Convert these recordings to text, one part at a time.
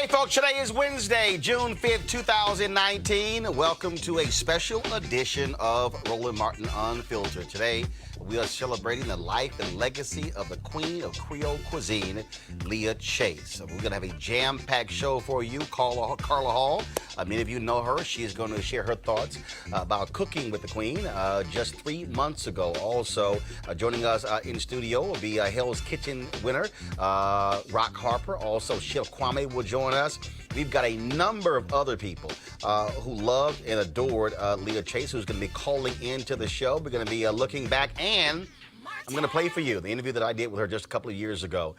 Folks, today is Wednesday, June 5th, 2019. Welcome to a special edition of Roland Martin Unfiltered. Today, we are celebrating the life and legacy of the queen of Creole Cuisine, Leah Chase. So we're going to have a jam-packed show for you. Carla Hall, many of you know her. She is going to share her thoughts about cooking with the queen just 3 months ago. Also, joining us in studio will be Hell's Kitchen winner, Harper. Also, Chef Kwame will join us. We've got a number of other people who loved and adored Leah Chase, who's going to be calling into the show. We're going to be looking back, and I'm going to play for you the interview that I did with her just a couple of years ago,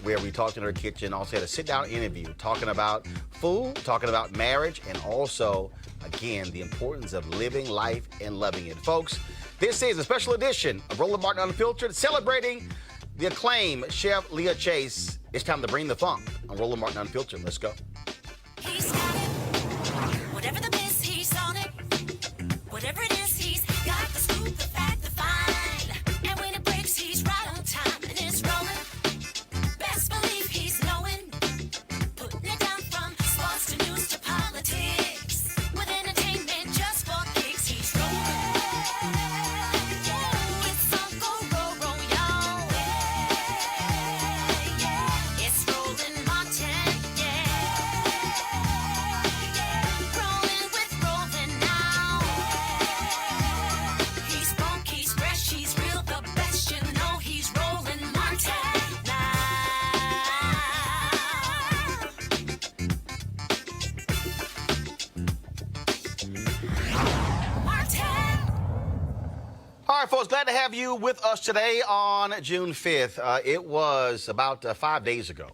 where we talked in her kitchen. Also had a sit-down interview talking about food, talking about marriage, and also, again, the importance of living life and loving it. Folks, this is a special edition of Roland Martin Unfiltered, celebrating the acclaimed Chef Leah Chase. It's time to bring the funk on Roland Martin Unfiltered. Let's go. He's got it. Whatever the miss, he's on it. Whatever it is, he's got the scoop, the fact, the find. And when it breaks, he's right on time and it's rolling. Best believe he's knowing. Putting it down from sports to news to politics. With entertainment just for kicks, he's rolling. Yeah, it's Uncle Roro, y'all. Yeah, it's Roland Martin. Rolling with Roland now. He's funk, he's fresh, he's real, the best. You know he's Roland Martin now. Martin. All right, folks, glad to have you with us today on June 5th. It was about 5 days ago.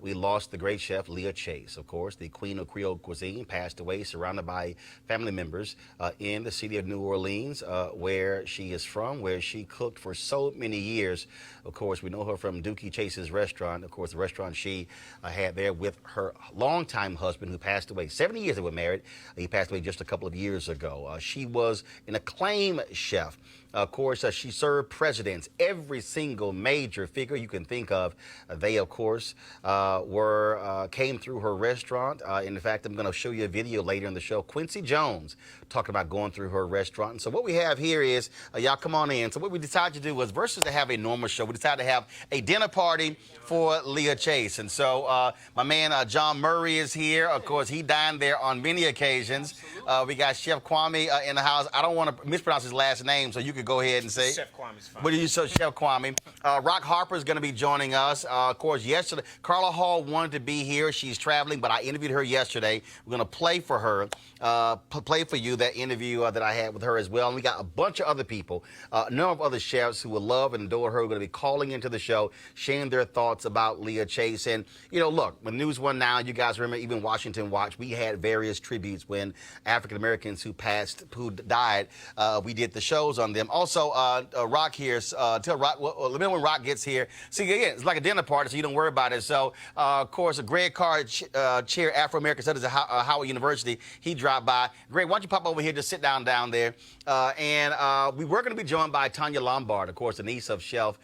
We lost the great chef, Leah Chase, of course, the queen of Creole Cuisine, passed away surrounded by family members in the city of New Orleans, where she is from, where she cooked for so many years. Of course, we know her from Inductee Chase's restaurant, of course, the restaurant she had there with her longtime husband, who passed away. 70 years they were married. He passed away just a couple of years ago. She was an acclaimed chef. Of course, she served presidents, every single major figure you can think of. They, of course, came through her restaurant. In fact, I'm going to show you a video later in the show. Quincy Jones talking about going through her restaurant. And so what we have here is, y'all come on in. So what we decided to do was, versus to have a normal show, we decided to have a dinner party for Leah Chase. And so my man John Murray is here. Of course, he dined there on many occasions. We got Chef Kwame in the house. I don't want to mispronounce his last name, so you could go ahead and say. Chef Kwame's fine. What do you say, Chef Kwame? Harper is going to be joining us. Of course, yesterday, Carla Hall wanted to be here. She's traveling, but I interviewed her yesterday. We're going to play for her, play for you that interview that I had with her as well. And we got a bunch of other people, a number of other chefs who will love and adore her, who are going to be calling into the show, sharing their thoughts about Leah Chase. And, you know, look, when News One Now, you guys remember, even Washington Watch, we had various tributes when African Americans who died, we did the shows on them. Also, Rock here, tell Rock, let me know when Rock gets here. See, again, it's like a dinner party, so you don't worry about it. So, of course, a Greg Carr chair, Afro-American Studies at Howard University, he dropped by. Greg, why don't you pop over here, just sit down there. We were going to be joined by Tanya Lombard, of course, the niece of Chef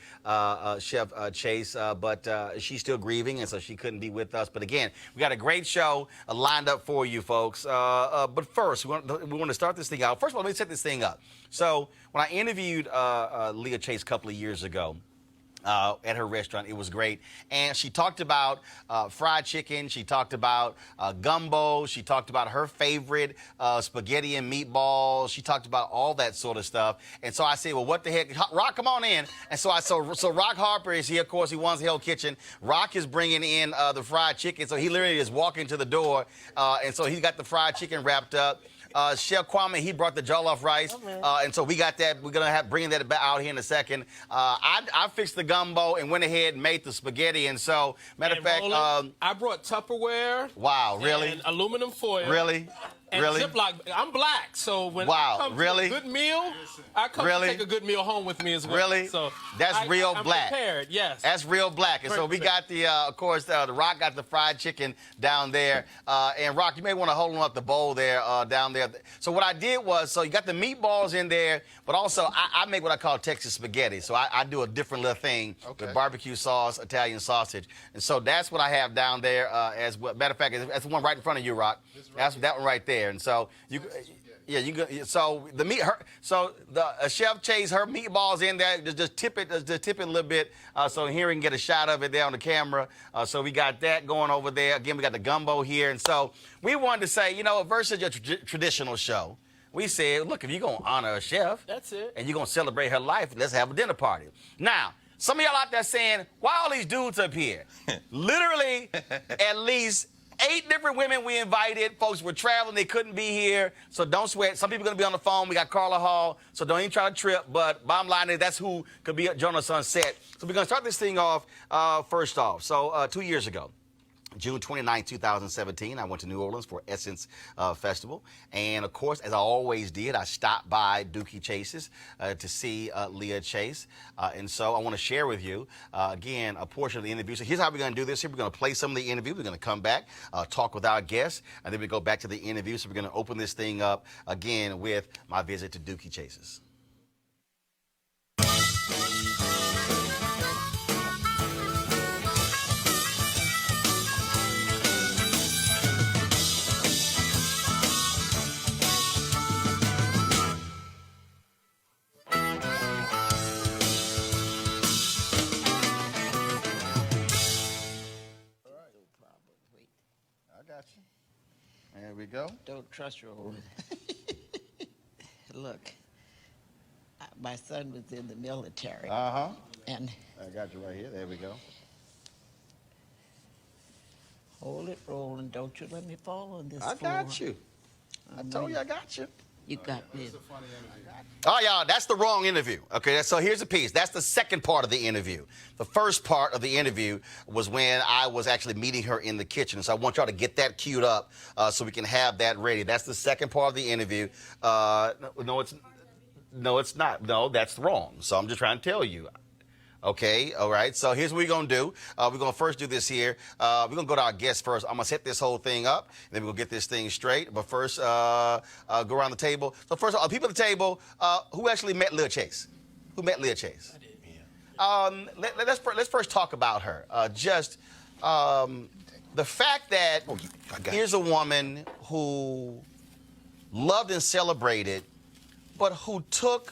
Chase, but she's still grieving, and so she couldn't be with us. But again, we got a great show lined up for you folks. But first, we want to start this thing out. First of all, let me set this thing up. So when I interviewed Leah Chase a couple of years ago, at her restaurant, it was great. And she talked about fried chicken. She talked about gumbo. She talked about her favorite spaghetti and meatballs. She talked about all that sort of stuff. And so I said, well, what the heck? Rock, come on in. And so Rock Harper is here. Of course, he runs Hell's Kitchen. Rock is bringing in the fried chicken. So he literally is walking to the door. And so he's got the fried chicken wrapped up. Chef Kwame, he brought the jollof rice, and so we got that. We're gonna bring that out here in a second. I fixed the gumbo and went ahead and made the spaghetti. And so, matter of fact, Roland, I brought Tupperware. Wow, really? And aluminum foil. Really? And Really? Ziploc. I'm black, so when Wow, I come really? to a good meal, I come Really? to take a good meal home with me as well. Really? So That's real I'm black. Prepared, yes. That's real black. And so we got the, of course, the Rock got the fried chicken down there. And Rock, you may want to hold on up the bowl there, down there. So what I did was, so you got the meatballs in there, but also I make what I call Texas spaghetti. So I do a different little thing with barbecue sauce, Italian sausage. And so that's what I have down there as well. Matter of fact, that's the one right in front of you, Rock. That's that one right there. And so you... Yeah, you go. So the meat, so the Chef Chase, her meatballs in there. Just tip it a little bit, so here we can get a shot of it there on the camera. So we got that going over there. Again, we got the gumbo here, and so we wanted to say, you know, versus your traditional show, we said, look, if you're gonna honor a chef, That's it. and you're gonna celebrate her life, let's have a dinner party. Now, some of y'all out there saying, why all these dudes up here? Literally, at least 8 different women we invited. Folks were traveling. They couldn't be here. So don't sweat. Some people are going to be on the phone. We got Carla Hall. So don't even try to trip. But bottom line is that's who could be joining us on set. So we're going to start this thing off first off. So 2 years ago, June 29, 2017, I went to New Orleans for Essence Festival. And, of course, as I always did, I stopped by Inductee Chase's to see Leah Chase. And so I want to share with you, again, a portion of the interview. So here's how we're going to do this. Here we're going to play some of the interview. We're going to come back, talk with our guests, and then we go back to the interview. So we're going to open this thing up, again, with my visit to Inductee Chase's. There we go. Don't trust Roland. Look, my son was in the military. Uh-huh. And I got you right here. There we go. hold it, Roland. Don't you let me fall on this I floor. got you. I told you I got you. You got me. Oh, y'all, that's the wrong interview. Okay, so here's the piece. That's the second part of the interview. The first part of the interview was when I was actually meeting her in the kitchen. So I want y'all to get that queued up so we can have that ready. That's the second part of the interview. No, it's not. No, that's wrong. So I'm just trying to tell you. Okay, all right. So here's what we're going to do. We're going to first do this here. We're going to go to our guests first. I'm going to set this whole thing up, and then we're going to get this thing straight. But first, go around the table. So first, people at the table, who actually met Leah Chase? Who met Leah Chase? I did. Let's first talk about her. The fact that here's a woman who loved and celebrated, but who took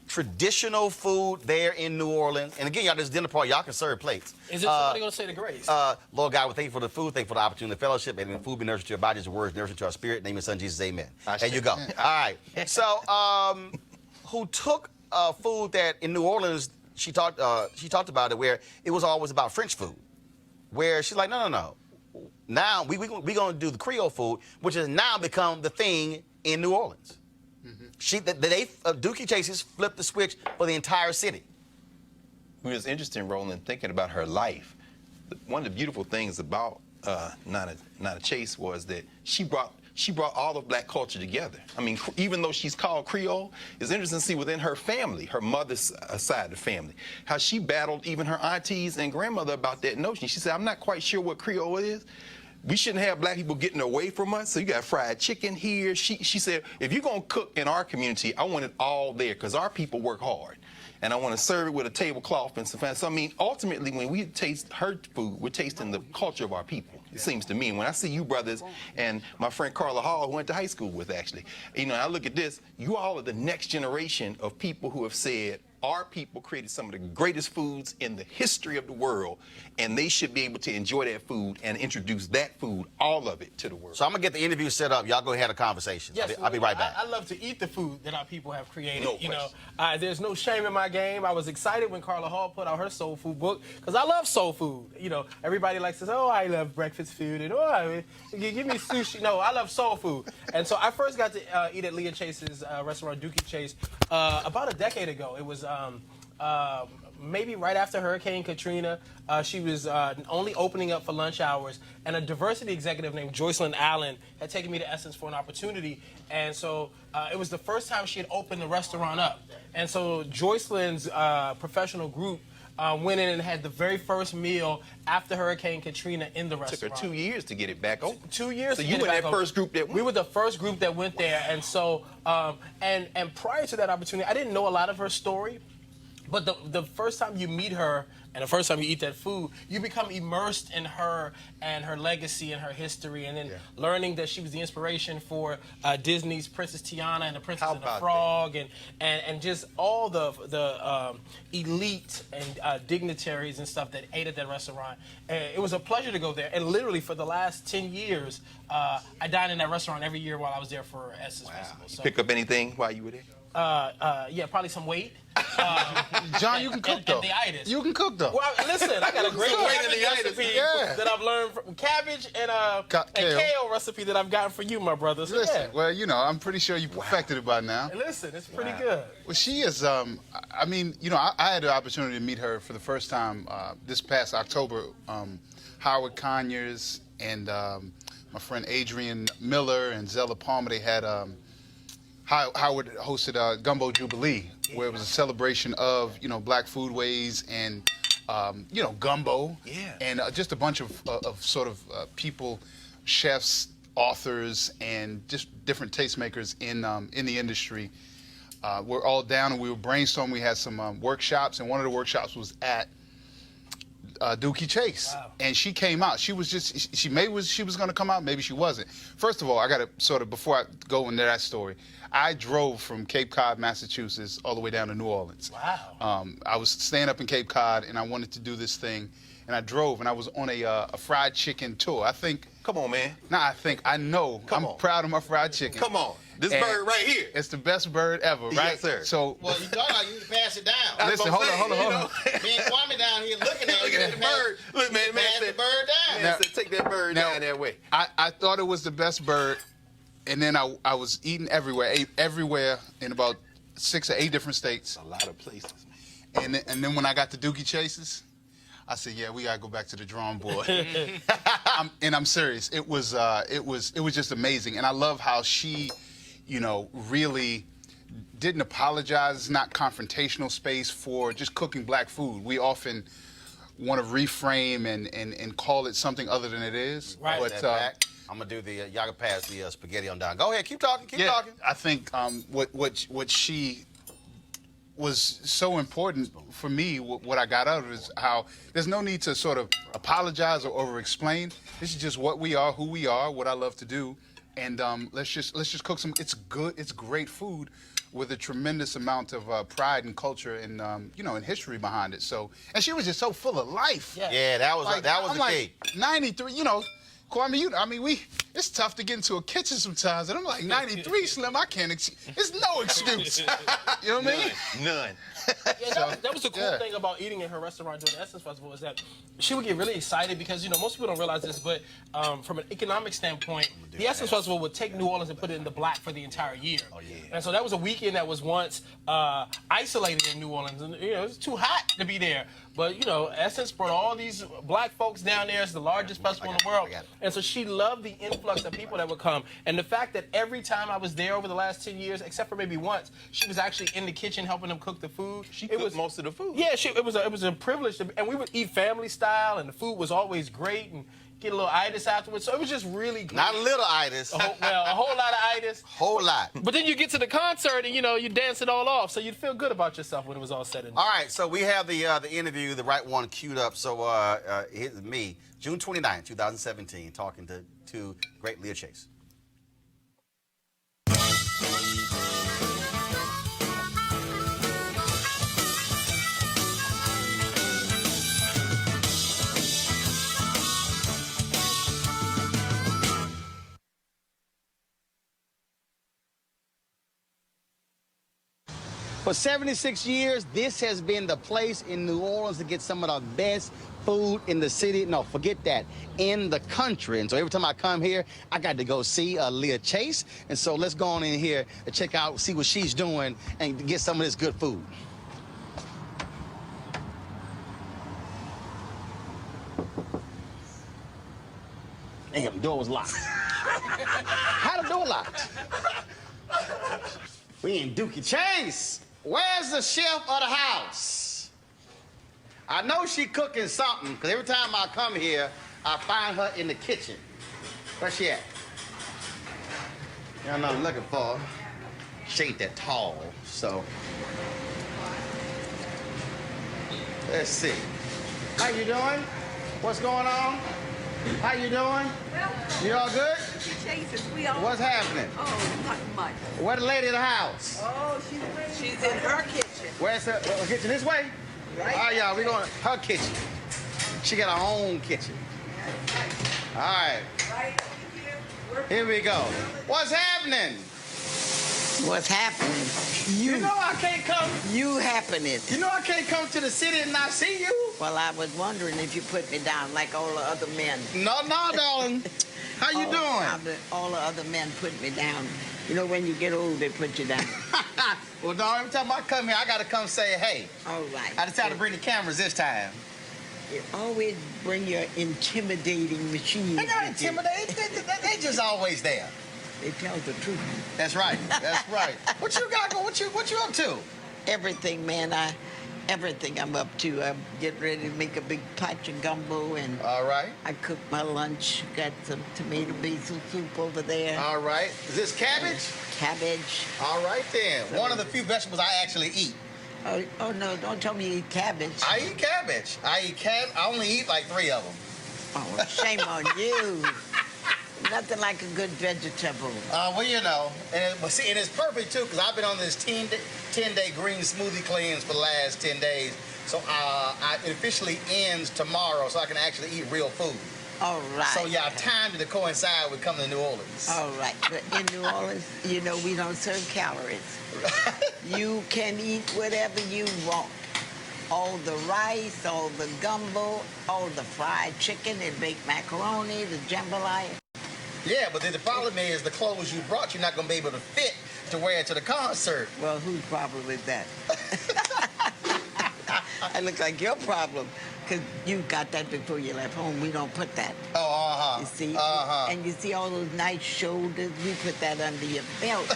traditional food there in New Orleans. And again, y'all, this dinner party, y'all can serve plates. Is it somebody going to say the grace? Lord God, we thank you for the food, thank you for the opportunity of fellowship, and food be nourished to your bodies, your words nourished to our spirit. Name your son Jesus, amen. There you go. All right. So, who took food that in New Orleans, she talked about it, where it was always about French food, where she's like, no. Now we going to do the Creole food, which has now become the thing in New Orleans. Inductee Chase's flipped the switch for the entire city. It was interesting, Roland, thinking about her life. One of the beautiful things about Nana Chase was that she brought all of black culture together. I mean, even though she's called Creole, it's interesting to see within her family, her mother's side of the family, how she battled even her aunties and grandmother about that notion. She said, I'm not quite sure what Creole is. We shouldn't have black people getting away from us. So you got fried chicken here. She said, if you're going to cook in our community, I want it all there because our people work hard. And I want to serve it with a tablecloth and some fancy. So, I mean, ultimately, when we taste her food, we're tasting the culture of our people, it seems to me. And when I see you brothers and my friend Carla Hall, who went to high school with, actually, you know, I look at this, you all are the next generation of people who have said, our people created some of the greatest foods in the history of the world, and they should be able to enjoy that food and introduce that food, all of it, to the world. So I'm going to get the interview set up. Y'all go ahead and have a conversation. Yes, I'll be right back. I love to eat the food that our people have created. No you know, question. there's no shame in my game. I was excited when Carla Hall put out her soul food book because I love soul food. You know, everybody likes to say, oh, I love breakfast food and give me sushi. No, I love soul food. And so I first got to eat at Leah Chase's restaurant, Inductee Chase, about a decade ago. It was maybe right after Hurricane Katrina. She was only opening up for lunch hours, and a diversity executive named Joycelyn Allen had taken me to Essence for an opportunity. And so it was the first time she had opened the restaurant up. And so Joycelyn's professional group went in and had the very first meal after Hurricane Katrina in the restaurant. Took her 2 years to get it back open. 2 years. So to you get were it back that open. first group that went? We were the first group that went there, and so and prior to that opportunity, I didn't know a lot of her story. But the first time you meet her and the first time you eat that food, you become immersed in her and her legacy and her history, and then learning that she was the inspiration for Disney's Princess Tiana and the Princess and the Frog, and just all the elite and dignitaries and stuff that ate at that restaurant. It was a pleasure to go there, and literally for the last 10 years, I dined in that restaurant every year while I was there for Essence Festival. So, Pick up anything while you were there? yeah, probably some weight. John, you can cook though. And the itis. You can cook though. Well, listen, I got a great cabbage recipe that I've learned from cabbage and kale recipe that I've gotten for you, my brother. So, Listen, well, you know, I'm pretty sure you perfected it by now. Listen, it's pretty good. Well, she is, I mean, you know, I had the opportunity to meet her for the first time this past October. Howard Conyers and my friend Adrian Miller and Zella Palmer, they had, Howard hosted Gumbo Jubilee, where it was a celebration of, you know, black foodways and, you know, gumbo. Yeah. And just a bunch of sort of people, chefs, authors, and just different tastemakers in the industry. We're all down and we were brainstorming. We had some workshops, and one of the workshops was at Inductee Chase. Wow. And she came out. She was just, she was going to come out, maybe she wasn't. First of all, I got to sort of, before I go into that story, I drove from Cape Cod, Massachusetts, all the way down to New Orleans. Wow. I was staying up in Cape Cod, and I wanted to do this thing, and I drove, and I was on a fried chicken tour. I think. Come on, man. I know. I'm proud of my fried chicken. Come on. This bird right here. It's the best bird ever, right? Yes, sir. So, Well, you thought you need to pass it down. listen, hold on. Me and Kwame down here looking at Look at that bird. Look, man, pass the said, bird down. Man said, take that bird down that way. I thought it was the best bird, and then I was eating everywhere, ate everywhere in about 6 or 8 different states. A lot of places, man. And then when I got to Inductee Chase's, I said, yeah, we gotta go back to the drawing board. I'm serious. It was just amazing, and I love how she, you know, really didn't apologize. It's not confrontational space for just cooking black food. We often want to reframe and call it something other than it is. Right. But I'm gonna do the y'all can pass the spaghetti on down. Go ahead, keep talking. Keep talking. I think what she was so important for me, what I got out of it is how there's no need to sort of apologize or over-explain. This is just what we are, who we are, what I love to do, and let's just cook some. It's great food with a tremendous amount of pride and culture and you know, and history behind it. So, and she was just so full of life. Yeah, that was I'm the key. 93, you know. Kwame, it's tough to get into a kitchen sometimes, and I'm like, 93, Slim, I can't, it's no excuse. You know what I mean? None. Yeah, that was the cool thing about eating in her restaurant during the Essence Festival, is that she would get really excited because, you know, most people don't realize this, but from an economic standpoint, the Essence Festival would take New Orleans and put it in the black for the entire year. Oh, yeah. And so that was a weekend that was once isolated in New Orleans, and, you know, it was too hot to be there. But, you know, Essence brought all these black folks down there. It's the largest festival in the world. And so she loved the influx of people that would come. And the fact that every time I was there over the last 10 years, except for maybe once, she was actually in the kitchen helping them cook the food. She cooked most of the food. Yeah, it was a privilege. And we would eat family style, and the food was always great, and get a little itis afterwards. So it was just really great. Not a little itis. A whole lot of itis. Whole lot. But then you get to the concert, and, you know, you dance it all off. So you'd feel good about yourself when it was all said and done. All right, so we have the interview, the right one, queued up. So here's me, June 29, 2017, talking to great Leah Chase. For 76 years, this has been the place in New Orleans to get some of the best food in the city. No, forget that, in the country. And so every time I come here, I got to go see Leah Chase. And so let's go on in here and check out, see what she's doing, and get some of this good food. Damn, the door was locked. How the door locked? We in Inductee. Chase, where's the chef of the house? I know she cooking something, because every time I come here, I find her in the kitchen. Where's she at? You know what I'm looking for. She ain't that tall, so. Let's see. How you doing? What's going on? How you doing? You all good? Jesus, we all. What's happening? Oh, not much. Where's the lady of the house? Oh, she's in her kitchen. Where's her kitchen? This way? Right. All right, y'all, we going to her kitchen. She got her own kitchen. All right, Right here we go. What's happening? What's happening? You know I can't come. You happening. You know I can't come to the city and not see you. Well, I was wondering if you put me down like all the other men. No, darling. How you doing? All the other men put me down. You know, when you get old, they put you down. Well, no, every time I come here, I got to come say, hey. All right. I decided to bring the cameras this time. You always bring your intimidating machine. They not intimidated. They just always there. They tell the truth. That's right. That's right. What you got going? What you up to? Everything, man. Everything I'm up to. I'm getting ready to make a big patch of gumbo, and All right. I cooked my lunch. Got some tomato basil soup over there. All right. Is this cabbage? Cabbage. All right then. One of the few vegetables I actually eat. Oh no! Don't tell me you eat cabbage. I eat cabbage. I only eat like 3 of them. Oh, shame on you. Nothing like a good vegetable. Well, you know, and it's perfect too because I've been on this 10-day green smoothie cleanse for the last 10 days. So it officially ends tomorrow, so I can actually eat real food. All right. So yeah, I timed it to coincide with coming to New Orleans. All right, but in New Orleans, you know, we don't serve calories. You can eat whatever you want. All the rice, all the gumbo, all the fried chicken and baked macaroni, the jambalaya. Yeah, but then the problem is the clothes you brought, you're not going to be able to fit to wear it to the concert. Well, whose problem is that? I look like your problem, because you got that before you left home. We don't put that. Oh, uh-huh. You see? Uh-huh. And you see all those nice shoulders? We put that under your belt.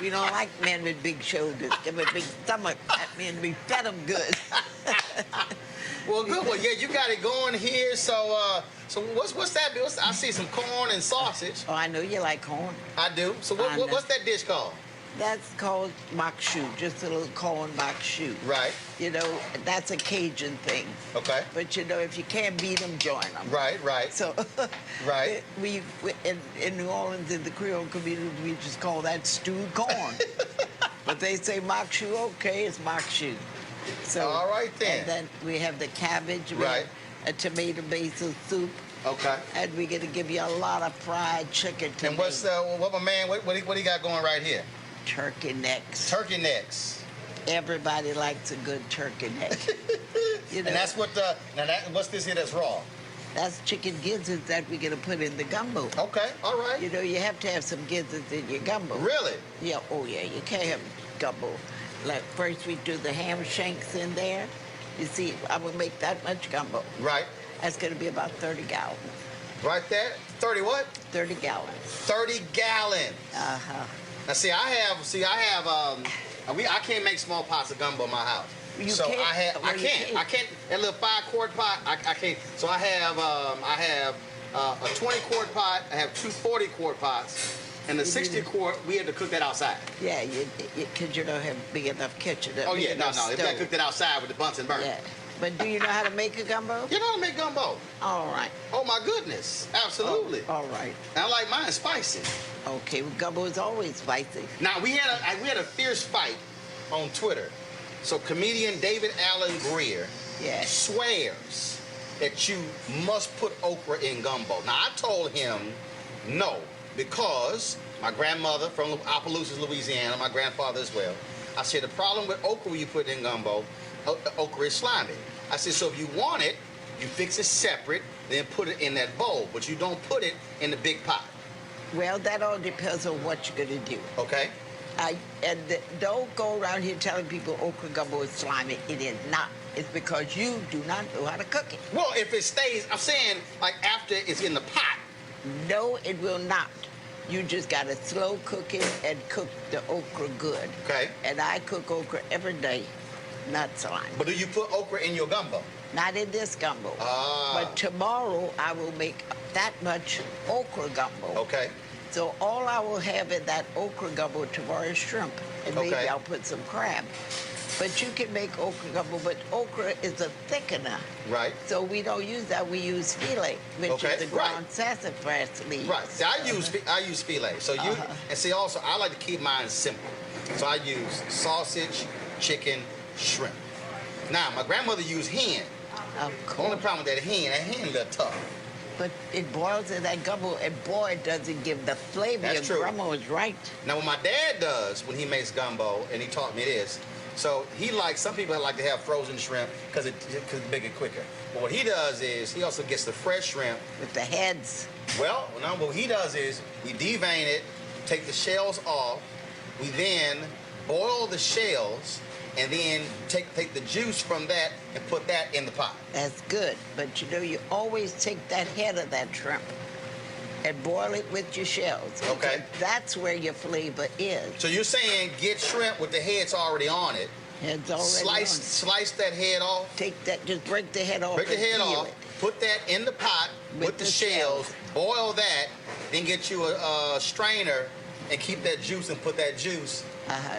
We don't like men with big shoulders. Give a big stomach. That means we fed them good. Well, good. Well, yeah, you got it going here. So what's that? I see some corn and sausage. Oh, I know you like corn. I do. So what's that dish called? That's called makshu, just a little corn makshu. Right. You know, that's a Cajun thing. Okay. But, you know, if you can't beat them, join them. Right. So, Right. we in New Orleans, in the Creole community, we just call that stewed corn. But they say makshu, okay, it's makshu. So, all right then. And then we have the cabbage, we Right. have a tomato basil soup. Okay. And we're going to give you a lot of fried chicken today. And what my man, what he got going right here? Turkey necks. Turkey necks. Everybody likes a good turkey neck. You know, And that's what what's this here that's raw? that's chicken gizzards that we're going to put in the gumbo. Okay, all right. You know, you have to have some gizzards in your gumbo. Really? Yeah, oh yeah, you can't have gumbo. Like first we do the ham shanks in there. You see, I will make that much gumbo. Right. That's going to be about 30 gallons. Right there? 30 what? 30 gallons. 30 gallons. Uh-huh. Now I can't make small pots of gumbo in my house. You so can't? I can't. That little 5-quart pot, I can't. So I have a 20-quart pot. I have 2 40-quart pots, and the 60-quart. We had to cook that outside. Yeah, because you don't have a big enough kitchen. Oh yeah, no. Stove. You got to cook that outside with the Bunsen burner. Yeah. But do you know how to make a gumbo? You know how to make gumbo? All right. Oh my goodness, absolutely. All right. I like mine spicy. Okay, well, gumbo is always spicy. Now we had a fierce fight on Twitter. So comedian David Allen Greer swears that you must put okra in gumbo. Now I told him no, because my grandmother from Opelousas, Louisiana, my grandfather as well. I said the problem with okra when you put it in gumbo, okra is slimy. I said, so if you want it, you fix it separate, then put it in that bowl, but you don't put it in the big pot. Well, that all depends on what you're going to do. Okay? Don't go around here telling people okra gumbo is slimy. It is not. It's because you do not know how to cook it. Well, if it stays, I'm saying like after it's in the pot. No, it will not. You just got to slow cook it and cook the okra good. Okay. And I cook okra every day, not slimy. But do you put okra in your gumbo? Not in this gumbo. Ah. But tomorrow I will make that much okra gumbo. Okay. So all I will have in that okra gumbo tomorrow is shrimp. And maybe Okay. I'll put some crab. But you can make okra gumbo, but okra is a thickener. Right. So we don't use that. We use filet, which Okay, is the ground sassafras leaves. Right. See, I use filet. So you and see also I like to keep mine simple. So I use sausage, chicken, shrimp. Now my grandmother used hen. Of The only course. problem with that hen a little tough. But it boils in that gumbo, and boy, does it give the flavor. That's Your true. grandma was right. Now what my dad does when he makes gumbo, and he taught me this, so he likes, some people like to have frozen shrimp because it's bigger quicker. But what he does is he also gets the fresh shrimp. With the heads. Well, no, what he does is we devein it, take the shells off, we then boil the shells, and then take the juice from that and put that in the pot. That's good. But you know, you always take that head of that shrimp and boil it with your shells. Okay. Because that's where your flavor is. So you're saying get shrimp with the heads already on it, Head's already slice that head off, on. Take that, just break the head off. break the and head peel off, it. put that in the pot with the shells, shells. boil that, then get you a strainer and keep that juice and put that juice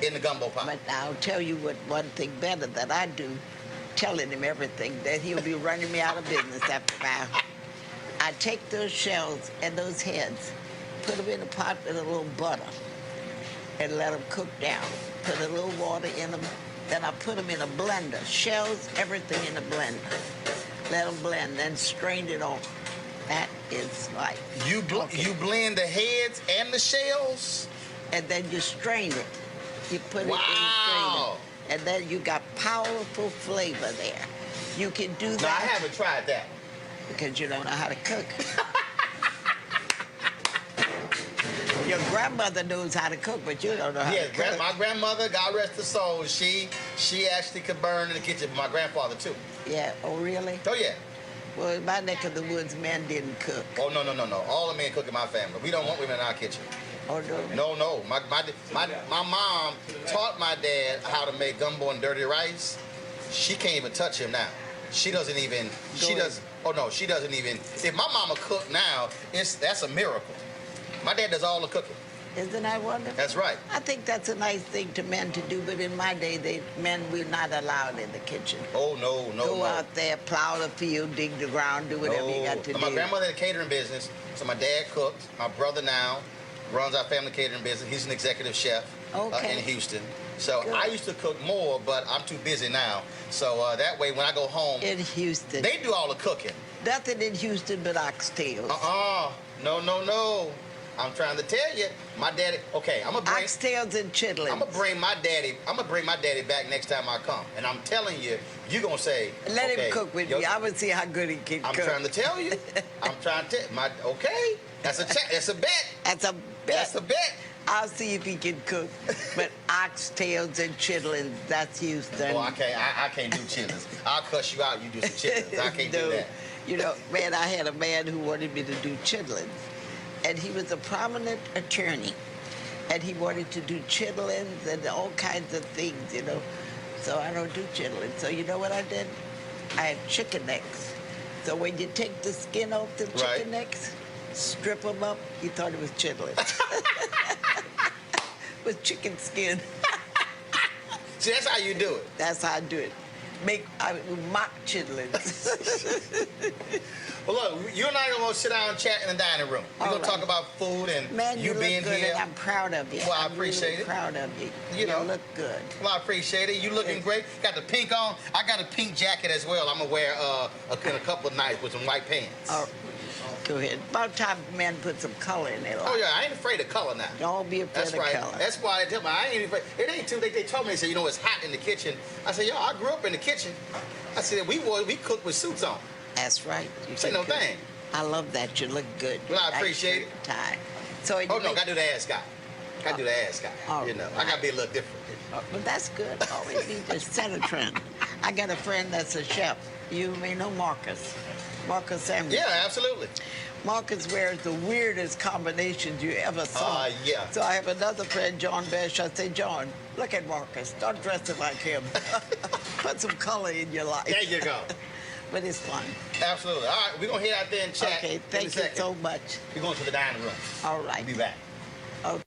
in the gumbo pot. But I'll tell you what, one thing better that I do, telling him everything, that he'll be running me out of business after a while. I take those shells and those heads, put them in a pot with a little butter, and let them cook down. Put a little water in them. Then I put them in a blender. Shells, everything in a blender. Let them blend, then strain it off. That is like You cooking. blend the heads and the shells? And then you strain it. You put it in the Wow. strainer. And then you got powerful flavor there. You can do that No, I haven't tried that. because you don't know how to cook. Your grandmother knows how to cook, but you don't know how Yeah, to cook. my grandmother, God rest her soul, she actually could burn in the kitchen. My grandfather too. Yeah, oh really? Oh yeah. Well, in my neck of the woods, men didn't cook. Oh no. All the men cook in my family. We don't want women in our kitchen. Oh no? No. My mom taught my dad how to make gumbo and dirty rice. She can't even touch him now. She doesn't even. She Go does. Oh no, she doesn't even. If my mama cooked now, that's a miracle. My dad does all the cooking. Isn't that wonderful? That's right. I think that's a nice thing to men to do, but in my day, men were not allowed in the kitchen. Oh no. Go out there, plow the field, dig the ground, do whatever you got to do. My grandmother had a catering business, so my dad cooked. My brother now runs our family catering business. He's an executive chef Okay. in Houston. So Good. I used to cook more, but I'm too busy now. So that way, when I go home, In Houston. they do all the cooking. Nothing in Houston but oxtails. No. I'm trying to tell you, my daddy. Okay, I'm gonna Oxtails and chitlins. I'm gonna bring my daddy back next time I come, and I'm telling you, you're gonna say, Let okay, him cook with yo, me. I would see how good he can I'm cook. trying to tell you. I'm trying to tell okay. That's a bet. That's a bet. That's a bet. I'll see if he can cook. But oxtails and chitlins, that's Houston. Oh, I can't do chitlins. I'll cuss you out. You do some chitlins. I can't do No. that. You know, man, I had a man who wanted me to do chitlins. And he was a prominent attorney. And he wanted to do chitlins and all kinds of things, you know. So I don't do chitlins. So you know what I did? I had chicken necks. So when you take the skin off the chicken Right. necks, strip them up, you thought it was chitlins. With chicken skin. See, that's how you do it. That's how I do it. Mock chitlins. Well, look, you and I are gonna sit down and chat in the dining room. We're All gonna right. talk about food and Man, you look being good, here. and I'm proud of you. Well, I I'm appreciate really it. proud of you. You know. look good. Well, I appreciate it. You looking great. Got the pink on. I got a pink jacket as well. I'm gonna wear in a couple of nights with some white pants. Oh, go ahead. About time men put some color in their life. Oh yeah, I ain't afraid of color now. Don't be afraid That's of right. color. That's why I tell me I ain't afraid. It ain't too. They told me, they said, you know, it's hot in the kitchen. I said, yo, I grew up in the kitchen. I said, we cook with suits on. That's right. You Say can no cook. thing. I love that. You look good. Well, I Nice appreciate shirt and tie. So you Oh no, make- gotta do the ascot. I do the ass guy. All You know, I right. gotta be a little different. But that's good. Always be just set a trend. I got a friend that's a chef. You may know Marcus. Marcus Samuel. Yeah, absolutely. Marcus wears the weirdest combinations you ever saw. Yeah. So I have another friend, Jawn Besh. I say, Jawn, look at Marcus. Start dressing like him. Put some color in your life. There you go. But it's fun. Absolutely. All right, we're gonna head out there and chat. Okay, in a thank you second. so much. We're going to the dining room. All right. We'll be back. Okay.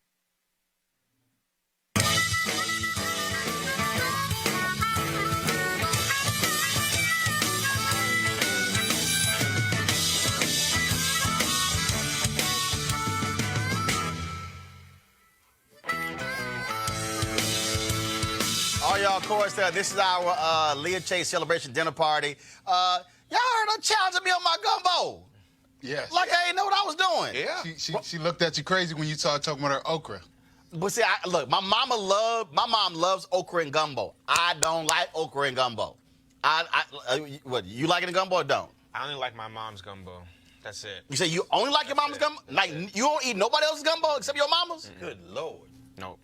All y'all, of course, this is our Leah Chase celebration dinner party. Y'all heard her challenging me on my gumbo. Yes. Like I didn't know what I was doing. Yeah. She looked at you crazy when you started talking about her okra. But see, look, my mom loves okra and gumbo. I don't like okra and gumbo. What, you like it in gumbo or don't? I only like my mom's gumbo. That's it. You say you only like your mama's gumbo? Like, you don't eat nobody else's gumbo except your mama's? Good Lord. Nope.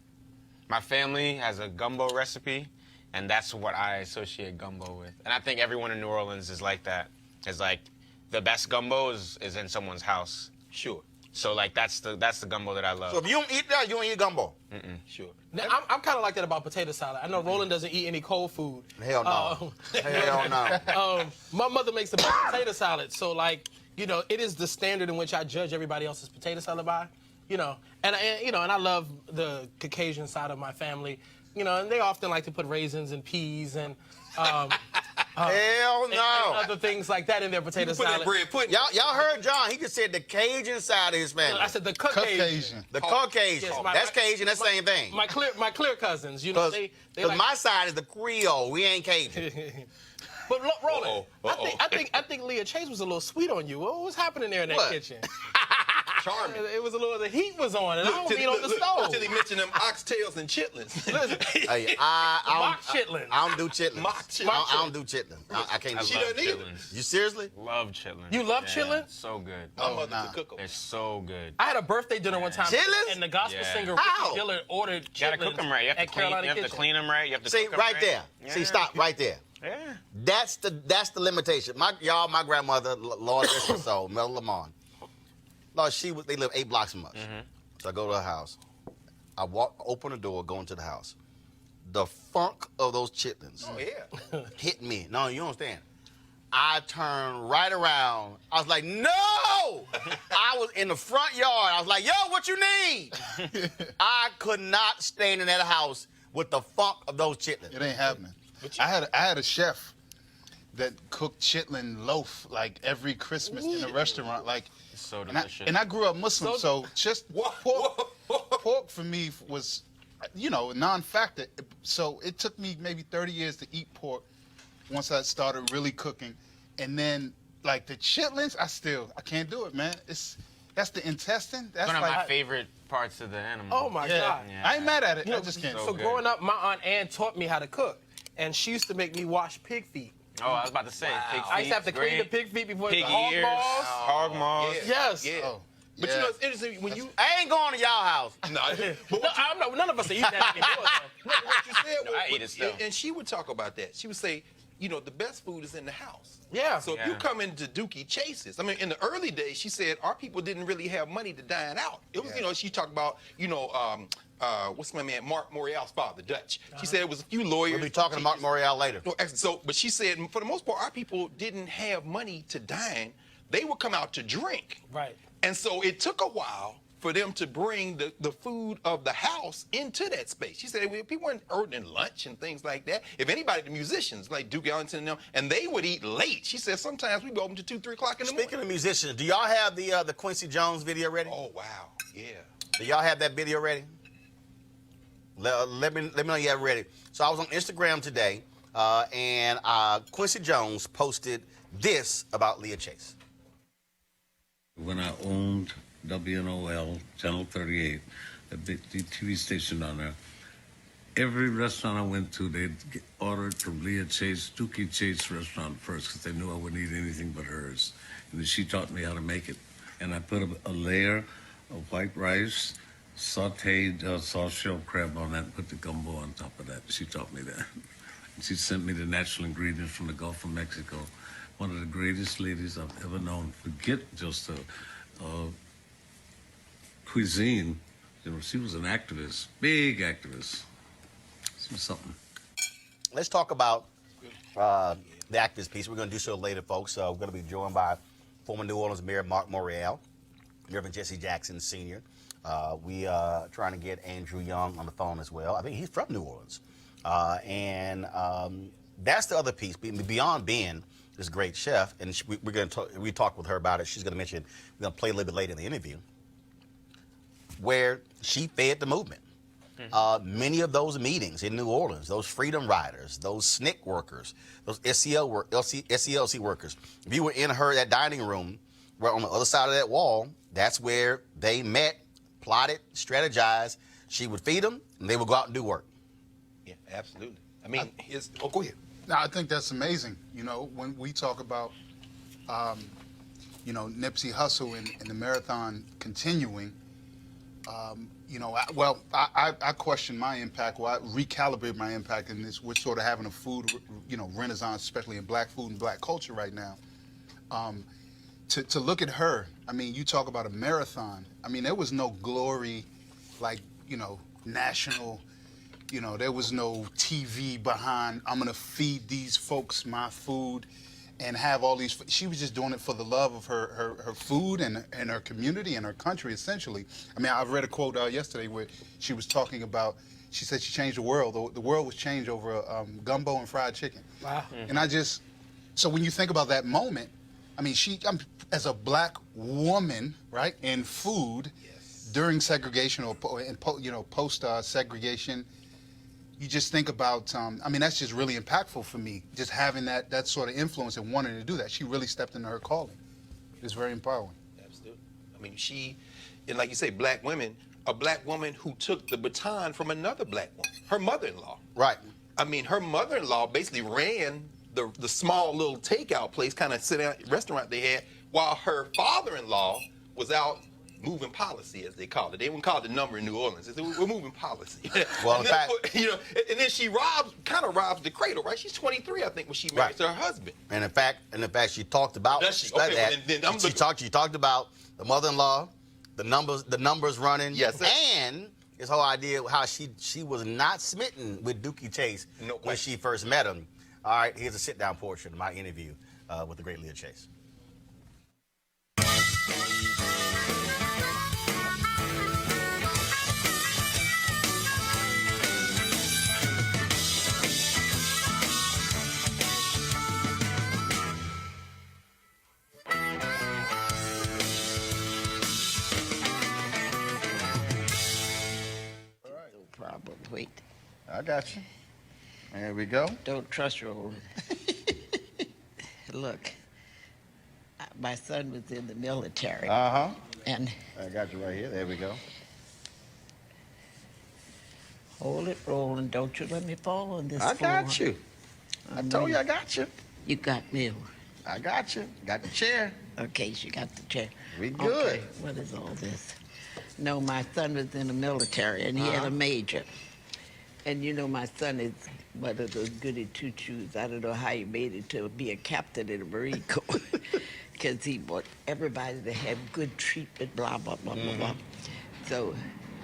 My family has a gumbo recipe, and that's what I associate gumbo with. And I think everyone in New Orleans is like that. It's like the best gumbo is in someone's house. Sure. So like that's the gumbo that I love. So if you don't eat that, you don't eat gumbo. Sure. Now, I'm kind of like that about potato salad. I know Roland doesn't eat any cold food. Hell no. Hell no. My mother makes the best potato salad, so like, you know, it is the standard in which I judge everybody else's potato salad by, you know. And I love the Caucasian side of my family, you know, and they often like to put raisins and peas and Hell no. and other things like that in their potato Put that salad. bread pudding. Y'all heard John. He just said the Cajun side of his family. I said the Caucasian. Caucasian. The Caucasian. Yes, That's Cajun. That's the same thing. My clear cousins, you know, they Because like, my side is the Creole. We ain't Cajun. But look, Roland, Uh-oh. I think Leah Chase was a little sweet on you. What was happening there in that What? kitchen? Charming. It was a little. The heat was on, and I don't eat on the stove. Until he mentioned them oxtails and chitlins. Listen, Hey, I mock chitlins. don't do chitlins. Mock chitlins. I don't do chitlins. I can't I do She love doesn't either. chitlins. You seriously? Love chitlins. You love Yeah, chitlins? So good. My mother nah. could cook 'em. They're so good. I had a birthday dinner one time, Chitlins? and the gospel Yeah. singer How? Ricky Dillard ordered You gotta chitlins cook them right. You have to at clean. Carolina You have to Kitchen. clean them right. You have to See, cook 'em right there. Yeah. See, stop right there. Yeah. That's the limitation. My grandmother, Lord rest her soul, Mel Lamont. Lord, they live 8 blocks from us. So I go to her house. I open the door, go into the house. The funk of those chitlins Oh, yeah. hit me. No, you don't understand. I turned right around. I was like, no! I was in the front yard. I was like, yo, what you need? I could not stand in that house with the funk of those chitlins. It ain't happening. I had a chef that cooked chitlin loaf like every Christmas in a restaurant. Like, It's so and delicious. I grew up Muslim, so just pork for me was, you know, a non-factor. So it took me maybe 30 years to eat pork once I started really cooking. And then, like, the chitlins, I can't do it, man. That's the intestine. That's One of like, my favorite parts of the animal. Oh my yeah. God! Yeah. I ain't mad at it. You know, I just can't. So do it. good. growing up, my aunt Ann taught me how to cook, and she used to make me wash pig feet. Oh, I was about to say. Pig feet, I used to have to clean the great. pig feet before Pig the hog ears, balls. hog maws. Yes. Yeah. Oh, But yeah. you know, it's interesting when you. I ain't going to y'all house. No, but No, I'm not, none of us are eating that anymore. Though. what you said No, I eat it still. and she would talk about that. She would say, you know, the best food is in the house. Yeah. So if Yeah. you come into Inductee Chase's, I mean, in the early days, she said our people didn't really have money to dine out. It was, you know, she talked about, you know, what's my man, Marc Morial's father, Dutch. She said it was a few lawyers. We'll be talking to Marc Morial later. No, actually, so, but she said for the most part, our people didn't have money to dine. They would come out to drink. Right. And so it took a while for them to bring the food of the house into that space. She said people weren't ordering lunch and things like that. If anybody, the musicians like Duke Ellington and them, and they would eat late. She said sometimes we'd be open to 2, 3 o'clock in the Speaking morning. of musicians, do y'all have the Quincy Jones video ready? Oh wow, yeah. Do y'all have that video ready? Let me know you have it ready. So I was on Instagram today, and Quincy Jones posted this about Leah Chase. When I owned WNOL, Channel 38, a big TV station on there, every restaurant I went to, they'd ordered from Leah Chase, Inductee Chase restaurant first, because they knew I wouldn't eat anything but hers. And then she taught me how to make it. And I put a layer of white rice, sauteed soft shell crab on that and put the gumbo on top of that. She taught me that. And she sent me the natural ingredients from the Gulf of Mexico. One of the greatest ladies I've ever known. Forget just cuisine. You know, she was an activist, big activist. She was something. Let's talk about the activist piece. We're going to do so later, folks. We're going to be joined by former New Orleans Mayor Marc Morial, Reverend Jesse Jackson Sr. We are trying to get Andrew Young on the phone as well. I think he's from New Orleans. And that's the other piece. Beyond being this great chef, and we're going to we talked with her about it. She's going to mention, we're going to play a little bit later in the interview, where she fed the movement. Many of those meetings in New Orleans, those freedom riders, those SNCC workers, those SCLC workers, if you were in that dining room, where on the other side of that wall, that's where they met, plotted, strategized. She would feed them, and they would go out and do work. Yeah, absolutely. I mean, go ahead. No, I think that's amazing. You know, when we talk about, you know, Nipsey Hussle and the marathon continuing, you know, I question my impact. Well, I recalibrate my impact in this. We're sort of having a food, you know, renaissance, especially in black food and black culture right now. To look at her, I mean, you talk about a marathon. I mean, there was no glory, like, you know, national, you know, there was no TV behind, I'm going to feed these folks my food and have all these. She was just doing it for the love of her food and her community and her country, essentially. I mean, I read a quote yesterday where she was talking about, she said she changed the world. The world was changed over gumbo and fried chicken. Wow. And so when you think about that moment, I mean, as a black woman, right, in food, yes, during segregation or you know, post segregation, you just think about, I mean, that's just really impactful for me, just having that sort of influence and wanting to do that. She really stepped into her calling. It's very empowering. Absolutely. I mean, and like you say, black women, a black woman who took the baton from another black woman, her mother-in-law. Right. I mean, her mother-in-law basically ran the small little takeout place, kind of sit-down restaurant they had, while her father-in-law was out moving policy, as they call it. They wouldn't call it the number in New Orleans. They said, we're moving policy. Well, in fact, you know, and then she kind of robs the cradle, right? She's 23, I think, when she married her husband. And in fact, she talked about Does she? Okay, that. She talked about the mother-in-law, the numbers running. Yes, sir. And this whole idea of how she was not smitten with Inductee Chase when she first met him. All right, here's a sit-down portion of my interview with the great Leah Chase. Wait. I got you. There we go. Don't trust Roland. Look, my son was in the military. Uh-huh. And I got you right here. There we go. hold it, Roland. Don't you let me fall on this I floor. got you. I told you I got you. You got me. I got you. Got the chair. Okay, she got the chair. We good. Okay, what is all this? No, my son was in the military, and he had a major. And you know, my son is one of those goody two-shoes. I don't know how he made it to be a captain in the Marine Corps, because he want everybody to have good treatment, blah, blah, blah, blah, blah. So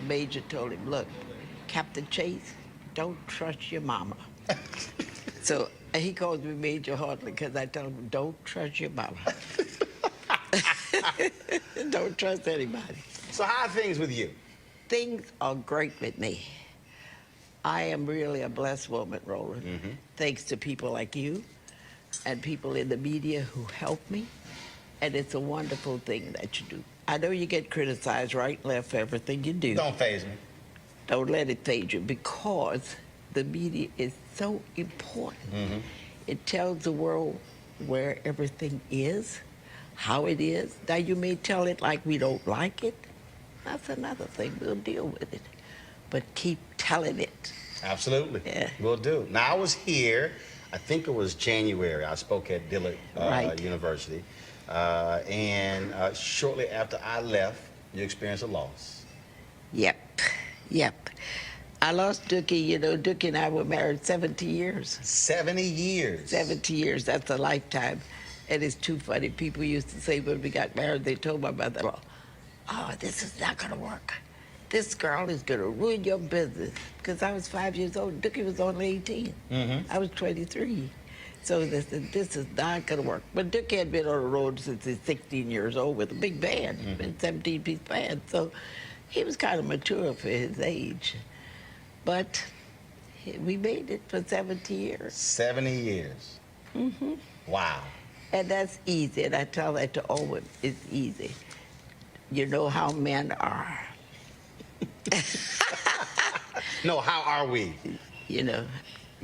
Major told him, look, Captain Chase, don't trust your mama. So he calls me Major Hartley because I tell him, don't trust your mama. Don't trust anybody. So how are things with you? Things are great with me. I am really a blessed woman, Roland, thanks to people like you and people in the media who help me. And it's a wonderful thing that you do. I know you get criticized right and left for everything you do. Don't faze me. Don't let it faze you, because the media is so important. It tells the world where everything is, how it is. Now, you may tell it like we don't like it. That's another thing. We'll deal with it. But keep telling it. Absolutely. Yeah. We'll do. Now, I was here, I think it was January. I spoke at Dillard University. And shortly after I left, you experienced a loss. Yep. Yep. I lost Dookie. You know, Dookie and I were married 70 years. 70 years. 70 years, that's a lifetime. And it's too funny. People used to say when we got married, they told my mother-in-law, oh, this is not gonna work. This girl is gonna ruin your business. Because I was 5 years old, Dookie was only 18. I was 23. So they said, this is not gonna work. But Dookie had been on the road since he's 16 years old with a big band, a 17-piece band. So he was kind of mature for his age. But we made it for 70 years. 70 years. Wow. And that's easy, and I tell that to all women, it's easy. You know how men are. No, how are we? You know,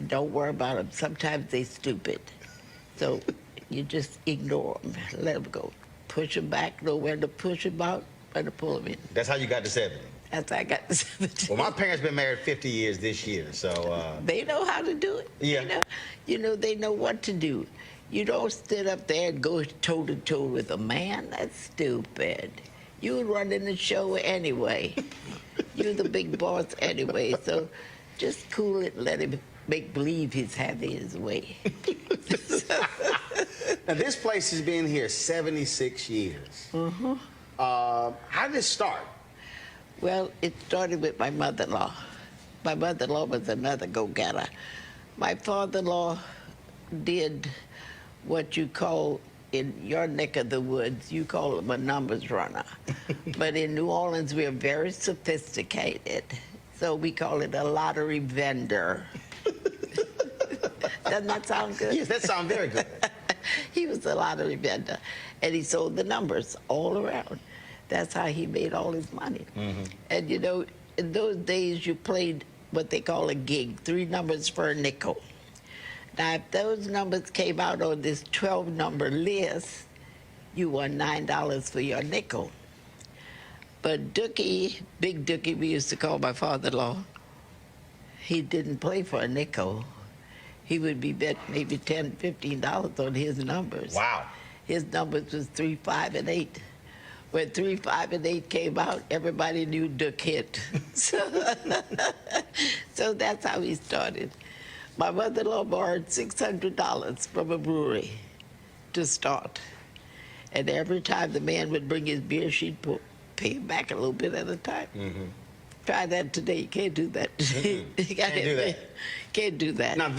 don't worry about them. Sometimes they stupid. So you just ignore them, let them go. Push them back, know when to push them out, when to pull them in. That's how you got to 70. That's how I got to 70. Well, my parents been married 50 years this year, so... They know how to do it. Yeah. You know, they know what to do. You don't sit up there and go toe-to-toe with a man. That's stupid. You running the show anyway. You're the big boss anyway, so just cool it and let him make believe he's having his way. Now, this place has been here 76 years. How did it start? Well, it started with my mother-in-law. My mother-in-law was another go-getter. My father-in-law did what you call, in your neck of the woods, you call him a numbers runner. But in New Orleans, we're very sophisticated. So we call it a lottery vendor. Doesn't that sound good? Yes, that sounds very good. He was a lottery vendor, and he sold the numbers all around. That's how he made all his money. And you know, in those days, you played what they call a gig, 3 numbers for a nickel. Now, if those numbers came out on this 12-number list, you won $9 for your nickel. But Dookie, Big Dookie, we used to call my father-in-law, he didn't play for a nickel. He would be bet maybe $10, $15 on his numbers. Wow. His numbers was 3, 5, and 8. When 3, 5, and 8 came out, everybody knew Duck hit. So that's how he started. My mother-in-law borrowed $600 from a brewery to start. And every time the man would bring his beer, she'd pay him back a little bit at a time. Try that today. You can't do that. You Can't do that. Can't do that. Now,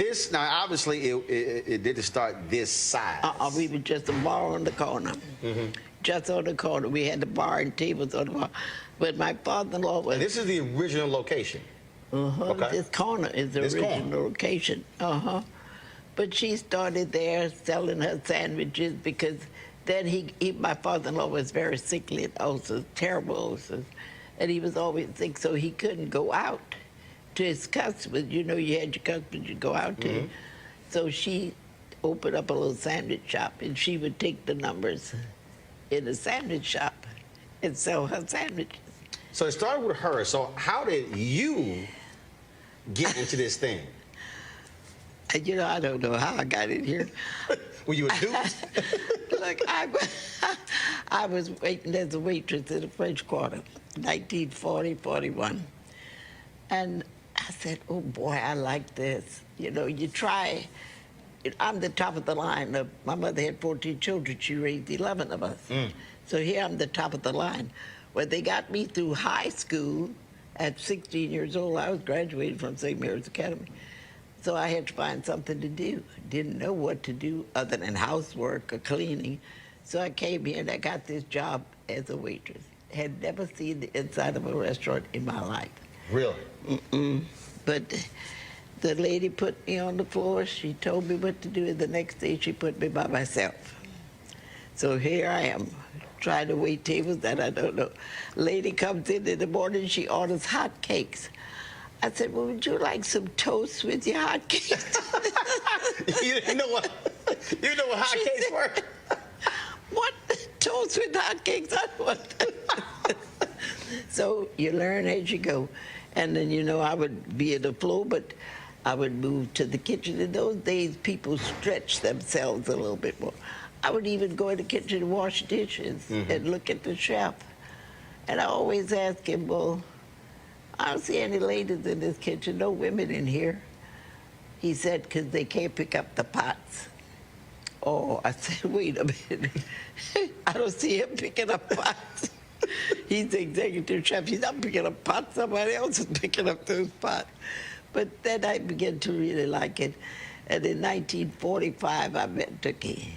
obviously, it didn't start this size. We were just a bar on the corner. Just on the corner. We had the bar and tables on the bar. But my father-in-law was... And this is the original location. Okay. This corner is the original location. But she started there selling her sandwiches because then my father-in-law was very sickly and ulcers, terrible ulcers. And he was always sick, so he couldn't go out to his customers. You know, you had your customers you go out to. So she opened up a little sandwich shop, and she would take the numbers in the sandwich shop and sell her sandwiches. So it started with her. So how did you get into this thing? You know, I don't know how I got in here. Were you a dude? Look, I was waiting as a waitress in the French Quarter, 1940, 41. And I said, oh boy, I like this. You know, you try. I'm the top of the line. My mother had 14 children. She raised 11 of us. So here I'm the top of the line. When they got me through high school at 16 years old, I was graduating from St. Mary's Academy. So I had to find something to do. Didn't know what to do other than housework or cleaning. So I came here and I got this job as a waitress. Had never seen the inside of a restaurant in my life. Really? But the lady put me on the floor. She told me what to do, and the next day she put me by myself. So here I am, trying to wait tables that I don't know. Lady comes in the morning, she orders hot cakes. I said, well, would you like some toast with your hot cakes? You know what hot cakes were? What? Toast with hot cakes? I want that. So you learn as you go. And then, you know, I would be in the floor, but I would move to the kitchen. In those days, people stretched themselves a little bit more. I would even go in the kitchen and wash dishes and look at the chef. And I always ask him, well, I don't see any ladies in this kitchen, no women in here. He said, because they can't pick up the pots. Oh, I said, wait a minute. I don't see him picking up pots. He's the executive chef. He's not picking up pots. Somebody else is picking up those pots. But then I began to really like it. And in 1945, I met Dookie.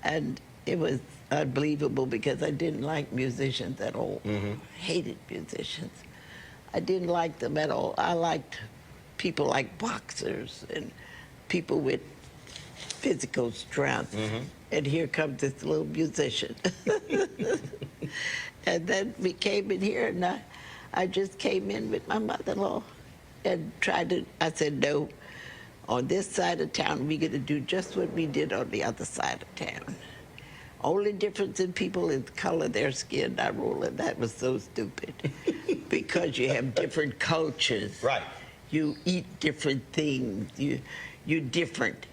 And it was unbelievable because I didn't like musicians at all. Hated musicians. I didn't like them at all. I liked people like boxers and people with physical strength. And here comes this little musician. And then we came in here, and I just came in with my mother-in-law and tried to, I said, no, on this side of town, we're going to do just what we did on the other side of town. Only difference in people is the color of their skin. Not Roland. That was so stupid. Because you have different cultures. Right. You eat different things. You're different.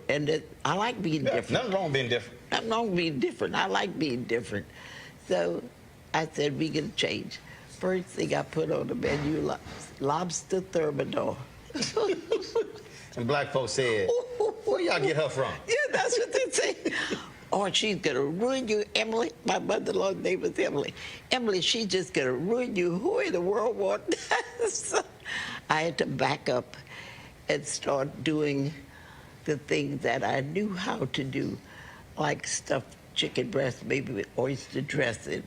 And I like being different. Nothing wrong with being different. Nothing wrong with being different. I like being different. So I said, we can change. First thing I put on the menu, lobster thermidor. And black folks said, where y'all get her from? Yeah, that's what they say. Oh, she's gonna ruin you, Emily. My mother-in-law's name was Emily. Emily, she's just gonna ruin you. Who in the world want that? So I had to back up and start doing the things that I knew how to do, like stuffed chicken breast, maybe with oyster dressing,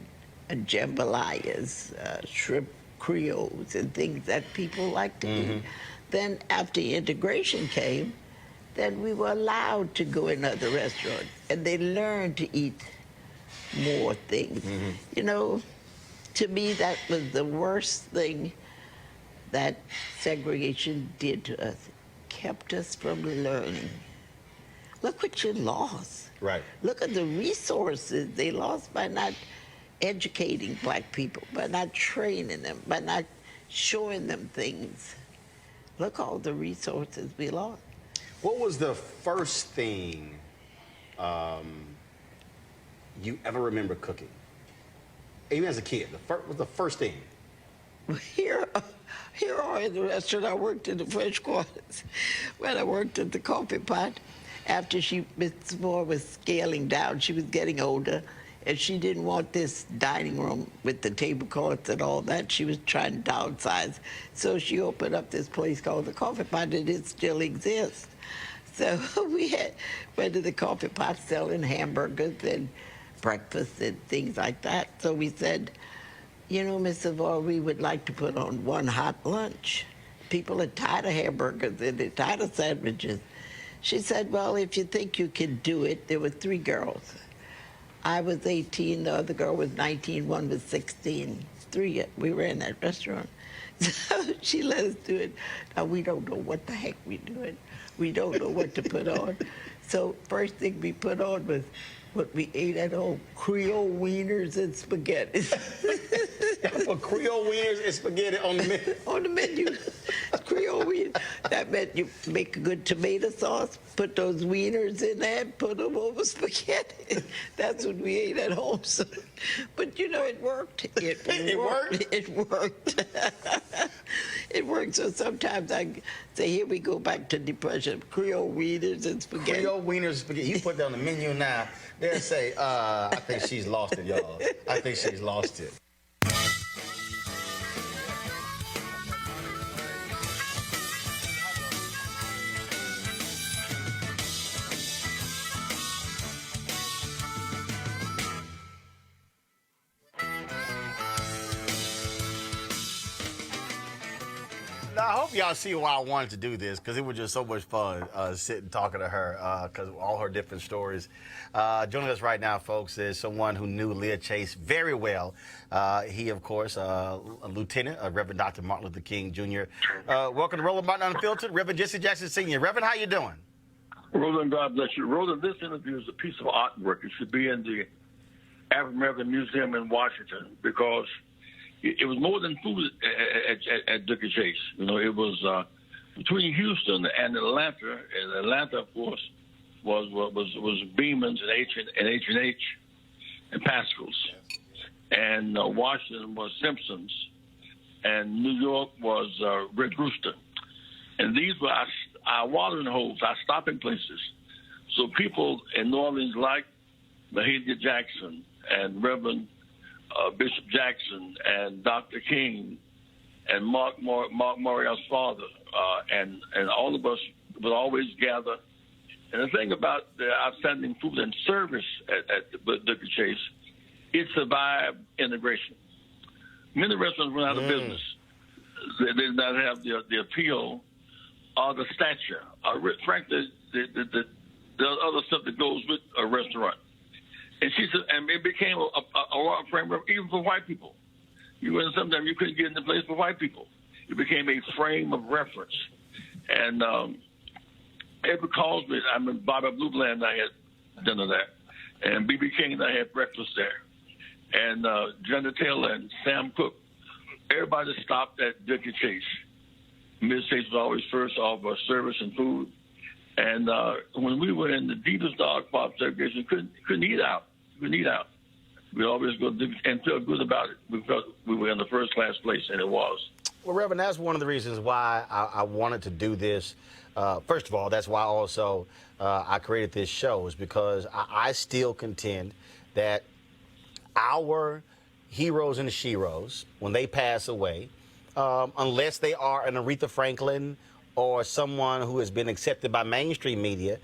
and jambalayas, shrimp creoles, and things that people like to eat. Then after integration came, then we were allowed to go in other restaurants, and they learned to eat more things. You know, to me, that was the worst thing that segregation did to us. Kept us from learning. Look what you lost. Right. Look at the resources they lost by not educating black people, by not training them, by not showing them things. Look all the resources we lost. What was the first thing you ever remember cooking? Even as a kid, what was the first thing? Here are in the restaurant. I worked in the French quarters. When I worked at the coffee pot, after Miss Moore was scaling down, she was getting older, and she didn't want this dining room with the tablecloths and all that. She was trying to downsize. So she opened up this place called the Coffee Pot, and it still exists. So we went to the Coffee Pot selling hamburgers and breakfast and things like that. So we said, you know, Miss Savoy, we would like to put on one hot lunch. People are tired of hamburgers and they're tired of sandwiches. She said, well, if you think you can do it, there were 3 girls. I was 18, the other girl was 19, one was 16. 3, we were in that restaurant. So she let us do it. Now, we don't know what the heck we're doing. We don't know what to put on. So first thing we put on was what we ate at home, Creole wieners and spaghetti. For Creole wieners and spaghetti on the menu? On the menu. Creole wieners. That meant you make a good tomato sauce, put those wieners in there, and put them over spaghetti. That's what we ate at home. So, but you know, it worked. It worked? It worked. It worked. So sometimes I say, here we go back to depression. Creole wieners and spaghetti. Creole wieners and spaghetti. You put that on the menu now. They'll say, I think she's lost it, y'all. I think she's lost it. Now, I hope y'all see why I wanted to do this, because it was just so much fun sitting talking to her, because of all her different stories. Joining us right now, folks, is someone who knew Leah Chase very well. He, of course, a lieutenant, Reverend Dr. Martin Luther King, Jr. Welcome to Roland Martin Unfiltered. Reverend Jesse Jackson Sr. Reverend, how you doing? Roland, God bless you. Roland, this interview is a piece of artwork. It should be in the African American Museum in Washington, because it was more than food at Leah Chase. You know, it was between Houston and Atlanta. And Atlanta, of course, was Beeman's and H&H and Pascal's. And Washington was Simpson's and New York was Red Rooster. And these were our watering holes, our stopping places. So people in New Orleans like Mahalia Jackson and Reverend Bishop Jackson and Dr. King and Marc Morial's father, and all of us would always gather. And the thing about the outstanding food and service at Inductee Chase, it survived integration. Many restaurants went out of business. They did not have the appeal or the stature, or frankly, the other stuff that goes with a restaurant. And she said, and it became a framework even for white people. Sometimes you couldn't get in the place for white people. It became a frame of reference. And Edward Cosby, I mean, Bobby Blue Bland, I had dinner there. And B.B. King and I had breakfast there. And Johnny Taylor and Sam Cooke, everybody stopped at Inductee Chase. Miss Chase was always first off service and food. And when we were in the deepest dog pop segregation, couldn't eat out. Couldn't eat out. We always go and feel good about it because we were in the first class place, and it was. Well, Reverend, that's one of the reasons why I wanted to do this. First of all, that's why also I created this show, is because I still contend that our heroes and sheroes, when they pass away, unless they are an Aretha Franklin or someone who has been accepted by mainstream media,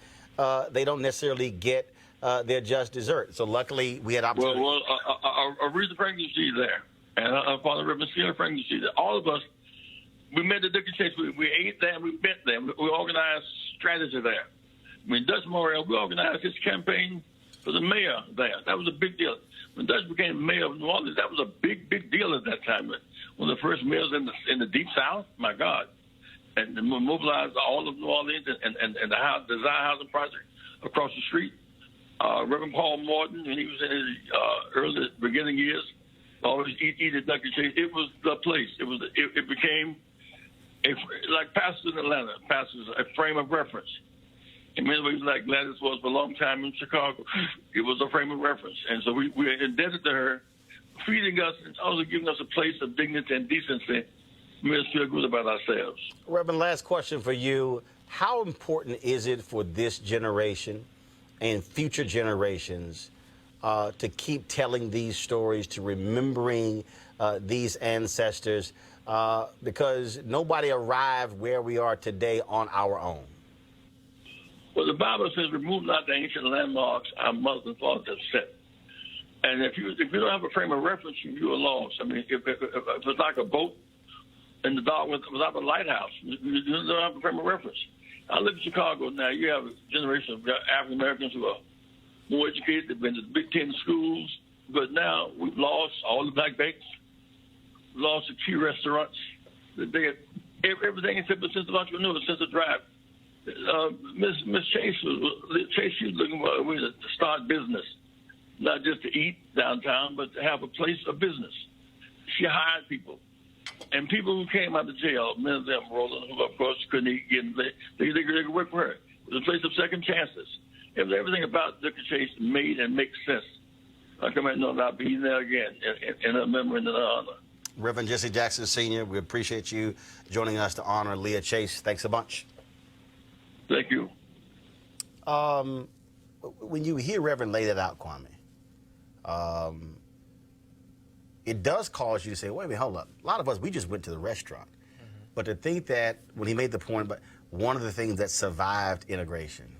they don't necessarily get their just dessert. So luckily, we had opportunity. Well, Aretha Franklin, she's there, and Father Reverend Sheila Franklin, she's there. All of us, we met at Inductee Chase. We ate there, we met there, we organized strategy there. I mean, Dutch Morial, we organized his campaign for the mayor there. That was a big deal. When Dutch became mayor of New Orleans, that was a big deal at that time. One of the first mayors in the Deep South, my God. And mobilized all of New Orleans and the design housing project across the street. Reverend Paul Morton, when he was in his early beginning years, always eat at Inductee Chase. It was the place. It became like pastors in Atlanta, pastors, a frame of reference. In many ways, like Gladys was for a long time in Chicago, it was a frame of reference. And so we're indebted to her, feeding us and also giving us a place of dignity and decency. We made us feel good about ourselves. Reverend, last question for you. How important is it for this generation and future generations to keep telling these stories, to remembering these ancestors, because nobody arrived where we are today on our own? Well, the Bible says, remove not the ancient landmarks our mothers and fathers have set. And if you don't have a frame of reference, you are lost. I mean, if it's like a boat in the dark without a lighthouse, you don't have a frame of reference. I live in Chicago now. You have a generation of African Americans who are more educated. They've been to the Big Ten schools. But now we've lost all the black banks, lost the key restaurants. They had everything except a sense of entrepreneur, a sense of drive. Miss Chase she was looking for a way to start business, not just to eat downtown, but to have a place of business. She hired people. And people who came out of jail, many of them, Roland, who of course couldn't eat, they could work for her. It was a place of second chances. Everything about Inductee Chase made and makes sense. I come and know that I'll be there again in her memory and in her honor. Reverend Jesse Jackson Sr., we appreciate you joining us to honor Leah Chase. Thanks a bunch. Thank you. When you hear Reverend lay that out, Kwame, it does cause you to say, wait a minute, hold up. A lot of us, we just went to the restaurant. But to think that when he made the point, but one of the things that survived integration,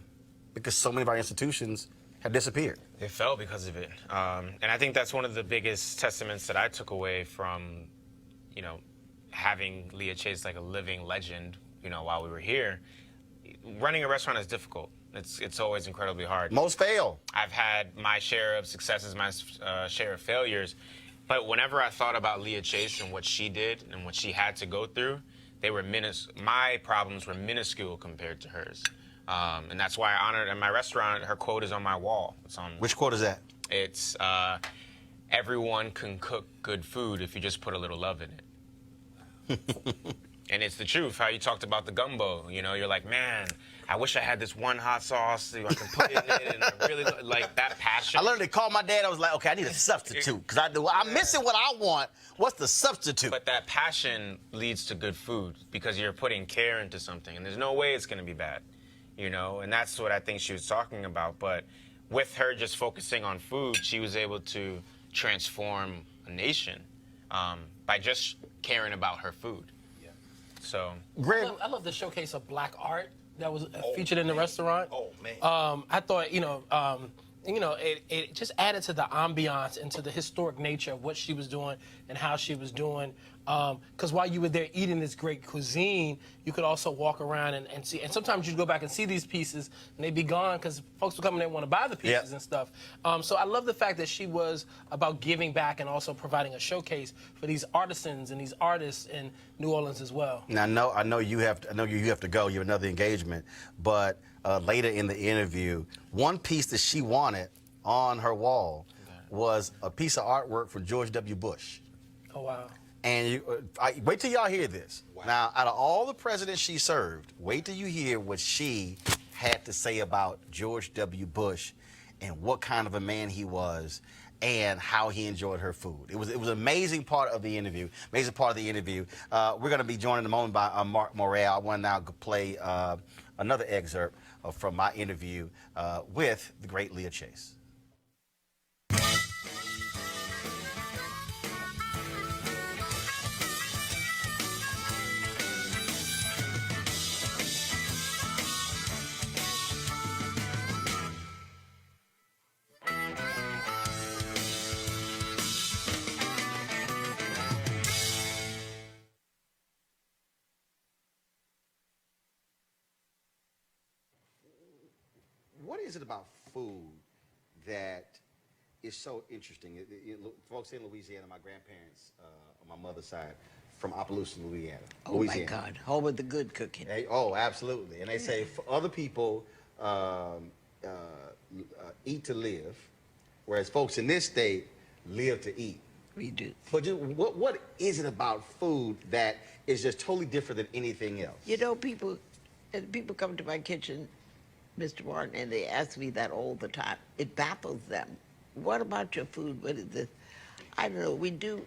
because so many of our institutions have disappeared. They fell because of it. And I think that's one of the biggest testaments that I took away from, having Leah Chase like a living legend, while we were here. Running a restaurant is difficult. It's always incredibly hard. Most fail. I've had my share of successes, my share of failures. But whenever I thought about Leah Chase and what she did and what she had to go through, my problems were minuscule compared to hers. And that's why I honored, in my restaurant, her quote is on my wall. Which quote is that? It's, everyone can cook good food if you just put a little love in it. And it's the truth, how you talked about the gumbo. You're like, man, I wish I had this one hot sauce so I can put it in it, and I really like that passion. I literally called my dad. I was like, okay, I need a substitute because I'm missing what I want. What's the substitute? But that passion leads to good food because you're putting care into something, and there's no way it's going to be bad, you know? And that's what I think she was talking about. But with her just focusing on food, she was able to transform a nation by just caring about her food. Yeah. So, Greg, I love the showcase of black art that was featured in the restaurant. Oh, man. I thought, it just added to the ambiance and to the historic nature of what she was doing and how she was doing. Because while you were there eating this great cuisine, you could also walk around and see. And sometimes you'd go back and see these pieces, and they'd be gone because folks would come and they want to buy the pieces and stuff. So I love the fact that she was about giving back and also providing a showcase for these artisans and these artists in New Orleans as well. Now, I know you have to go. You have another engagement, but later in the interview, one piece that she wanted on her wall was a piece of artwork from George W. Bush. Oh, wow. And wait till y'all hear this. Wow. Now, out of all the presidents she served, wait till you hear what she had to say about George W. Bush and what kind of a man he was and how he enjoyed her food. It was an amazing part of the interview. Amazing part of the interview. We're going to be joined in a moment by Marc Morial. I want to now play another excerpt from my interview with the great Leah Chase. What is it about food that is so interesting? Folks in Louisiana, my grandparents on my mother's side, from Opelousas, Louisiana. Oh, my God. Home of the good cooking. Absolutely. And they say for other people, eat to live, whereas folks in this state live to eat. We do. But what is it about food that is just totally different than anything else? You know, people come to my kitchen, Mr. Martin, and they ask me that all the time. It baffles them. What about your food? What is this? I don't know. We do,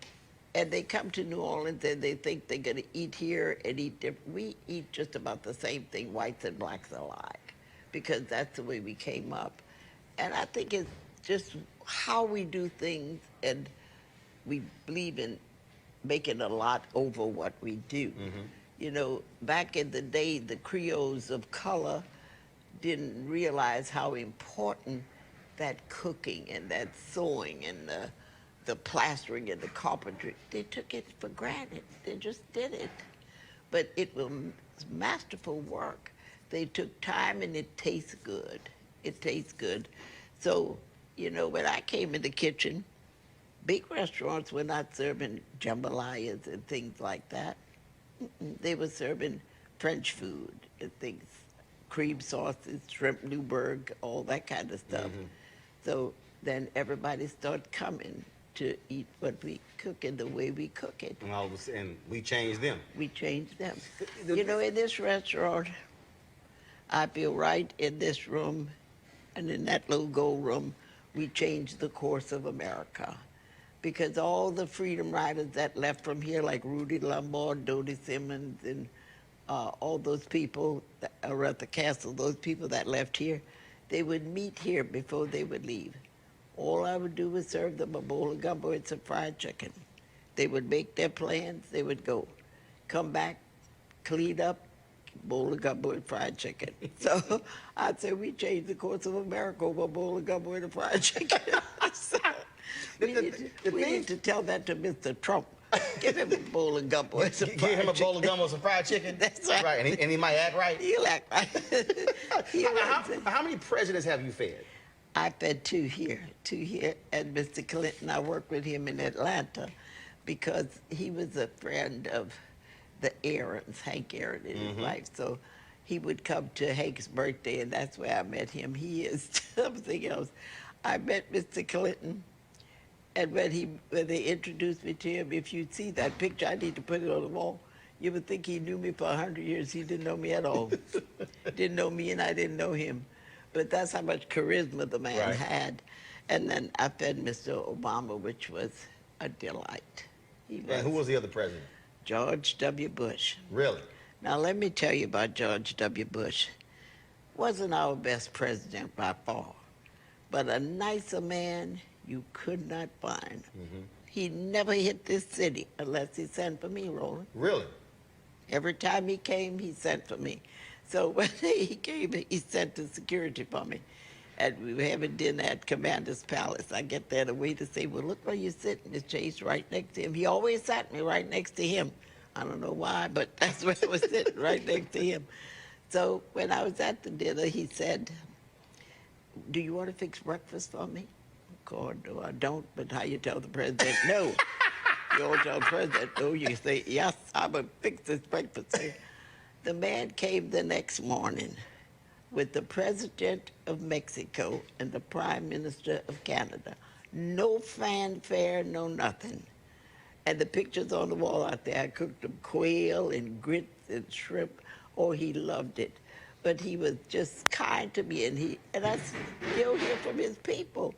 and they come to New Orleans and they think they're going to eat here and eat different. We eat just about the same thing, whites and blacks alike, because that's the way we came up. And I think it's just how we do things, and we believe in making a lot over what we do. Mm-hmm. You know, back in the day, the Creoles of color didn't realize how important that cooking and that sewing and the plastering and the carpentry, they took it for granted. They just did it. But it was masterful work. They took time and it tastes good. It tastes good. So, you know, when I came in the kitchen, big restaurants were not serving jambalayas and things like that. They were serving French food and things, cream sauces, shrimp Newburg, all that kind of stuff. Mm-hmm. So then everybody started coming to eat what we cook and the way we cook it. And we changed them. We changed them. You know, in this restaurant, I feel right in this room and in that little gold room, we changed the course of America. Because all the freedom riders that left from here, like Rudy Lombard, Dodie Simmons, and all those people that are at the castle, those people that left here, they would meet here before they would leave. All I would do was serve them a bowl of gumbo and some fried chicken. They would make their plans, they would go. Come back, clean up, bowl of gumbo and fried chicken. So I'd say we changed the course of America over a bowl of gumbo and a fried chicken. So, we need to tell that to Mr. Trump. Give him a bowl of gumbo and some fried chicken. Give him a bowl of gumbo and some fried chicken? That's right. Right, and he might act right? He'll act right. How many presidents have you fed? I fed two here, and Mr. Clinton. I worked with him in Atlanta because he was a friend of the Aarons, Hank Aaron and his wife. So he would come to Hank's birthday, and that's where I met him. He is something else. I met Mr. Clinton, and when they introduced me to him, if you see that picture, I need to put it on the wall. You would think he knew me for 100 years. He didn't know me at all. Didn't know me, and I didn't know him. But that's how much charisma the man had. And then I fed Mr. Obama, which was a delight. And who was the other president? George W. Bush. Really? Now, let me tell you about George W. Bush. Wasn't our best president by far, but a nicer man you could not find. He never hit this city unless he sent for me, Roland. Really? Every time he came, he sent for me. So when he came, he sent the security for me. And we were having dinner at Commander's Palace. I get there to wait to say, well, look where you're sitting, Miss Chase, right next to him. He always sat me right next to him. I don't know why, but that's where I was sitting, right next to him. So when I was at the dinner, he said, do you want to fix breakfast for me? God, no, I don't, but how you tell the president no? You don't tell the president no, you say, yes, I'm going to fix this breakfast. The man came the next morning with the president of Mexico and the prime minister of Canada. No fanfare, no nothing. And the pictures on the wall out there, I cooked them quail and grits and shrimp. Oh, he loved it. But he was just kind to me, and I still hear from his people.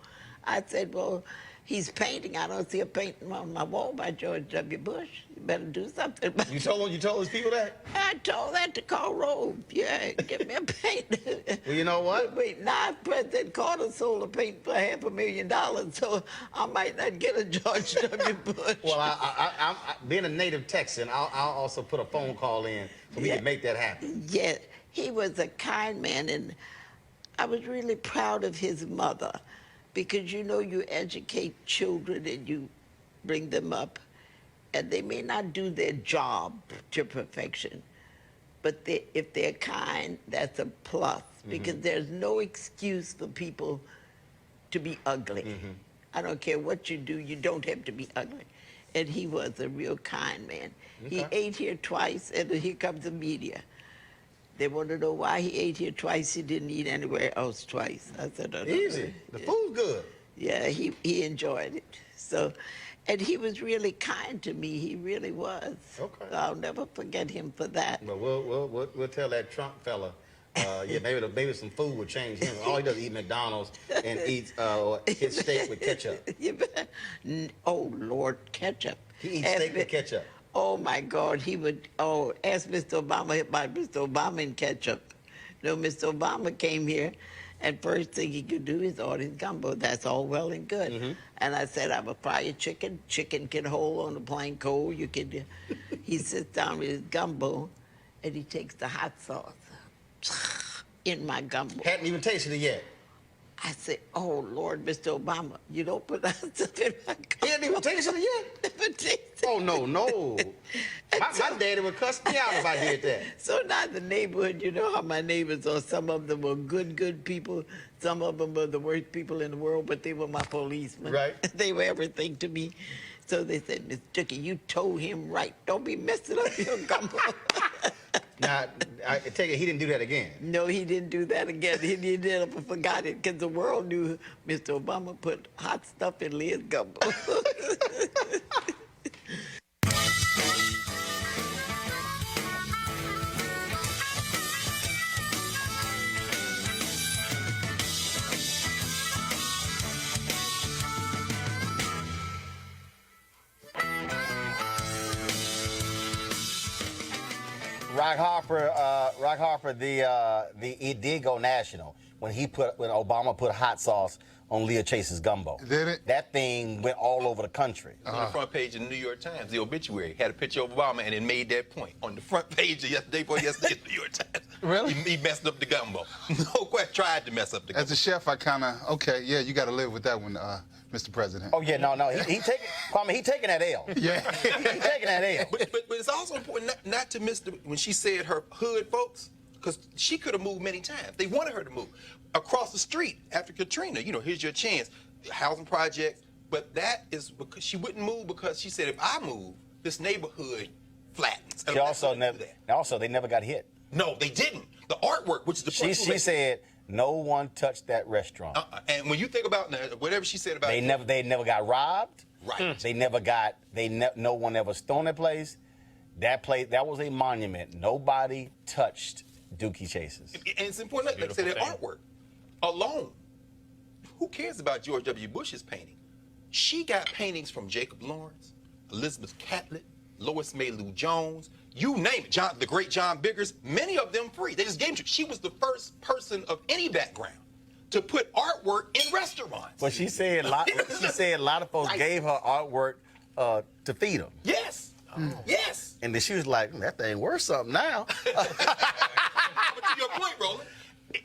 I said, well, he's painting. I don't see a painting on my wall by George W. Bush. You better do something about You told his people that? I told that to Carl Rove. Yeah, give me a paint. Well, you know what? Wait, now President Carter sold a paint for $500,000, so I might not get a George W. Bush. Well, I being a native Texan, I'll also put a phone call in for me to make that happen. Yeah, he was a kind man, and I was really proud of his mother. Because, you know, you educate children and you bring them up, and they may not do their job to perfection, but if they're kind, that's a plus, because there's no excuse for people to be ugly. I don't care what you do, you don't have to be ugly. And he was a real kind man. He ate here twice, and here comes the media. They want to know why he ate here twice. He didn't eat anywhere else twice. I said, easy. The food's good. Yeah, he enjoyed it. So, and he was really kind to me. He really was. Okay. So I'll never forget him for that. Well, we'll tell that Trump fella. Yeah, maybe some food would change him. All he does is eat McDonald's and eats hit steak with ketchup. Oh Lord, ketchup. He eats steak with ketchup. Oh my God, he would, ask Mr. Obama about Mr. Obama and ketchup. You know, Mr. Obama came here, and first thing he could do is order his gumbo. That's all well and good. And I said, I will fry your chicken. Chicken can hold on the plain cold. You can, he sits down with his gumbo, and he takes the hot sauce in my gumbo. Hadn't even tasted it yet. I said, oh, Lord, Mr. Obama, you don't put that stuff in my gumbo. He hadn't even tasted it yet? Never tasted it. Oh, no. My daddy would cuss me out if I did that. So now the neighborhood, you know how my neighbors are. Some of them were good people. Some of them were the worst people in the world, but they were my policemen. Right. They were everything to me. So they said, Miss Dookie, you told him right. Don't be messing up your gumbo. Now, I take it he didn't do that again. No, he didn't do that again. He never forgot it because the world knew Mr. Obama put hot stuff in Leah's gumbo. Rock Harper, it did go national when Obama put hot sauce on Leah Chase's gumbo. Did it? That thing went all over the country. On the front page of the New York Times, the obituary had a picture of Obama, and it made that point on the front page of yesterday's New York Times. Really? He messed up the gumbo. No question, tried to mess up the gumbo. As a chef, I kind of, okay, yeah, you got to live with that one, Mr. President. Oh yeah, no, he taking that L. Yeah. he taking that L. But it's also important not to miss when she said her hood folks, because she could have moved many times. They wanted her to move across the street after Katrina. You know, here's your chance, housing projects. But that is because she wouldn't move because she said if I move, this neighborhood flattens. She also they never got hit. No, they didn't. The artwork, which is the she said no one touched that restaurant. And when you think about whatever she said about they never got robbed. Right. They never got no one ever stoned that place. that was a monument. Nobody touched Dookie Chase's. And it's important, like I said, their artwork alone. Who cares about George W. Bush's painting? She got paintings from Jacob Lawrence, Elizabeth Catlett, Lois Maylou Jones, you name it, the great John Biggers, many of them free. They just gave them to her. She was the first person of any background to put artwork in restaurants. Well, she said a lot of folks gave her artwork to feed them. Yes. Yes. And then she was like, that thing worth something now. But to your point, Roland,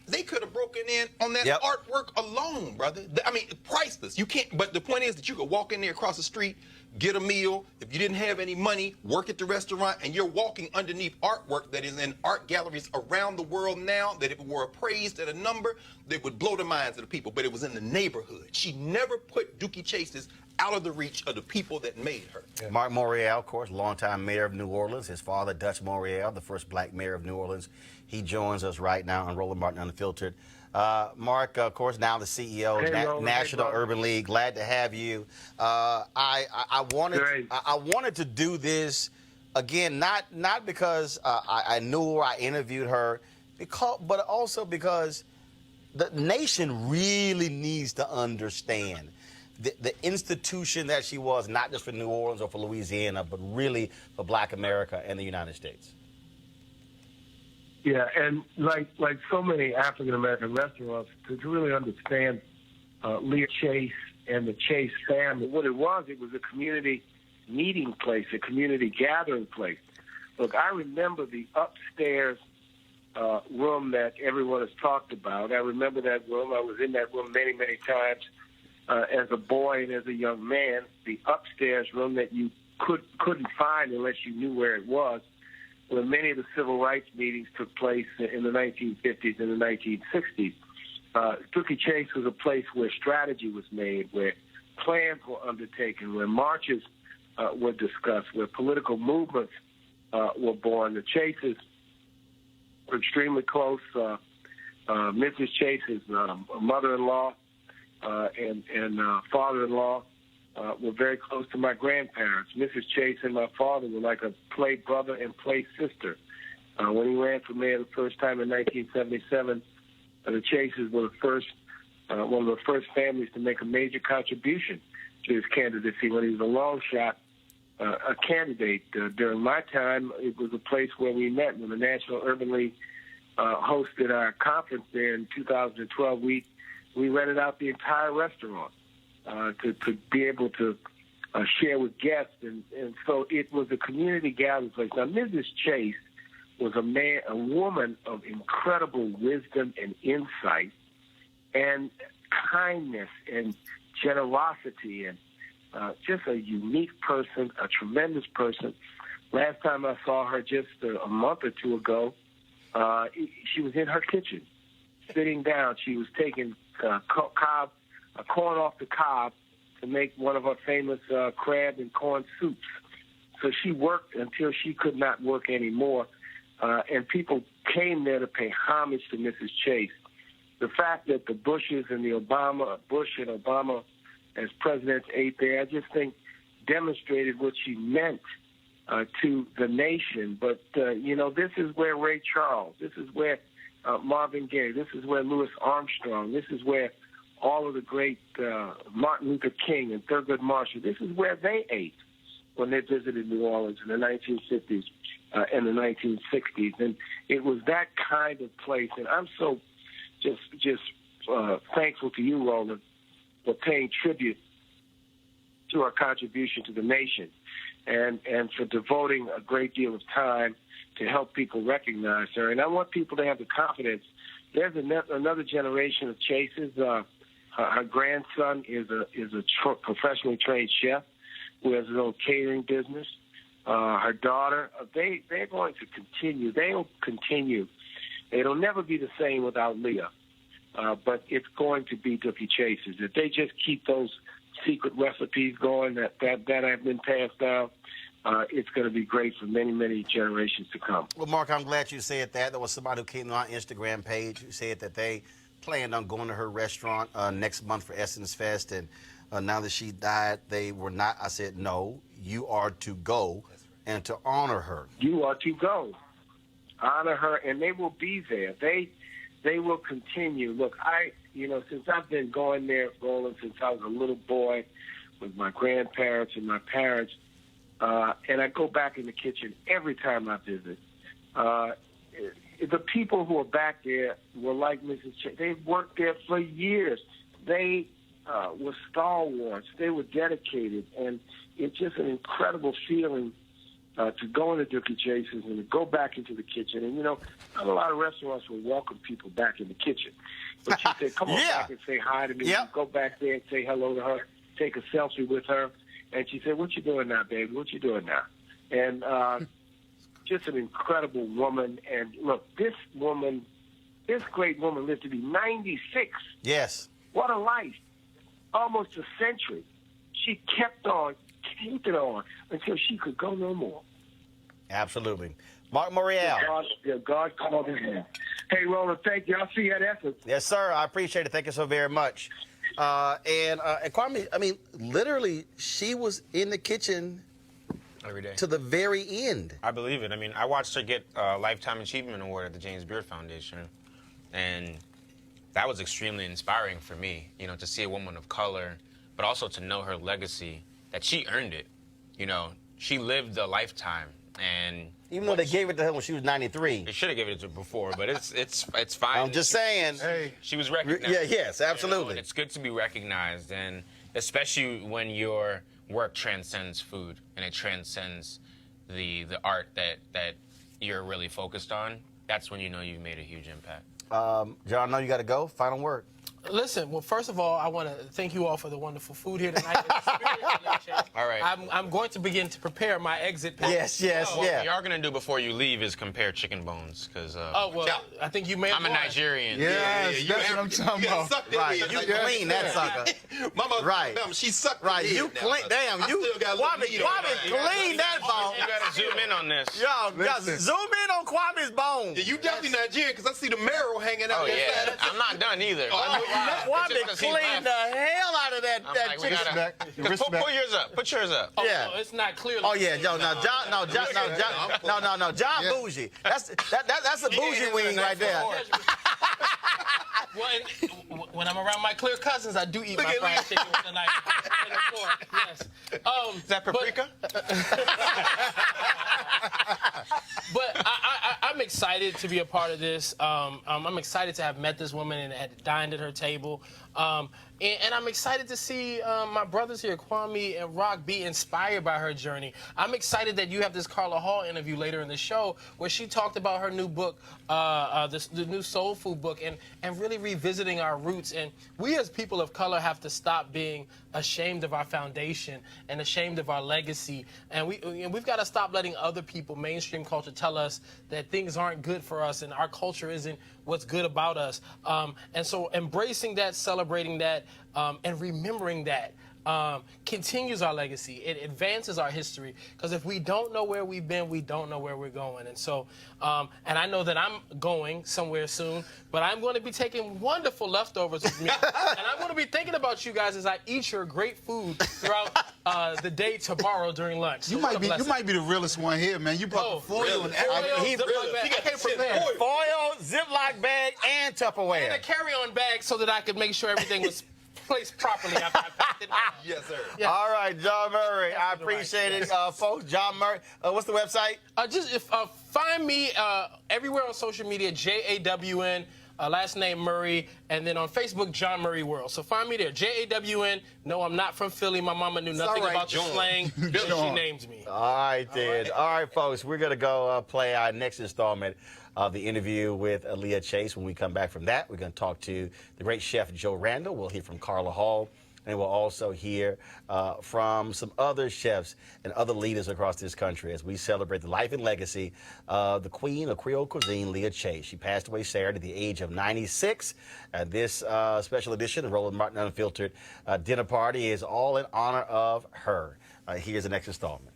they could have broken in on that artwork alone, brother. I mean, priceless. You can't. But the point is that you could walk in there across the street, get a meal. If you didn't have any money, work at the restaurant, and you're walking underneath artwork that is in art galleries around the world now. That if it were appraised at a number, that would blow the minds of the people. But it was in the neighborhood. She never put Dookie Chase's out of the reach of the people that made her. Yeah. Marc Morial, of course, longtime mayor of New Orleans. His father, Dutch Morial, the first black mayor of New Orleans. He joins us right now on Roland Martin Unfiltered. Marc, of course, now the CEO of National Urban League. Glad to have you. I wanted to do this again, not because I knew her, I interviewed her, but also because the nation really needs to understand the institution that she was, not just for New Orleans or for Louisiana, but really for Black America and the United States. Yeah, and like so many African-American restaurants, to really understand Leah Chase and the Chase family, what it was a community meeting place, a community gathering place. Look, I remember the upstairs room that everyone has talked about. I remember that room. I was in that room many, many times as a boy and as a young man. The upstairs room that you couldn't find unless you knew where it was, where many of the civil rights meetings took place in the 1950s and the 1960s. Dookie Chase was a place where strategy was made, where plans were undertaken, where marches were discussed, where political movements were born. The Chases were extremely close. Mrs. Chase's mother-in-law and father-in-law were very close to my grandparents. Mrs. Chase and my father were like a play brother and play sister. When he ran for mayor the first time in 1977, the Chases were one of the first families to make a major contribution to his candidacy when he was a long shot a candidate. During my time, it was a place where we met. When the National Urban League hosted our conference there in 2012, we rented out the entire restaurant to be able to share with guests. And so it was a community gathering place. Now, Mrs. Chase was a woman of incredible wisdom and insight and kindness and generosity and just a unique person, a tremendous person. Last time I saw her just a month or two ago, she was in her kitchen, sitting down. She was taking corn off the cob to make one of her famous crab and corn soups. So she worked until she could not work anymore, and people came there to pay homage to Mrs. Chase. The fact that the Bushes and Bush and Obama as presidents ate there, I just think demonstrated what she meant to the nation. But, this is where Ray Charles, this is where Marvin Gaye, this is where Louis Armstrong, this is where all of the great Martin Luther King and Thurgood Marshall, this is where they ate when they visited New Orleans in the 1950s and the 1960s. And it was that kind of place. And I'm so just thankful to you, Roland, for paying tribute to our contribution to the nation and for devoting a great deal of time to help people recognize her. And I want people to have the confidence. There's another generation of Chases. Her grandson is a professionally trained chef who has his own catering business. Her daughter, they're going to continue. They'll continue. It'll never be the same without Leah. But it's going to be Dookie Chase's. If they just keep those secret recipes going that have been passed down, it's going to be great for many, many generations to come. Well, Marc, I'm glad you said that. There was somebody who came to our Instagram page who said that they planned on going to her restaurant next month for Essence Fest, and now that she died, they were not. I said, no, you are to go and to honor her. You are to go, honor her, and they will be there. They will continue. Look, since I've been going there, Roland, since I was a little boy with my grandparents and my parents, and I go back in the kitchen every time I visit. The people who are back there were like Mrs. Chase. They worked there for years. They were stalwarts. They were dedicated, and it's just an incredible feeling to go into Inductee Chase's and to go back into the kitchen. And, not a lot of restaurants will welcome people back in the kitchen. But she said, come on back and say hi to me. Yep. Go back there and say hello to her, take a selfie with her. And she said, what you doing now, baby? What you doing now? And just an incredible woman. And, look, this great woman lived to be 96. Yes. What a life. Almost a century. She kept on, keeping on until she could go no more. Absolutely. Marc Morial. God called his name. Hey, Roland, thank you. I'll see you at Essence. Yes, sir. I appreciate it. Thank you so very much. And Kwame, I mean, literally, she was in the kitchen every day to the very end. I believe it. I mean, I watched her get a Lifetime Achievement Award at the James Beard Foundation, and that was extremely inspiring for me, to see a woman of color, but also to know her legacy, that she earned it. She lived a lifetime, and even though they gave it to her when she was 93. They should have given it to her before, but it's fine. I'm just saying. Hey. She was recognized. Yeah, yes, absolutely. And it's good to be recognized, and especially when your work transcends food and it transcends the art that you're really focused on. That's when you know you've made a huge impact. Jawn, I know you got to go. Final word. Listen, well, first of all, I want to thank you all for the wonderful food here tonight. All right. I'm going to begin to prepare my exit package. Yes, yeah. What you are going to do before you leave is compare chicken bones, because I think you may have I'm a won. Nigerian. Yes, that's what I'm talking about. Right, you clean that sucker. Mama, Right. She sucked Right, it in you now. clean. Damn, you. Kwame clean that bone. You got to zoom in on this. Yo, zoom in on Kwame's bone. Yeah, you definitely Nigerian, because I see the marrow hanging out Oh, there. yeah. I'm not done either. Kwame cleaned the hell out of that chicken. Pull yours up. Put yours up. Yeah. No, it's not clear. Oh yeah, John bougie. That's a bougie wing right there. Well, when I'm around my clear cousins, I do eat my fried chicken with a knife and a fork. Yes. Is that paprika? But I'm excited to be a part of this. I'm excited to have met this woman and had dined at her table. And I'm excited to see my brothers here, Kwame and Rock, be inspired by her journey. I'm excited that you have this Carla Hall interview later in the show where she talked about her new book, the new soul food book, and really revisiting our roots. And we as people of color have to stop being ashamed of our foundation and ashamed of our legacy. And we've got to stop letting other people, mainstream culture, tell us that things aren't good for us and our culture isn't what's good about us. And so embracing that, celebrating that, and remembering that continues our legacy. It advances our history, because if we don't know where we've been, we don't know where we're going. And so, and I know that I'm going somewhere soon, but I'm going to be taking wonderful leftovers with me. And I'm going to be thinking about you guys as I eat your great food throughout the day tomorrow during lunch. You might be the realest one here, man. You brought the foil and everything. He came prepared. Foil, Ziploc bag, and Tupperware. And a carry-on bag so that I could make sure everything was placed properly after I packed it. Yes, sir. Yeah. All right, Jawn Murray. I appreciate it, folks. Jawn Murray. What's the website? Find me everywhere on social media, JAWN, last name Murray, and then on Facebook, Jawn Murray World. So find me there, JAWN. No, I'm not from Philly. My mama knew nothing about the slang. She named me. All right, then. All right, folks. We're going to go play our next installment of the interview with Leah Chase. When we come back from that, we're going to talk to the great chef Joe Randall. We'll hear from Carla Hall. And we'll also hear from some other chefs and other leaders across this country as we celebrate the life and legacy of the queen of Creole cuisine, Leah Chase. She passed away Saturday at the age of 96. This special edition of Roland Martin Unfiltered Dinner Party is all in honor of her. Here's the next installment.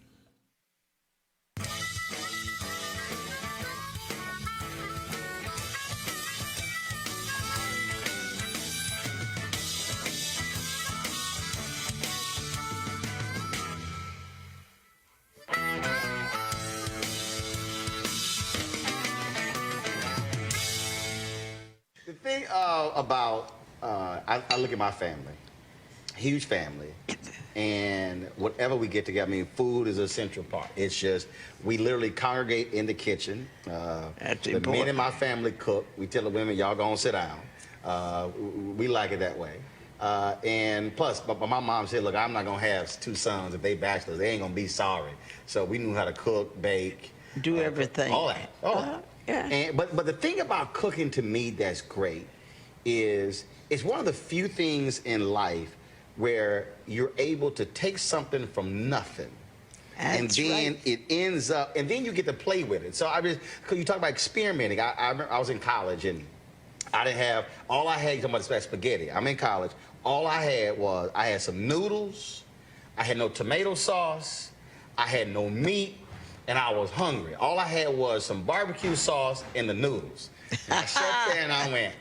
I look at my family, huge family, and whatever we get together, I mean, food is a central part. It's just, we literally congregate in the kitchen. The men in my family cook. We tell the women, y'all go and sit down. We like it that way. And plus, but my mom said, look, I'm not going to have 2 sons if they bachelors. They ain't going to be sorry. So we knew how to cook, bake. Do everything. All that. Yeah. But the thing about cooking to me that's great is it's one of the few things in life where you're able to take something from nothing. And then it ends up, and then you get to play with it. So because you talk about experimenting, I remember I was in college and I didn't have, all I had, you're talking about spaghetti. I'm in college. All I had some noodles, I had no tomato sauce, I had no meat, and I was hungry. All I had was some barbecue sauce and the noodles. And I sat there and I went,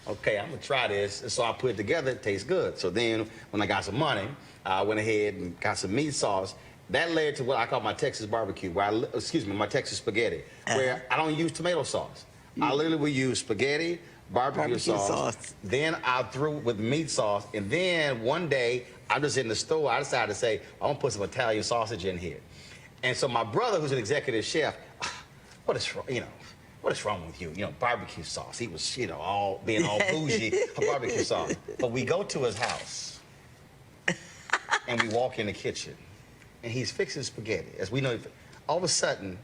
okay, I'm gonna try this. And so I put it together, it tastes good. So then when I got some money, I went ahead and got some meat sauce. That led to what I call my Texas barbecue, my Texas spaghetti, where I don't use tomato sauce. I literally will use spaghetti, barbecue sauce. Then I threw it with meat sauce. And then one day, I'm just in the store, I decided to say, I'm gonna put some Italian sausage in here. And so my brother, who's an executive chef, what is wrong with you? Barbecue sauce. He was, being all bougie for barbecue sauce. But we go to his house, and we walk in the kitchen, and he's fixing spaghetti. As we know, all of a sudden,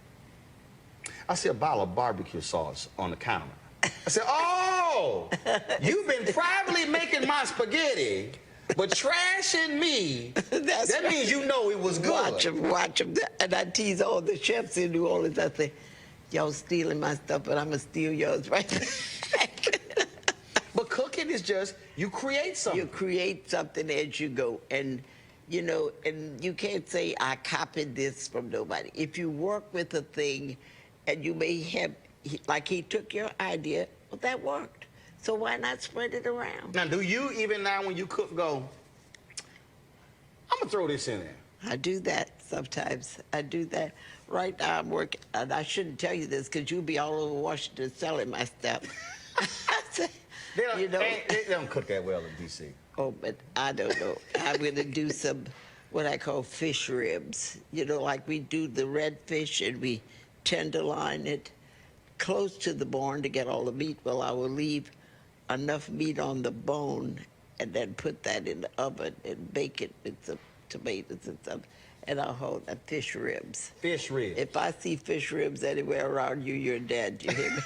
I see a bottle of barbecue sauce on the counter. I said, oh, you've been privately making my spaghetti, but trashing me. That means you know it was good. Watch him. And I tease all the chefs in New Orleans. I say, y'all stealing my stuff, but I'm going to steal yours right back. But cooking is just, you create something. You create something as you go. And, and you can't say, I copied this from nobody. If you work with a thing, and you may have, like he took your idea, well, that worked. So why not spread it around? Now, do you even now when you cook go, I'm gonna throw this in there? I do that sometimes. I do that. Right now I'm working, and I shouldn't tell you this because you'll be all over Washington selling my stuff. They don't cook that well in D.C. Oh, but I don't know. I'm gonna do some, what I call fish ribs. Like we do the red fish and we tenderloin it close to the bone to get all the meat. Well, I will leave enough meat on the bone and then put that in the oven and bake it with some tomatoes and stuff. And I'll hold the fish ribs. Fish ribs. If I see fish ribs anywhere around you, you're dead. You hear me?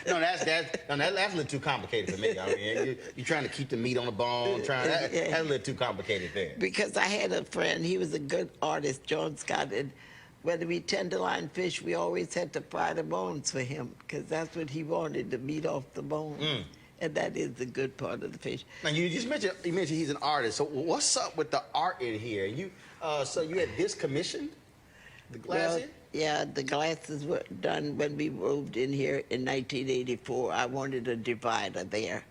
No, that's a little too complicated for me. I mean, you're trying to keep the meat on the bone. That's a little too complicated there. Because I had a friend, he was a good artist, Jawn Scott, and whether we tenderloin fish, we always had to fry the bones for him because that's what he wanted, the meat off the bone. And that is the good part of the fish. Now, you just mentioned he's an artist. So what's up with the art in here? So you had this commissioned? The glass here? Yeah, the glasses were done when we moved in here in 1984. I wanted a divider there.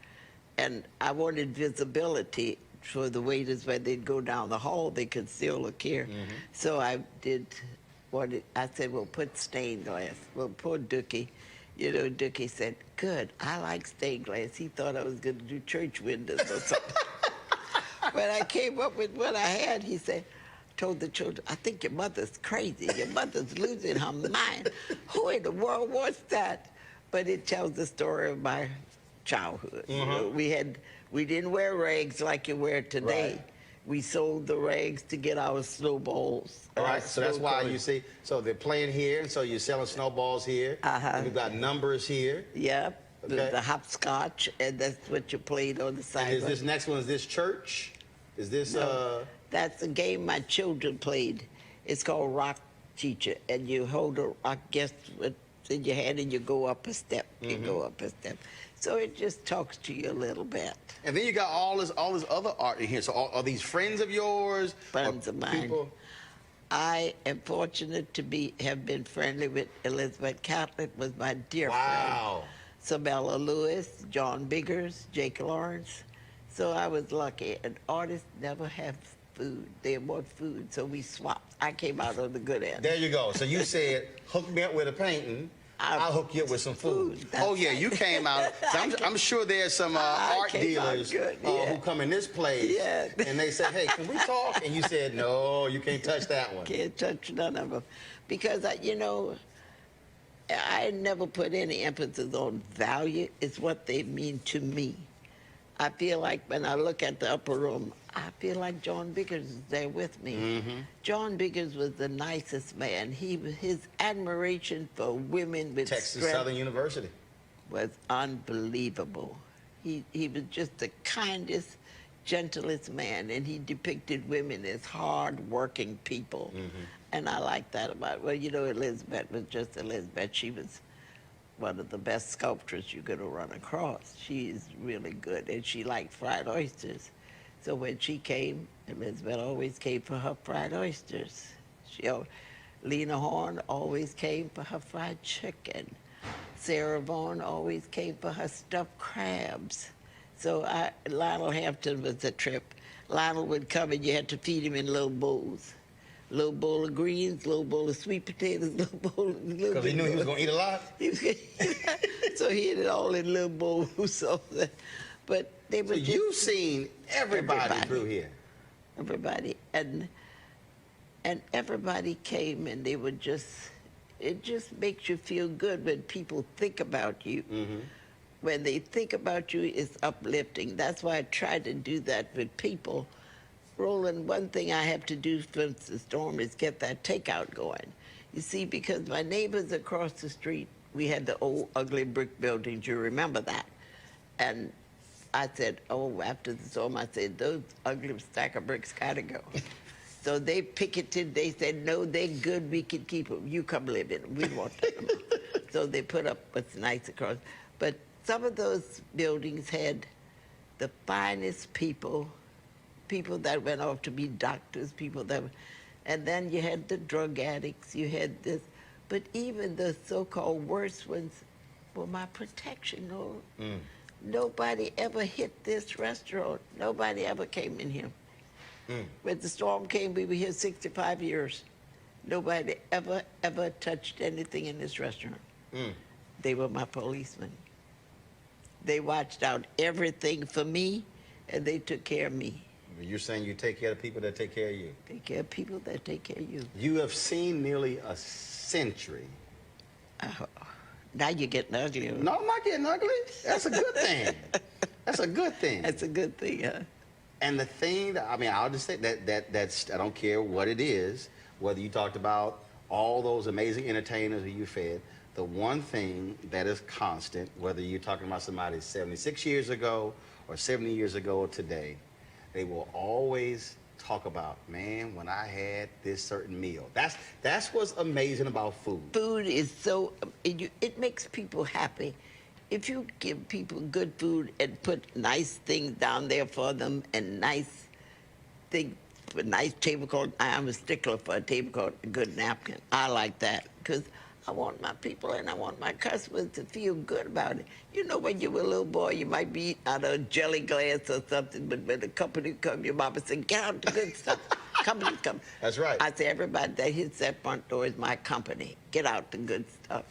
And I wanted visibility for the waiters when they'd go down the hall, they could still look here. So I said, well, put stained glass. Well, poor Dookie, Dookie said, good, I like stained glass. He thought I was going to do church windows or something. When I came up with what I had, he said, told the children, I think your mother's crazy. Your mother's losing her mind. Who in the world wants that? But it tells the story of my childhood. We didn't wear rags like you wear today. Right. We sold the rags to get our snowballs. All right, so that's why you see, so they're playing here, and so you're selling snowballs here. We've got numbers here. Yep, okay. The hopscotch, and that's what you played on the side. Is this next one, is this church? Is this, no, that's a game my children played. It's called Rock Teacher, and you hold a rock guess in your hand, and you go up a step. You go up a step. So it just talks to you a little bit. And then you got all this other art in here. So are these friends of yours? Friends of mine. People? I am fortunate to have been friendly with Elizabeth Catlett, was my dear friend. Sabella Lewis, John Biggers, Jake Lawrence. So I was lucky. And artists never have food. They want food, so we swapped. I came out on the good end. There you go. So you said, hook me up with a painting. I'll hook you up with some food. That's Oh yeah, right. you came out. So I'm sure there's some art came out dealers good, yeah. who come in this place Yeah. and they say, "Hey, can we talk?" And you said, "No, you can't touch that one." Can't touch none of them. Because, I never put any emphasis on value. It's what they mean to me. I feel like when I look at the upper room, I feel like John Biggers is there with me. Mm-hmm. John Biggers was the nicest man. His admiration for women with Texas strength Southern University was unbelievable. He was just the kindest, gentlest man, and he depicted women as hard-working people. Mm-hmm. And I like that about, Elizabeth was just Elizabeth. She was one of the best sculptors you're going to run across. She is really good, and she liked fried oysters. So when she came, Elizabeth always came for her fried oysters. Lena Horne always came for her fried chicken. Sarah Vaughan always came for her stuffed crabs. So Lionel Hampton was a trip. Lionel would come and you had to feed him in little bowls. Little bowl of greens, little bowl of sweet potatoes, little bowl of... because he knew he was going to eat a lot. So he had it all in little bowls. But they were So you've seen everybody through here. Everybody. And everybody came and they were just... It just makes you feel good when people think about you. Mm-hmm. When they think about you, it's uplifting. That's why I try to do that with people. Roland, one thing I have to do for the storm is get that takeout going. You see, because my neighbors across the street, we had the old ugly brick buildings, you remember that. And I said, after the storm, I said, those ugly stack of bricks gotta go. So they picketed, they said, no, they're good, we can keep them. You come live in them, we won't take them out. So they put up what's nice across. But some of those buildings had the finest people that went off to be doctors, and then you had the drug addicts, you had this, but even the so-called worst ones were my protection. Nobody ever hit this restaurant. Nobody ever came in here. When the storm came, we were here 65 years. Nobody ever touched anything in this restaurant. They were my policemen. They watched out everything for me, and they took care of me. You're saying you take care of people that take care of you. Take care of people that take care of you. You have seen nearly a century. Now you're getting ugly. No, I'm not getting ugly. That's a good thing. That's a good thing. That's a good thing, huh? And the thing that, I'll just say that's, I don't care what it is, whether you talked about all those amazing entertainers who you fed, the one thing that is constant, whether you're talking about somebody 76 years ago or 70 years ago or today, they will always talk about, man, when I had this certain meal. That's what's amazing about food. Food is so, it makes people happy. If you give people good food and put nice things down there for them and nice tablecloth, I'm a stickler for a tablecloth, a good napkin. I like that because I want my people and I want my customers to feel good about it. You know, when you were a little boy, you might be eating out of a jelly glass or something, but when the company comes, your mama said, get out the good stuff. Company come. That's right. I say, everybody that hits that front door is my company. Get out the good stuff.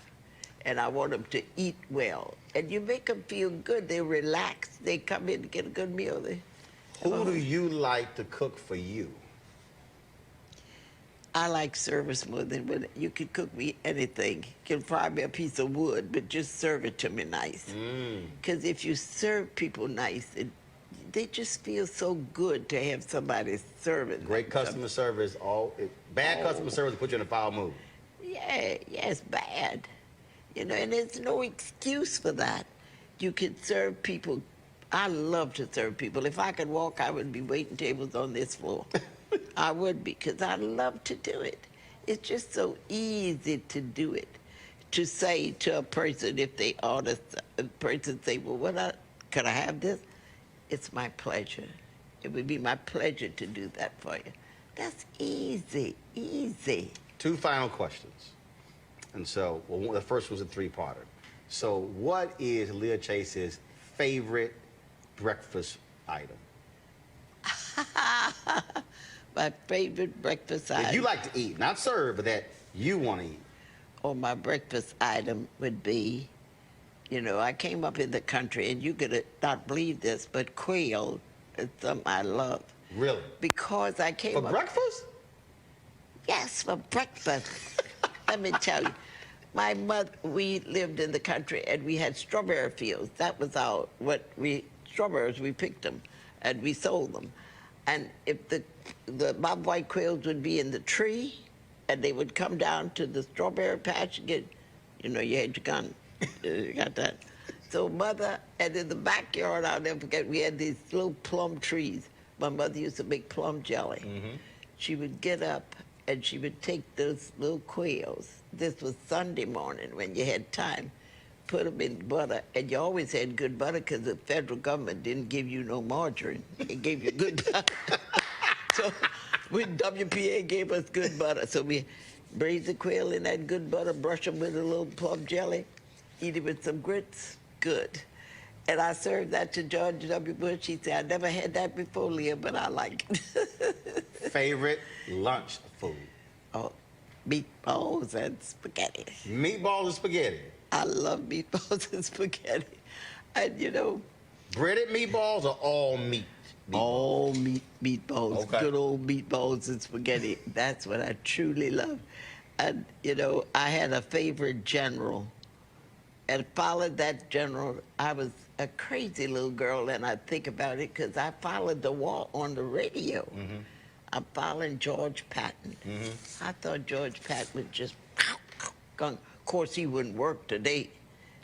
And I want them to eat well. And you make them feel good. They relax. They come in to get a good meal. Who do you like to cook for you? I like service more than when you can cook me anything. You can fry me a piece of wood, but just serve it to me nice. Because if you serve people nice, they just feel so good to have somebody serving. Great customer service. Bad customer service will put you in a foul mood. Yeah, it's bad. You know, and there's no excuse for that. You can serve people. I love to serve people. If I could walk, I would be waiting tables on this floor. I would, because I love to do it. It's just so easy to do it. To say to a person, if they order, a person say, well, could I have this? It's my pleasure. It would be my pleasure to do that for you. That's easy, easy. 2 final questions. And so, the first was a 3-parter. So, what is Leah Chase's favorite breakfast item? My favorite breakfast item. That you like to eat, not serve, but that you want to eat. or my breakfast item would be, you know, I came up in the country, and you could not believe this, but quail is something I love. Really? Because I came For up... breakfast? Yes, for breakfast. Let me tell you. My mother, we lived in the country, and we had strawberry fields. That was strawberries, we picked them, and we sold them. And if the bobwhite quails would be in the tree, and they would come down to the strawberry patch and get, you know, you had your gun. You got that. So mother, and in the backyard, I'll never forget, we had these little plum trees. My mother used to make plum jelly. Mm-hmm. She would get up, and she would take those little quails. This was Sunday morning when you had time. Put them in butter, and you always had good butter because the federal government didn't give you no margarine. It gave you good butter. So when WPA gave us good butter, so we braise the quail in that good butter, brush them with a little plum jelly, eat it with some grits, good. And I served that to George W. Bush. He said, I never had that before, Leah, but I like it. Favorite lunch food? Oh, meatballs and spaghetti. Meatballs and spaghetti? I love meatballs and spaghetti. And, you know... Breaded meatballs or all meat? All meatballs. Okay. Good old meatballs and spaghetti. That's what I truly love. And, you know, I had a favorite general. And followed that general. I was a crazy little girl, and I think about it because I followed the war on the radio. Mm-hmm. I'm following George Patton. Mm-hmm. I thought George Patton would just... Of course, he wouldn't work today.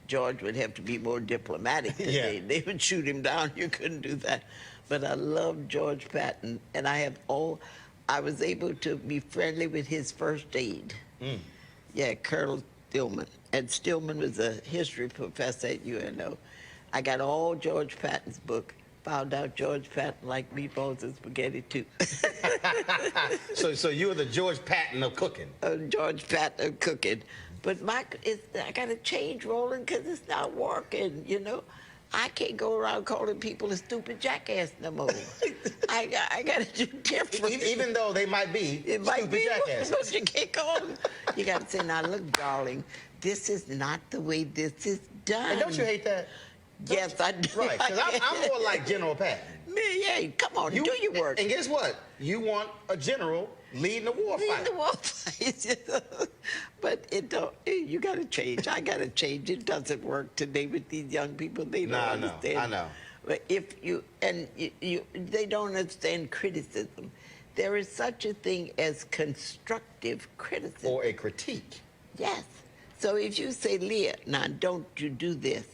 George would have to be more diplomatic today. Yeah. They would shoot him down. You couldn't do that. But I love George Patton, and I was able to be friendly with his first aide. Mm. Yeah, Colonel Stillman. And Stillman was a history professor at UNO. I got all George Patton's book. Found out George Patton liked meatballs and spaghetti, too. So you were the George Patton of cooking? George Patton of cooking. But I got to change, Roland, because it's not working, you know? I can't go around calling people a stupid jackass no more. I got to do different. Even though they might be stupid jackasses. But you can't call them. You got to say, now, look, darling, this is not the way this is done. And don't you hate that? Yes, I do. Right, because I'm more like General Patton. Yeah, come on, do your work. And guess what? You want a general leading the war fight. Leading the war fight. But it don't. You got to change. I got to change. It doesn't work today with these young people. They don't understand. I know. But if you they don't understand criticism. There is such a thing as constructive criticism. Or a critique. Yes. So if you say, Leah, now don't you do this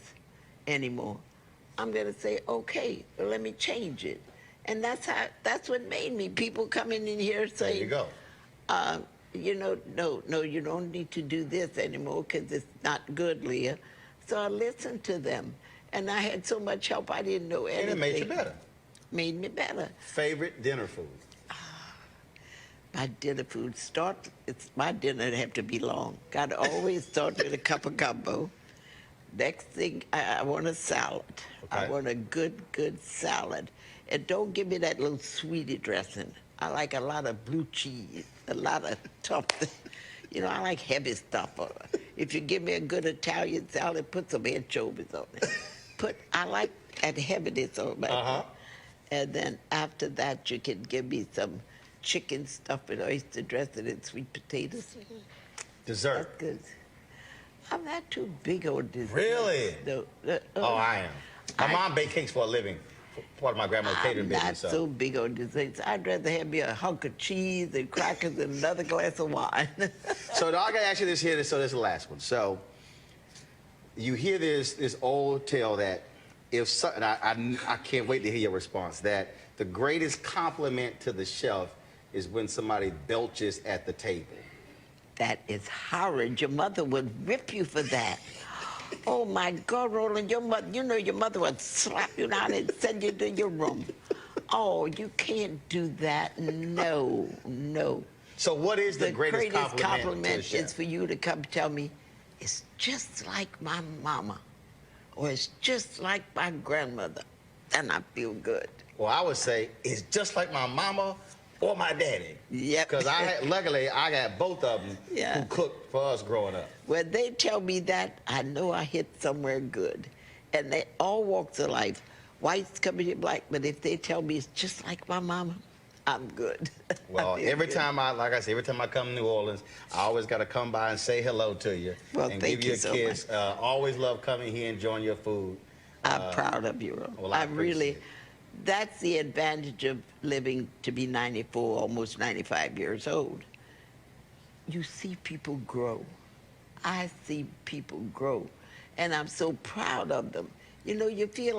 anymore, I'm going to say, okay, well, let me change it. And that's what made me. People coming in here saying, there you go. You know, no, you don't need to do this anymore because it's not good, Leah. So I listened to them. And I had so much help, I didn't know anything. And it made you better. Made me better. Favorite dinner food? My dinner food my dinner would have to be long. Got to always start with a cup of gumbo. Next thing, I want a salad. Okay. I want a good salad. And don't give me that little sweetie dressing. I like a lot of blue cheese, a lot of tough things. You know, I like heavy stuff. If you give me a good Italian salad, put some anchovies on it. I like that heaviness on my Uh-huh. And then after that, you can give me some chicken stuffed with oyster dressing and sweet potatoes. Dessert? That's good. I'm not too big on dessert. Really? No. Oh, I am. My mom baked cakes for a living. Part of my grandmother's catering I'm business. not so big on desserts. I'd rather have me a hunk of cheese and crackers and another glass of wine. So I got to ask you this here. So this is the last one. So you hear this old tale that and I can't wait to hear your response, that the greatest compliment to the chef is when somebody belches at the table. That is horrid. Your mother would rip you for that. Oh, my God, Roland, your mother would slap you down and send you to your room. Oh, you can't do that. No. So what is the greatest compliment to the chef? is for you to come tell me, it's just like my mama, or it's just like my grandmother. Then I feel good. Well, I would say, it's just like my mama, or my daddy. Yep. Because luckily I got both of them Yeah. who cooked for us growing up. When they tell me that, I know I hit somewhere good. And they all walks of life. Whites come in here black, but if they tell me it's just like my mama, I'm good. Well, I feel every good. time every time I come to New Orleans, I always got to come by and say hello to you. Well, and thank give you you a so kiss. much. Always love coming here, enjoying your food. I'm proud of you, Ro. Well, I appreciate it. That's the advantage of living to be 94, almost 95 years old. You see people grow. I see people grow, and I'm so proud of them. You know, I feel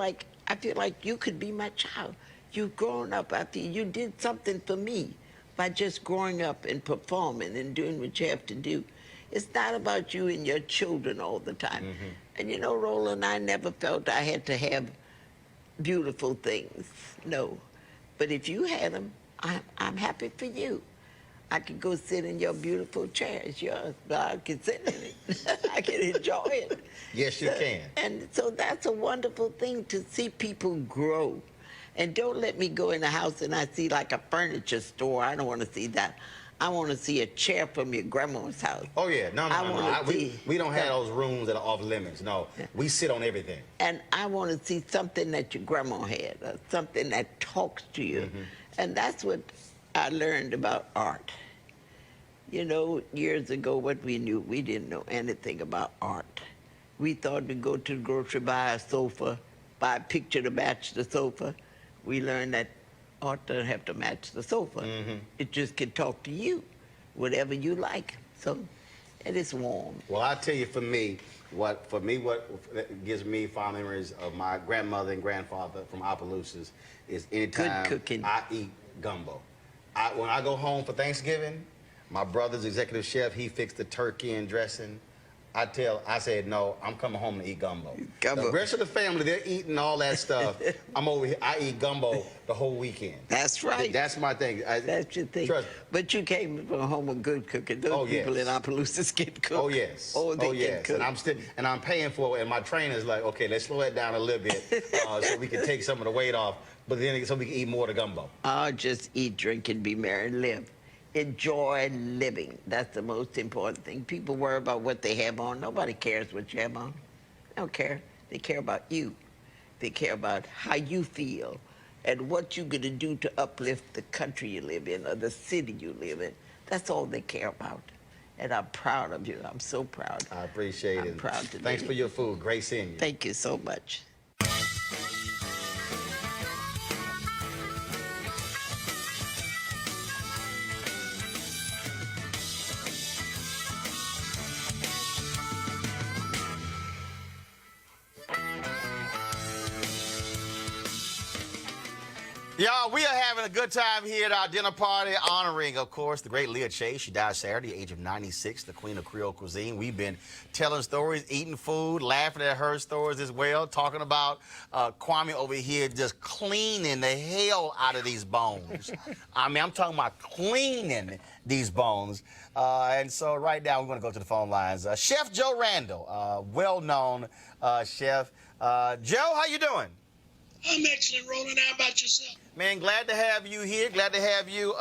like you could be my child. You've grown up. I feel you did something for me by just growing up and performing and doing what you have to do. It's not about you and your children all the time. Mm-hmm. And you know, Roland, I never felt I had to have beautiful things. No. But if you had them, I'm happy for you. I could go sit in your beautiful chair. It's yours, but I can sit in it. I can enjoy it. Yes, you can. And so that's a wonderful thing to see people grow. And don't let me go in the house and I see like a furniture store. I don't want to see that. I want to see a chair from your grandma's house. Oh, yeah. No. see We don't have those rooms that are off limits. No. We sit on everything. And I want to see something that your grandma had, or something that talks to you. Mm-hmm. And that's what I learned about art. You know, years ago, what we didn't know anything about art. We thought we'd go to the grocery, buy a sofa, buy a picture to match the sofa. We learned that art doesn't have to match the sofa. Mm-hmm. It just can talk to you, whatever you like. So, and it's warm. Well, I tell you, what gives me fond memories of my grandmother and grandfather from Opelousas is anytime Good cooking. I eat gumbo. When I go home for Thanksgiving, my brother's executive chef, he fixed the turkey and dressing. I said, no, I'm coming home to eat gumbo. The rest of the family, they're eating all that stuff. I'm over here, I eat gumbo the whole weekend. That's right. That's my thing. That's your thing. Trust. But you came from a home of good cooking. Those people in Opelousas can cook. Oh, yes. They can cook. And I'm paying for it, and my trainer's like, okay, let's slow it down a little bit so we can take some of the weight off, but then so we can eat more of the gumbo. Oh, just eat, drink, and be merry and live. Enjoy living. That's the most important thing. People worry about what they have on. Nobody cares what you have on. They don't care. They care about you. They care about how you feel and what you're going to do to uplift the country you live in or the city you live in. That's all they care about. And I'm proud of you. I'm so proud. I appreciate it. I'm proud to Thanks be. for your food. Great seeing you. Thank you so much. Y'all, we are having a good time here at our dinner party, honoring, of course, the great Leah Chase. She died Saturday, age of 96, the queen of Creole Cuisine. We've been telling stories, eating food, laughing at her stories as well, talking about Kwame over here just cleaning the hell out of these bones. I mean, I'm talking about cleaning these bones. And so right now, we're going to go to the phone lines. Chef Joe Randall, well-known chef. Joe, how you doing? I'm excellent, Roland. How about yourself? Man, glad to have you here. Glad to have you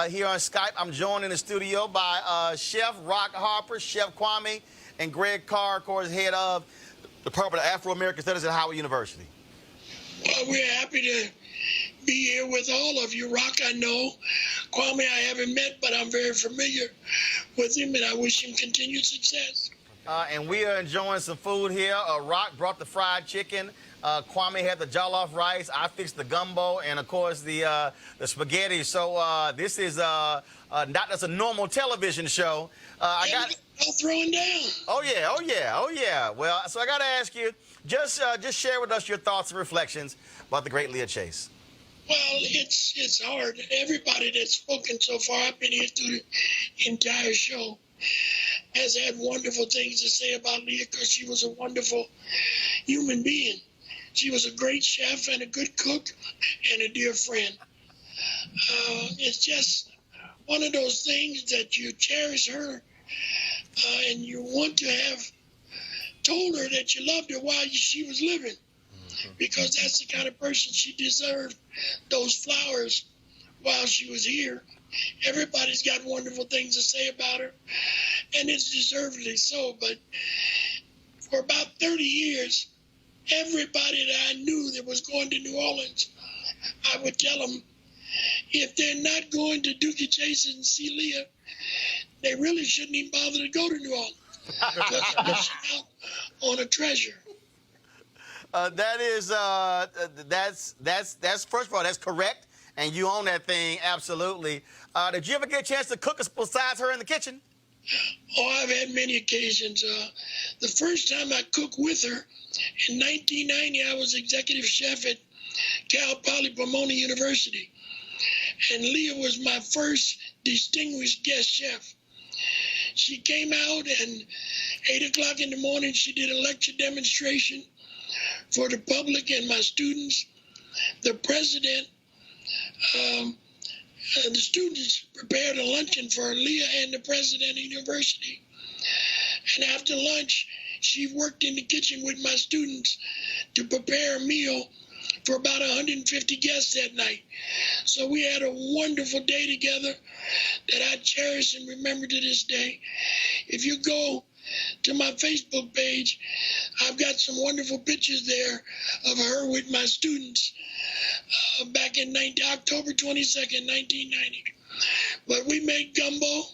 here on Skype. I'm joined in the studio by Chef Harper, Chef Kwame, and Greg Carr, of course, head of the Department of Afro-American Studies at Howard University. Well, we're happy to be here with all of you. Rock, I know. Kwame, I haven't met, but I'm very familiar with him, and I wish him continued success. And we are enjoying some food here. Rock brought the fried chicken. Kwame had the jollof rice. I fixed the gumbo, and of course the spaghetti. So this is not just a normal television show. I got throwing down. Oh yeah. Well, so I got to ask you, just share with us your thoughts and reflections about the great Leah Chase. Well, it's hard. Everybody that's spoken so far, I've been here through the entire show, has had wonderful things to say about Leah because she was a wonderful human being. She was a great chef and a good cook and a dear friend. It's just one of those things that you cherish her and you want to have told her that you loved her while she was living, because that's the kind of person she deserved those flowers while she was here. Everybody's got wonderful things to say about her, and it's deservedly so. But for about 30 years, everybody that I knew that was going to New Orleans, I would tell them, if they're not going to Inductee Chase and see Leah, they really shouldn't even bother to go to New Orleans. Because you're missing out on a treasure. That's first of all, that's correct, and you own that thing absolutely. Did you ever get a chance to cook besides her in the kitchen? Oh, I've had many occasions. The first time I cooked with her, in 1990, I was executive chef at Cal Poly Pomona University. And Leah was my first distinguished guest chef. She came out and 8 o'clock in the morning, she did a lecture demonstration for the public and my students. The president, the students prepared a luncheon for Leah and the president of the university. And after lunch, she worked in the kitchen with my students to prepare a meal for about 150 guests that night. So we had a wonderful day together that I cherish and remember to this day. If you go to my Facebook page, I've got some wonderful pictures there of her with my students back in October 22nd, 1990. But we made gumbo,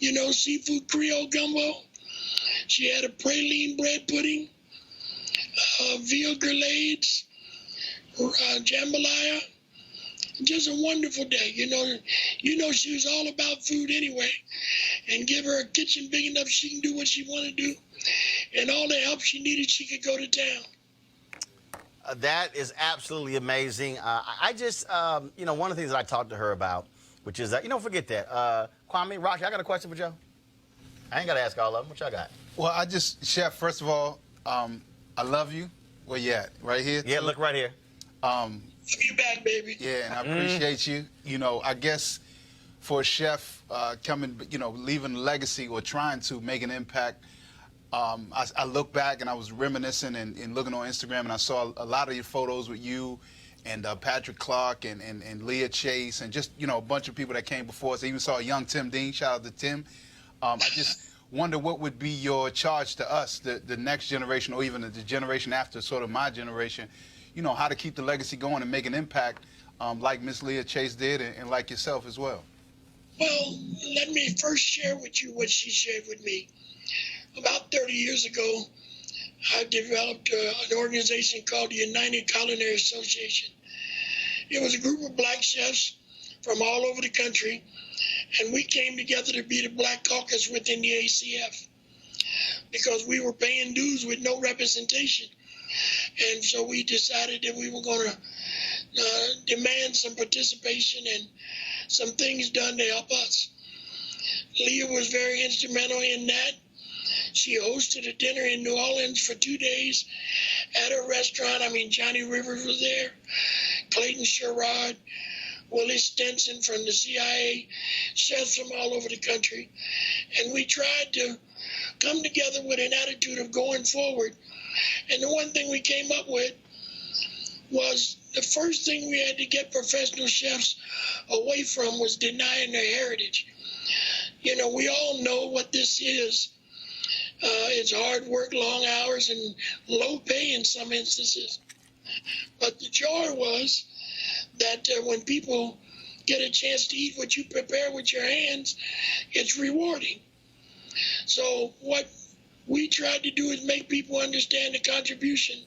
you know, seafood Creole gumbo. She had a praline bread pudding, veal grillades, jambalaya. Just a wonderful day. You know she was all about food anyway. And give her a kitchen big enough she can do what she want to do. And all the help she needed, she could go to town. That is absolutely amazing. I just, one of the things that I talked to her about, which is, forget that. Kwame, Rocky, I got a question for Joe. I ain't got to ask all of them. What y'all got? Well, Chef, first of all, I love you. Where you at? Right here? Yeah, look right here. Love you back, baby. Yeah, and I appreciate you. I guess for a chef coming, leaving a legacy or trying to make an impact, I look back and I was reminiscing and looking on Instagram, and I saw a lot of your photos with you and Patrick Clark and Leah Chase and just, a bunch of people that came before us. I even saw a young Tim Dean. Shout out to Tim. I just wonder what would be your charge to us, the next generation, or even the generation after sort of my generation, how to keep the legacy going and make an impact like Miss Leah Chase did and like yourself as well. Well, let me first share with you what she shared with me. About 30 years ago, I developed an organization called the United Culinary Association. It was a group of black chefs from all over the country, and we came together to be the Black Caucus within the ACF because we were paying dues with no representation. And so we decided that we were going to demand some participation and some things done to help us. Leah was very instrumental in that. She hosted a dinner in New Orleans for 2 days at a restaurant. Johnny Rivers was there, Clayton Sherrod, Willie Stinson from the CIA, chefs from all over the country. And we tried to come together with an attitude of going forward. And the one thing we came up with was the first thing we had to get professional chefs away from was denying their heritage. We all know what this is. It's hard work, long hours, and low pay in some instances. But the joy was that when people get a chance to eat what you prepare with your hands, it's rewarding. So what we tried to do is make people understand the contribution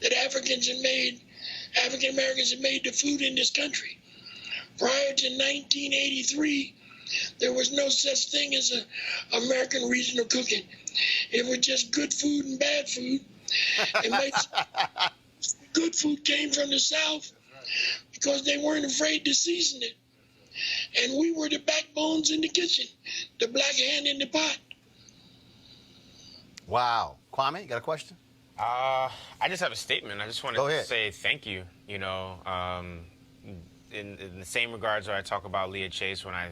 that African Americans have made to food in this country. Prior to 1983, there was no such thing as American regional cooking. It was just good food and bad food. Good food came from the South because they weren't afraid to season it. And we were the backbones in the kitchen, the black hand in the pot. Wow. Kwame, you got a question? I just have a statement. I just wanted to say thank you. In the same regards where I talk about Leah Chase when I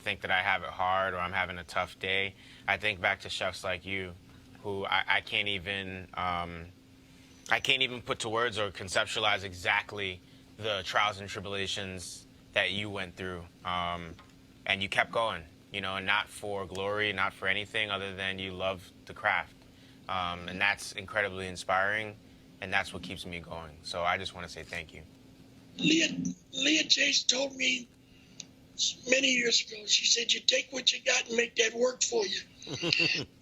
think that I have it hard or I'm having a tough day, I think back to chefs like you, who I can't even put to words or conceptualize exactly the trials and tribulations that you went through, and you kept going, you know, and not for glory, not for anything other than you love the craft. And that's incredibly inspiring, and that's what keeps me going. So I just want to say thank you. Leah Chase told me many years ago, she said, you take what you got and make that work for you.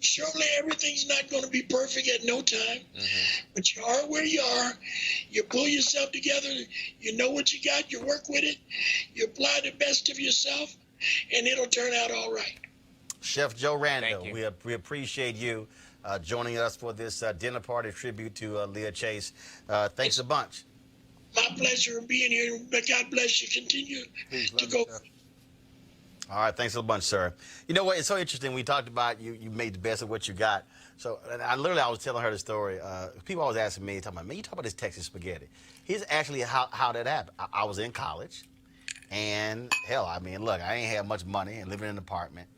Surely everything's not going to be perfect at no time, but you are where you are. You pull yourself together. You know what you got. You work with it. You apply the best of yourself, and it'll turn out all right. Chef Joe Randall, Thank you. we appreciate you joining us for this dinner party tribute to Leah Chase. Thanks a bunch. My pleasure of being here. God bless you. Continue to go. All right, thanks a bunch, sir. You know what? It's so interesting. We talked about you made the best of what you got. So I was telling her the story. People always asking me, talking about, man, you talk about this Texas spaghetti. Here's actually how that happened. I was in college, and hell, I mean, look, I ain't had much money and living in an apartment,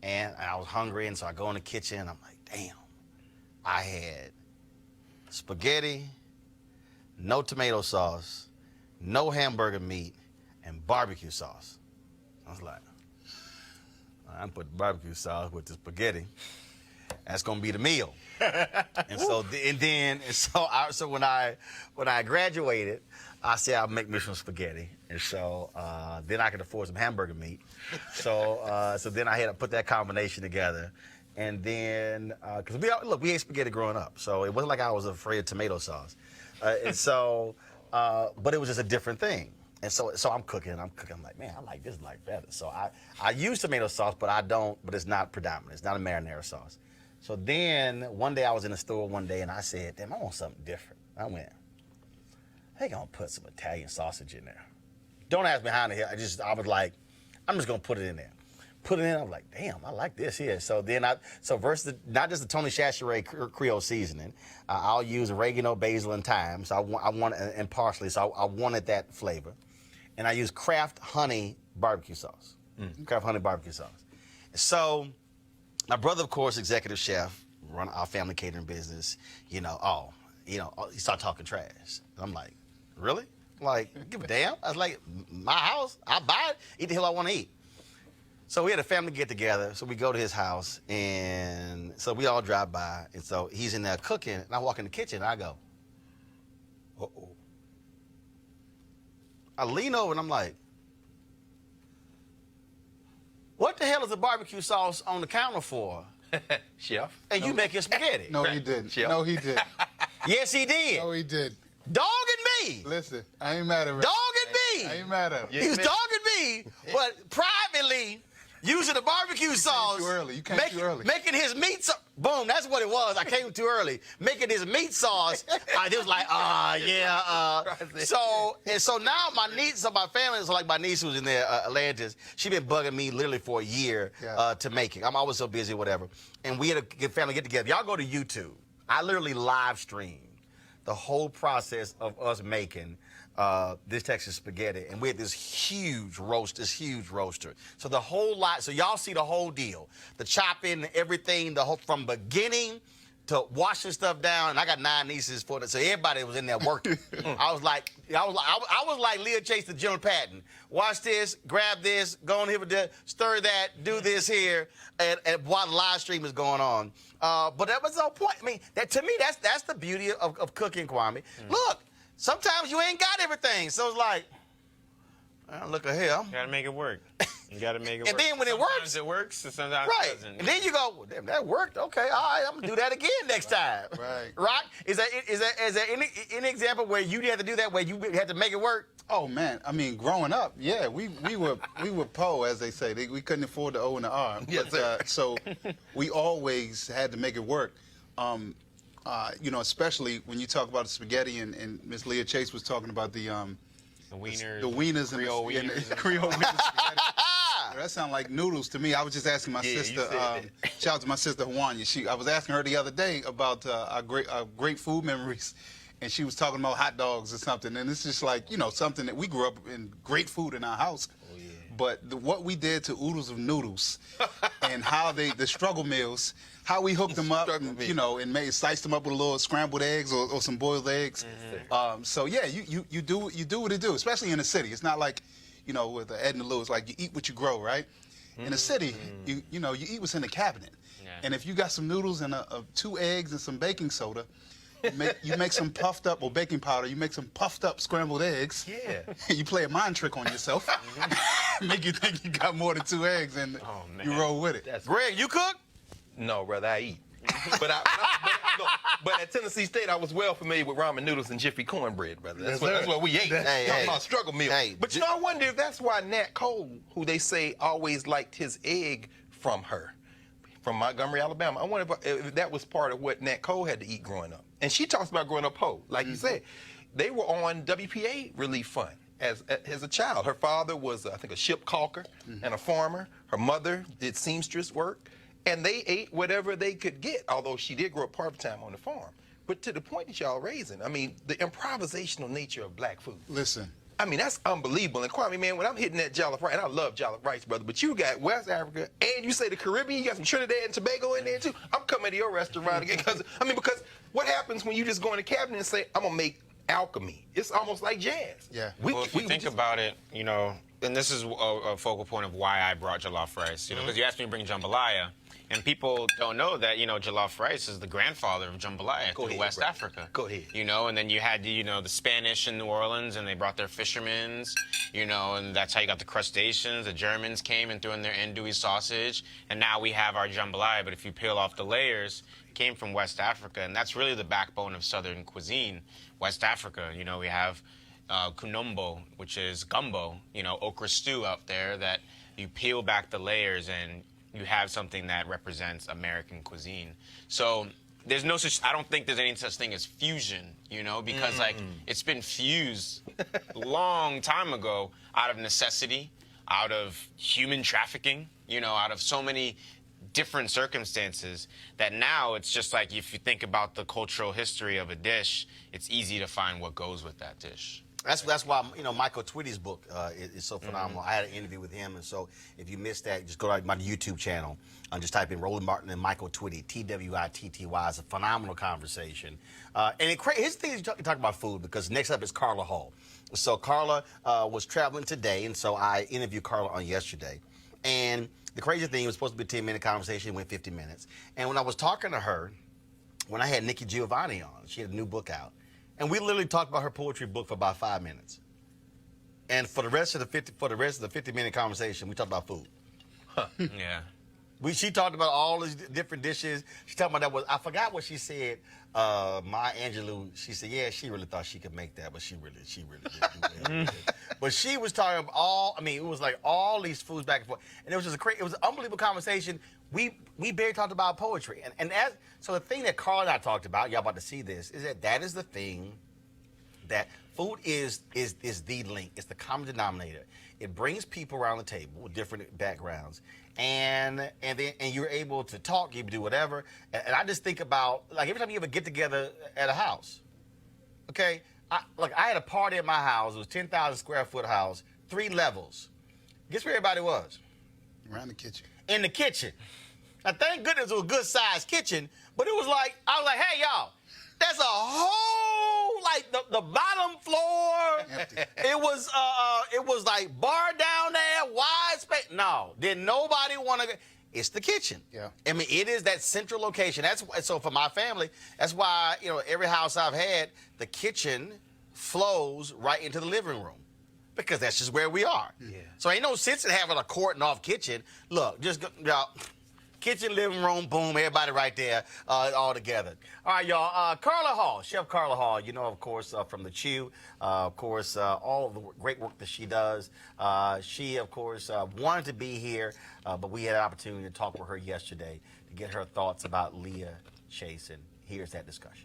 and I was hungry, and so I go in the kitchen, and I'm like, damn, I had spaghetti, no tomato sauce, no hamburger meat, and barbecue sauce. I was like, I'm putting barbecue sauce with the spaghetti. That's gonna be the meal. So when I graduated, I said I'll make me some spaghetti, and so then I could afford some hamburger meat. So then I had to put that combination together, and then because we ate spaghetti growing up, so it wasn't like I was afraid of tomato sauce, and so but it was just a different thing. And so I'm cooking. I'm like, man, I like this like better. So I use tomato sauce, but I don't. But it's not predominant. It's not a marinara sauce. So then one day I was in the store one day and I said, damn, I want something different. I went, hey, gonna put some Italian sausage in there. Don't ask me how in the hell. I was like, I'm just gonna put it in there. Put it in. I was like, damn, I like this here. So then versus not just the Tony Chachere Creole seasoning, I'll use oregano, basil, and thyme. So I want and parsley. So I wanted that flavor. And I use Kraft Honey barbecue sauce. Kraft Honey barbecue sauce. So my brother, of course, executive chef, run our family catering business. He started talking trash. And I'm like, really? Like, give a damn? I was like, my house, I buy it, eat the hell I want to eat. So we had a family get together. So we go to his house, and so we all drive by. And so he's in there cooking, and I walk in the kitchen, and I go, uh-oh. I lean over and I'm like, what the hell is the barbecue sauce on the counter for? Chef. And you making spaghetti. No, he didn't. Chef. No, he did. Yes, he did. No, he did. Dogging me. Listen, I ain't mad at him. Dogging me. I ain't mad at him. He was dogging me, but privately using the barbecue sauce. Too early. You came too early. Making his meat sauce. Boom, that's what it was. I came too early. Making his meat sauce. I was like, So now my family, so like my niece who's in there, Atlantis, she been bugging me literally for a year to make it. I'm always so busy, whatever. And we had a family get together. Y'all go to YouTube. I literally live streamed the whole process of us making this Texas spaghetti, and we had this huge roaster. So the whole lot, so y'all see the whole deal, the chopping, everything, from beginning to washing stuff down. And I got 9 nieces for it, so everybody was in there working. I was like Leah Chase to General Patton. Watch this, grab this, go on here with this, stir that, do this here, and while the live stream is going on. But that was the whole point. I mean, to me, that's the beauty of cooking, Kwame. Look. Sometimes you ain't got everything, so it's like, look at here. You gotta make it work. You gotta make it work. And then when sometimes it works, and sometimes it doesn't. And then you go, well, damn, that worked. Okay, all right, I'm gonna do that again next time. Right? Is there any example where you had to do that, where you had to make it work? Oh man, I mean, growing up, yeah, we were po, as they say. We couldn't afford the O and the R. Yes, sir. So we always had to make it work. Especially when you talk about the spaghetti, and Miss Leah Chase was talking about the wieners, Creole wieners, Creole wieners spaghetti. That sounds like noodles to me. I was just asking my sister. Shout out to my sister Onwuachi. I was asking her the other day about our great food memories, and she was talking about hot dogs or something. And it's just like something that we grew up in, great food in our house. But what we did to oodles of noodles, and how the struggle meals, how we hooked them up, and sliced them up with a little scrambled eggs or some boiled eggs. So yeah, you do what it do, especially in the city. It's not like you know, with Edna Lewis, like you eat what you grow, right? In the city, you eat what's in the cabinet. Yeah. And if you got some noodles and 2 eggs and some baking soda, you make some puffed up, or baking powder, you make some puffed up scrambled eggs. Yeah. You play a mind trick on yourself. Make you think you got more than 2 eggs, and you roll with it. Greg, you cook? No, brother, I eat. But but at Tennessee State, I was well familiar with ramen noodles and Jiffy cornbread, brother. That's what we ate. Talking about struggle meal. But you know, I wonder if that's why Nat Cole, who they say always liked his egg from Montgomery, Alabama. I wonder if that was part of what Nat Cole had to eat growing up. And she talks about growing up poor. Like you said, they were on WPA relief fund as a child. Her father was, I think, a ship caulker and a farmer. Her mother did seamstress work. And they ate whatever they could get, although she did grow up part-time on the farm. But to the point that y'all raising, I mean, the improvisational nature of black food. Listen. I mean, that's unbelievable. And Kwame, man, when I'm hitting that jollof rice, and I love jollof rice, brother, but you got West Africa, and you say the Caribbean, you got some Trinidad and Tobago in there, too. I'm coming to your restaurant again, because what happens when you just go in the cabinet and say, I'm going to make alchemy? It's almost like jazz. Yeah. Well, if you think about it, you know, and this is a focal point of why I brought jollof rice, you know, because you asked me to bring jambalaya. And people don't know that, you know, jollof rice is the grandfather of jambalaya through West Africa. Go ahead. You know, and then you had, you know, the Spanish in New Orleans, and they brought their fishermen, you know, and that's how you got the crustaceans. The Germans came and threw in their andouille sausage, and now we have our jambalaya. But if you peel off the layers, it came from West Africa, and that's really the backbone of Southern cuisine. West Africa, you know, we have kunombo, which is gumbo, you know, okra stew out there that you peel back the layers and you have something that represents American cuisine. So there's no such, I don't think there's any such thing as fusion, you know, because like it's been fused long time ago out of necessity, out of human trafficking, you know, out of so many different circumstances that now it's just like if you think about the cultural history of a dish, it's easy to find what goes with that dish. That's why, you know, Michael Twitte's book is so phenomenal. I had an interview with him, and so if you missed that, just go to my YouTube channel and just type in Roland Martin and Michael Twitte, Twitty. It's a phenomenal conversation. And here's the thing, you talk about food, because next up is Carla Hall. So Carla was traveling today, and so I interviewed Carla on yesterday. And the crazy thing, it was supposed to be a 10-minute conversation, it went 50 minutes. And when I was talking to her, when I had Nikki Giovanni on, she had a new book out. And we literally talked about her poetry book for about 5 minutes. And for the rest of the 50-minute conversation, we talked about food. Yeah. She talked about all these different dishes. She talked about I forgot what she said. Maya Angelou, she said, yeah, she really thought she could make that, but she really didn't do that. But she was talking about it was like all these foods back and forth. And it was just it was an unbelievable conversation. We barely talked about poetry. So the thing that Carl and I talked about, y'all about to see this, is that is the thing that food is the link. It's the common denominator. It brings people around the table with different backgrounds. And you're able to talk, you can do whatever. And I just think about, like, every time you have a get-together at a house, okay? I had a party at my house. It was a 10,000 square foot house, 3 levels. Guess where everybody was? Around the kitchen. In the kitchen. Now, thank goodness it was a good-sized kitchen, but it was like, I was like, hey, y'all, there's a whole, like, the bottom floor. Empty. It was like bar down there, wide space. No, did nobody want to go? It's the kitchen. Yeah. I mean, it is that central location. So for my family, that's why, you know, every house I've had, the kitchen flows right into the living room, because that's just where we are. Yeah. So ain't no sense in having a cordon off kitchen. Look, just go, y'all. Kitchen, living room, boom, everybody right there, all together. All right, y'all. Carla Hall, Chef Carla Hall, you know, of course, from the Chew, of course, all of the great work that she does. She, of course, wanted to be here, but we had an opportunity to talk with her yesterday to get her thoughts about Leah Chase, and here's that discussion.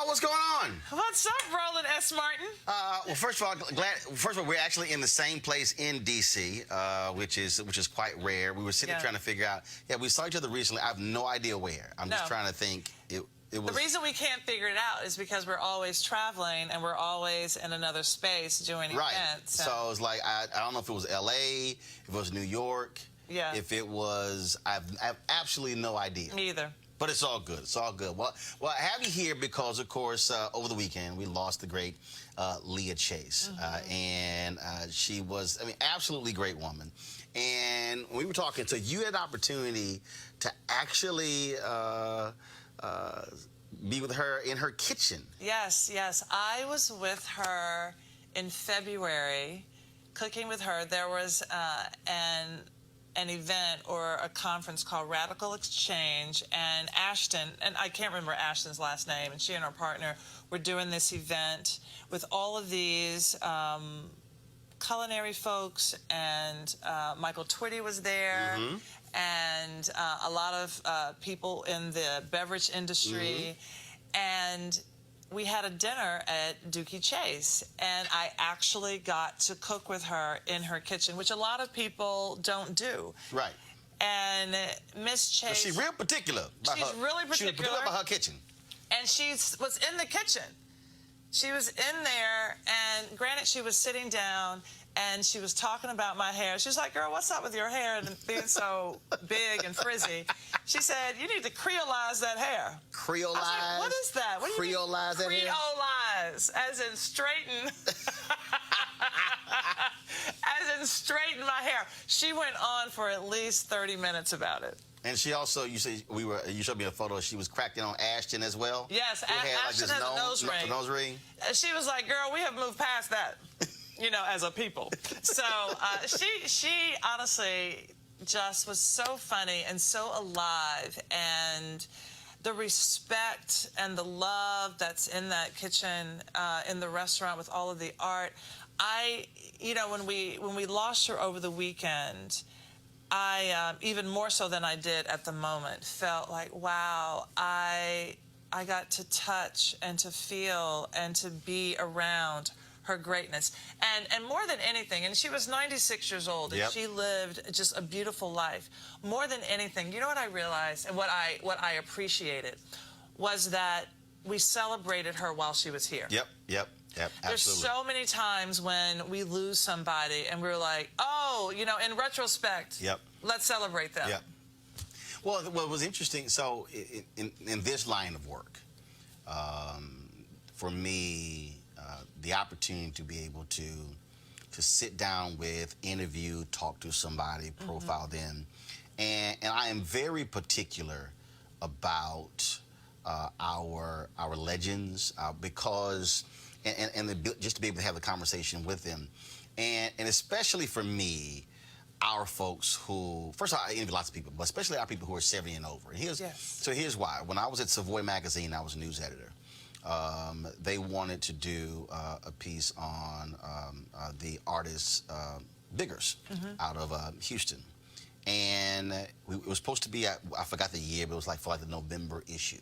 What's going on? What's up, Roland S. Martin? Well, first of all, we're actually in the same place in D.C., which is quite rare. We were sitting there trying to figure out. Yeah, we saw each other recently. I have no idea where. I'm just trying to think. it was. The reason we can't figure it out is because we're always traveling and we're always in another space doing events. So it's like I don't know if it was L.A., if it was New York, if it was. I have absolutely no idea. Me either. But it's all good. It's all good. Well, I have you here because, of course, over the weekend we lost the great Leah Chase, and she was, I mean, absolutely great woman. And we were talking, so you had an opportunity to actually be with her in her kitchen. Yes, yes. I was with her in February, cooking with her. There was an event or a conference called Radical Exchange, and Ashton, and I can't remember Ashton's last name, and she and her partner were doing this event with all of these culinary folks, and Michael Twitte was there, and a lot of people in the beverage industry, and we had a dinner at Inductee Chase, and I actually got to cook with her in her kitchen, which a lot of people don't do. Right. And Miss Chase... But she's real particular. She's really particular. She was particular about her kitchen. And she was in the kitchen. She was in there, and granted, she was sitting down, and she was talking about my hair. She was like, girl, what's up with your hair and being so big and frizzy? She said, you need to Creolize that hair. Creolize? I was like, what is that? What do you mean? Creolize that hair? Creolize, as in straighten. As in straighten my hair. She went on for at least 30 minutes about it. And she also, you showed me a photo. She was cracking on Ashton as well. Yes, like Ashton has a nose ring. She was like, "Girl, we have moved past that, you know, as a people." So she honestly just was so funny and so alive, and the respect and the love that's in that kitchen, in the restaurant with all of the art. You know, when we lost her over the weekend, I, even more so than I did at the moment, felt like, wow, I got to touch and to feel and to be around her greatness. And more than anything, and she was 96 years old, and she lived just a beautiful life. More than anything, you know what I realized and what I appreciated was that we celebrated her while she was here. Yep, absolutely. There's so many times when we lose somebody and we're like, oh, you know, in retrospect, let's celebrate them. Yep. Well, what was interesting, so in this line of work, for me, the opportunity to be able to sit down with, interview, talk to somebody, profile them, and I am very particular about our legends because. Just to be able to have the conversation with them. And especially for me, our folks who, first of all, I interview lots of people, but especially our people who are 70 and over. And so here's why. When I was at Savoy Magazine, I was a news editor. They wanted to do a piece on the artist Biggers out of Houston. And it was supposed to be, I forgot the year, but it was like for like the November issue.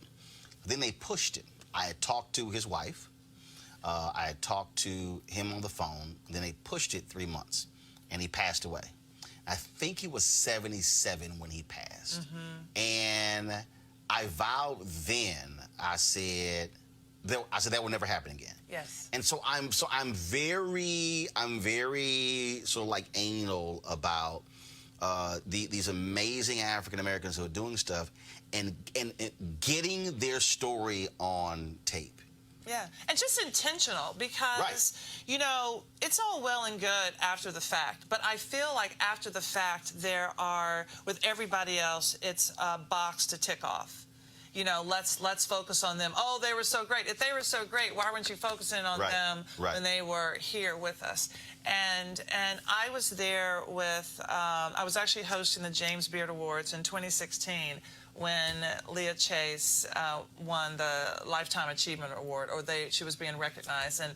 Then they pushed it. I had talked to his wife. I had talked to him on the phone, and then they pushed it 3 months, and he passed away. I think he was 77 when he passed. And I vowed then, I said that will never happen again. Yes. And so I'm very sort of like anal about these amazing African Americans who are doing stuff and getting their story on tape. Yeah, and just intentional because, you know, it's all well and good after the fact, but I feel like after the fact there are, with everybody else, it's a box to tick off. You know, let's focus on them. Oh, they were so great. If they were so great, why weren't you focusing on them when they were here with us? And I was there with, I was actually hosting the James Beard Awards in 2016 when Leah Chase won the Lifetime Achievement Award, or she was being recognized. And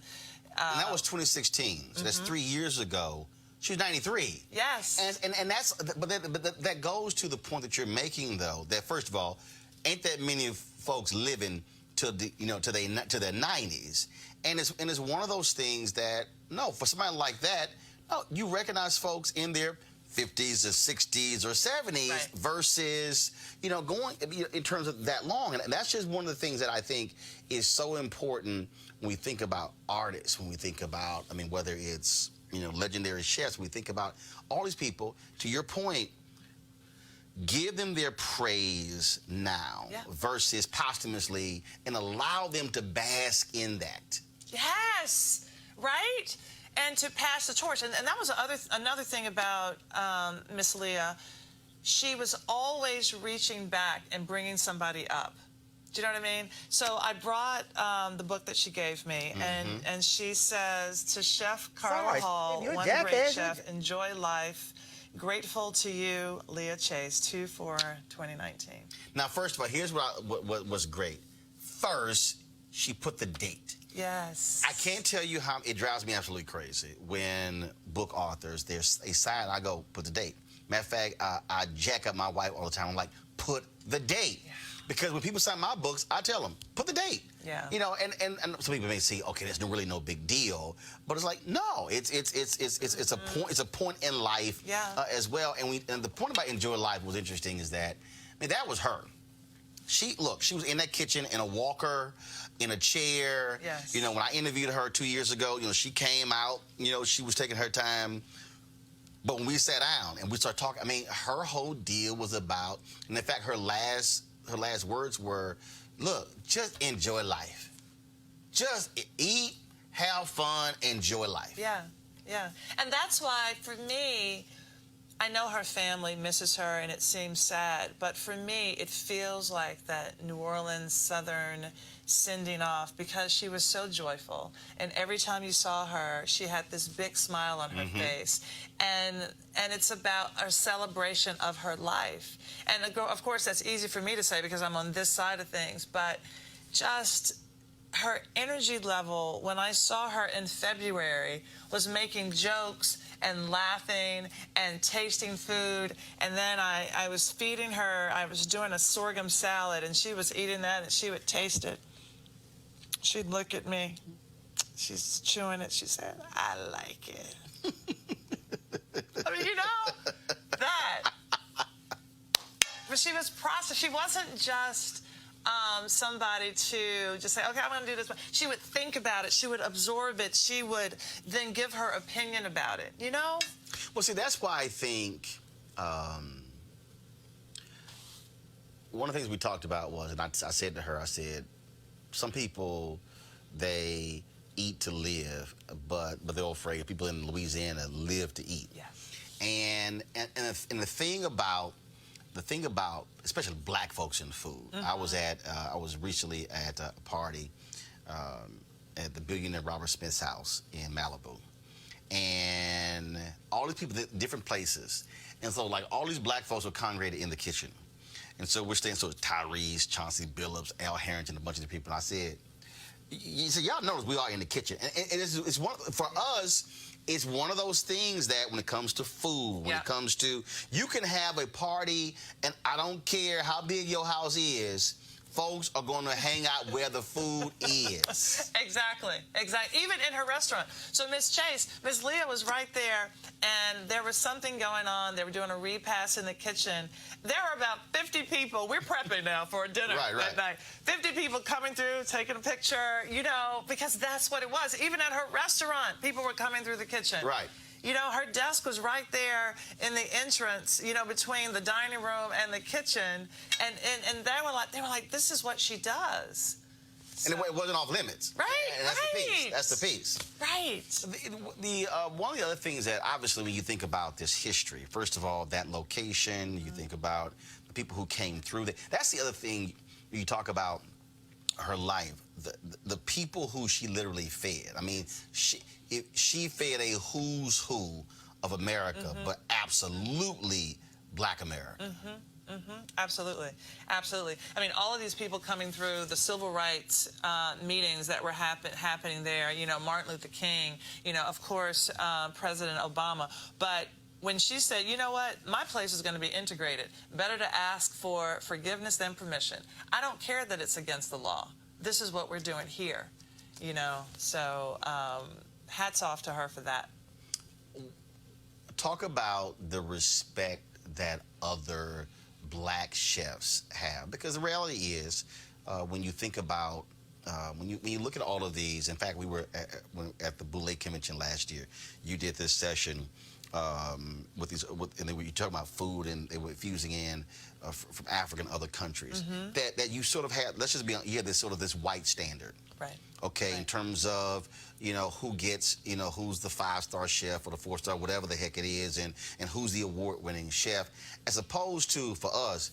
that was 2016, so that's 3 years ago. She was 93. Yes. And that's, but that goes to the point that you're making, though, that first of all, ain't that many folks living to the, you know, to their 90s, and it's one of those things that, no, for somebody like that, no, you recognize folks in their 50s or 60s or 70s versus, going in terms of that long. And that's just one of the things that I think is so important when we think about artists, when we think about, whether it's, legendary chefs, we think about all these people. To your point, give them their praise now versus posthumously, and allow them to bask in that. Yes, right? And to pass the torch. And that was another thing about Miss Leah. She was always reaching back and bringing somebody up. Do you know what I mean? So I brought the book that she gave me, and she says, to Chef Carla Hall, one great chef, enjoy life. Grateful to you, Leah Chase, 2/4/2019. Now, first of all, here's what was great. First, she put the date. Yes. I can't tell you how it drives me absolutely crazy when book authors, there's a sign, I go, put the date. Matter of fact, I jack up my wife all the time. I'm like, put the date. Yeah. Because when people sign my books, I tell them, put the date. Yeah. And some people may say, okay, there's really no big deal, but it's like, no, it's a point in life as well. And the point about enjoy life was interesting is that, that was her. She was in that kitchen in a walker, in a chair. Yes. When I interviewed her 2 years ago, she came out, she was taking her time. But when we sat down and we started talking, her whole deal was about, and in fact, her last words were, look, just enjoy life. Just eat, have fun, enjoy life. Yeah, yeah. And that's why, for me, I know her family misses her and it seems sad, but for me, it feels like that New Orleans Southern sending off, because she was so joyful. And every time you saw her, she had this big smile on her face. And it's about a celebration of her life. And of course, that's easy for me to say because I'm on this side of things, but just her energy level when I saw her in February was making jokes and laughing and tasting food. And then I was feeding her, I was doing a sorghum salad, and she was eating that, and she would taste it. She'd look at me. She's chewing it. She said, I like it. That. But she was processed. She wasn't just somebody to just say, okay, I'm going to do this. She would think about it. She would absorb it. She would then give her opinion about it, Well, see, that's why I think one of the things we talked about was, and I said to her, I said, some people, they eat to live, but they're afraid. People in Louisiana live to eat. Yeah. And the thing about especially black folks in food. I was recently at a party at the billionaire Robert Smith's house in Malibu, and all these people, different places, and so like all these black folks were congregated in the kitchen. And so we're staying, so Tyrese, Chauncey Billups, Al Harrington, a bunch of the people. And I said, y'all notice we are in the kitchen. And it's one, for us, it's one of those things that when it comes to food, when it comes to, you can have a party, and I don't care how big your house is, folks are going to hang out where the food is. Exactly. Even in her restaurant. So Miss Leah was right there, and there was something going on. They were doing a repast in the kitchen. There were about 50 people. We're prepping now for a dinner that night. 50 people coming through, taking a picture, because that's what it was. Even at her restaurant, people were coming through the kitchen. Right. Her desk was right there in the entrance, between the dining room and the kitchen, and they were like, this is what she does. So, and it wasn't off limits. Right, and that's the piece. Right. One of the other things that obviously when you think about this history, first of all, that location, you think about the people who came through. That's the other thing you talk about her life, the people who she literally fed. She fed a who's who of America, but absolutely Black America. Absolutely. All of these people coming through the civil rights meetings that were happening there, Martin Luther King, of course, President Obama. But when she said, you know what, my place is going to be integrated, better to ask for forgiveness than permission. I don't care that it's against the law. This is what we're doing here, So hats off to her for that. talk about the respect that other black chefs have, because the reality is, when you think about when you look at all of these. In fact, we were at the Boulé Convention last year. You did this session with these, and then you talk about food, and they were fusing in from Africa and other countries. That you sort of had. Let's just be honest, you had this sort of this white standard. Right. Okay, in terms of, who gets, who's the 5-star chef or the 4-star, whatever the heck it is, and who's the award-winning chef, as opposed to, for us,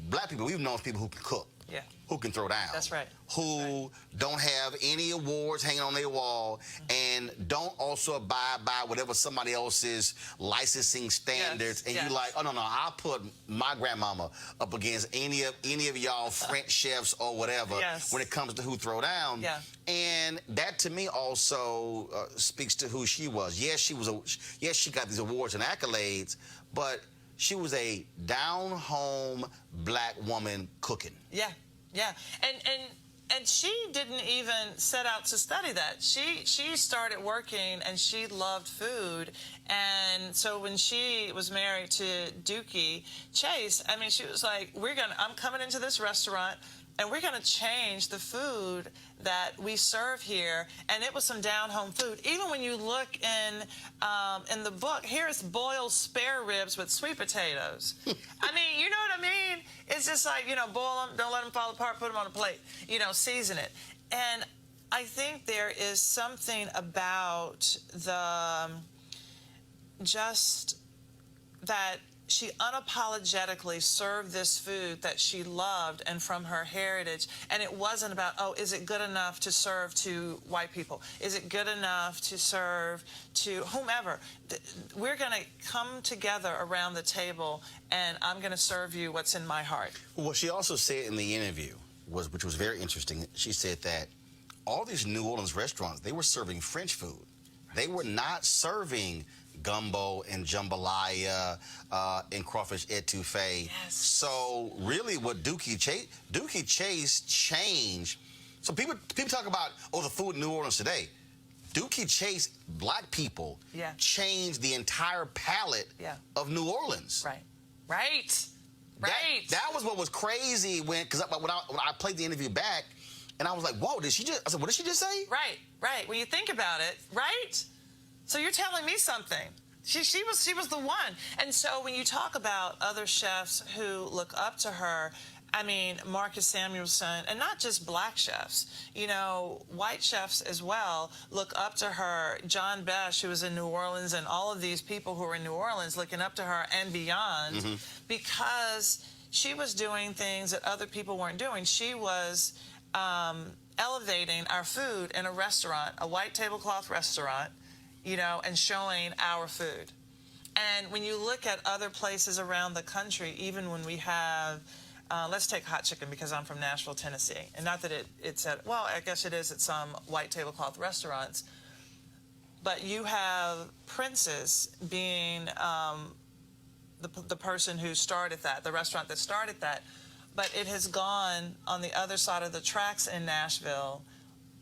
black people, we've known people who can cook. Yeah. Who can throw down. That's right. Who don't have any awards hanging on their wall, and don't also abide by whatever somebody else's licensing standards. And you like, oh no, I'll put my grandmama up against any of y'all French chefs or whatever when it comes to who throw down. Yeah. And that to me also speaks to who she was. Yes, she got these awards and accolades, but she was a down-home black woman cooking. Yeah, yeah. And she didn't even set out to study that. She started working, and she loved food. And so when she was married to Inductee Chase, I mean, she was like, I'm coming into this restaurant, and we're going to change the food that we serve here. And it was some down-home food. Even when you look in the book, here's boiled spare ribs with sweet potatoes. I mean, you know what I mean? It's just like, boil them, don't let them fall apart, put them on a plate, season it. And I think there is something about just that she unapologetically served this food that she loved and from her heritage. And it wasn't about, oh, is it good enough to serve to white people? Is it good enough to serve to whomever? We're going to come together around the table, and I'm going to serve you what's in my heart. Well, she also said in the interview, which was very interesting, she said that all these New Orleans restaurants, they were serving French food. They were not serving gumbo and jambalaya and crawfish etouffee. Yes. So really what Inductee Chase changed. So people talk about, the food in New Orleans today. Inductee Chase, black people, changed the entire palette of New Orleans. Right. Right. Right. That was what was crazy when I played the interview back, and I was like, whoa, I said, what did she just say? Right, right. When you think about it, right? So you're telling me something. She was the one. And so when you talk about other chefs who look up to her, I mean, Marcus Samuelson, and not just black chefs, white chefs as well look up to her. John Besh, who was in New Orleans, and all of these people who are in New Orleans looking up to her and beyond, because she was doing things that other people weren't doing. She was elevating our food in a restaurant, a white tablecloth restaurant, and showing our food. And when you look at other places around the country, even when we have, let's take hot chicken, because I'm from Nashville, Tennessee. And not that it's at, well, I guess it is at some white tablecloth restaurants. But you have Prince's being the person who started that, the restaurant that started that. But it has gone on the other side of the tracks in Nashville,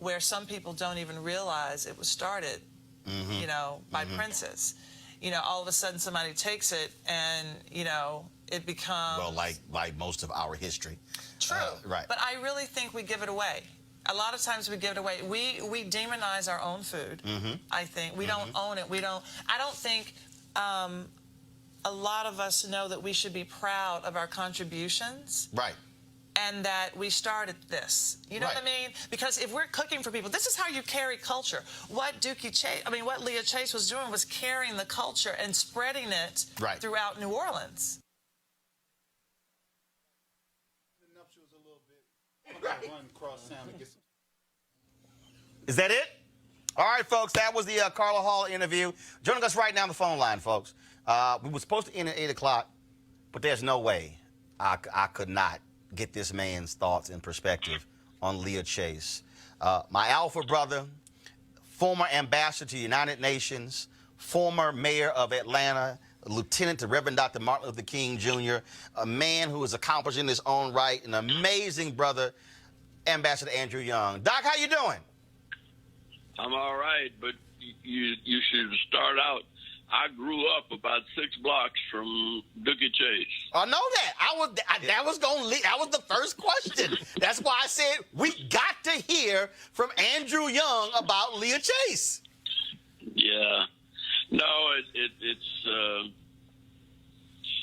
where some people don't even realize it was started, by Prince's. All of a sudden somebody takes it and, it becomes... Well, like most of our history. True. Right. But I really think we give it away. A lot of times we give it away. We demonize our own food, I think. We don't own it. I don't think a lot of us know that we should be proud of our contributions. Right. And that we started this. You know what I mean? Because if we're cooking for people, this is how you carry culture. What what Leah Chase was doing was carrying the culture and spreading it throughout New Orleans. Is that it? All right, folks, that was the Carla Hall interview. Joining us right now on the phone line, folks. We were supposed to end at 8 o'clock, but there's no way I could not get this man's thoughts and perspective on Leah Chase. My alpha brother, former ambassador to the United Nations, former mayor of Atlanta, lieutenant to Reverend Dr. Martin Luther King Jr., a man who is accomplished in his own right, an amazing brother, Ambassador Andrew Young. Doc, how you doing? I'm all right, but you should start out I grew up about 6 blocks from Inductee Chase. I know that. That was the first question. That's why I said we got to hear from Andrew Young about Leah Chase. Yeah. No, it's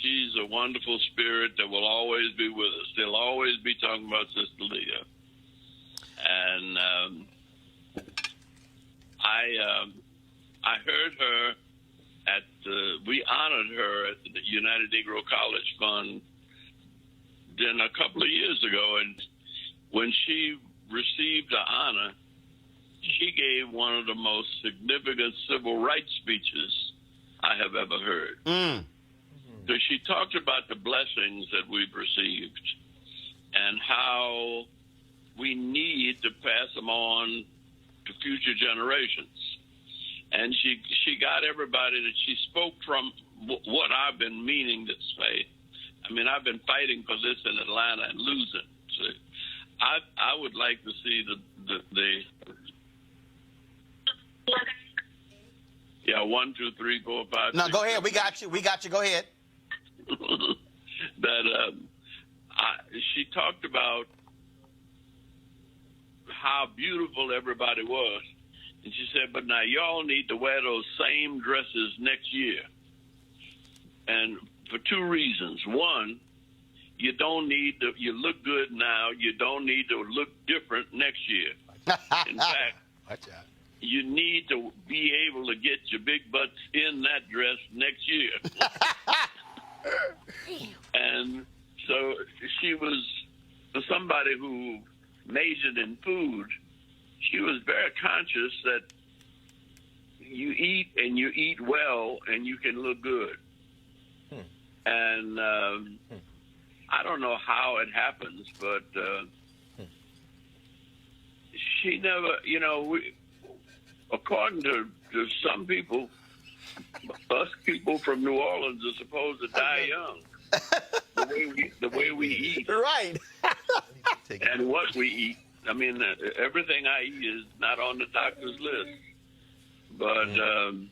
she's a wonderful spirit that will always be with us. They'll always be talking about Sister Leah. And I heard her we honored her at the United Negro College Fund then a couple of years ago, and when she received the honor, she gave one of the most significant civil rights speeches I have ever heard. So she talked about the blessings that we've received and how we need to pass them on to future generations. And she got everybody that she spoke from what I've been meaning to say. I mean, I've been fighting for this in Atlanta and losing. So I would like to see the 1, 2, 3, 4, 5. No, 6, go ahead. We got you. Go ahead. That she talked about how beautiful everybody was. And she said, but now y'all need to wear those same dresses next year. And for 2 reasons. One, you look good now. You don't need to look different next year. In fact, you need to be able to get your big butts in that dress next year. And so she was, for somebody who majored in food, she was very conscious that you eat and you eat well and you can look good. And I don't know how it happens, but she never, according to some people, us people from New Orleans are supposed to die young. The way we eat. Right. And what we eat. I mean, everything I eat is not on the doctor's list. But, and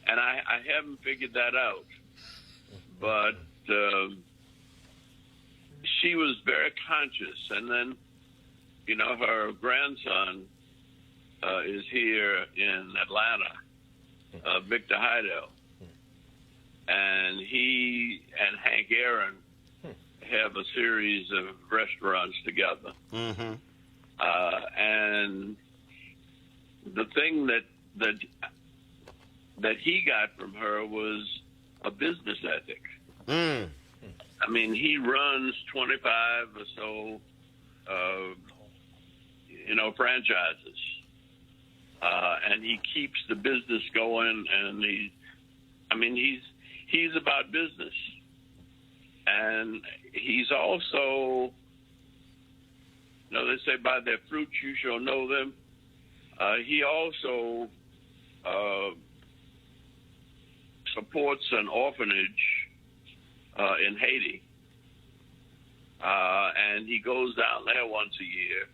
I haven't figured that out. But she was very conscious. And then, her grandson is here in Atlanta, Victor Heidel. And he and Hank Aaron have a series of restaurants together. And the thing that he got from her was a business ethic. I mean, he runs 25 or so, franchises. And he keeps the business going, and he's about business. And he's also, they say by their fruits you shall know them. He also supports an orphanage in Haiti. And he goes down there once a year.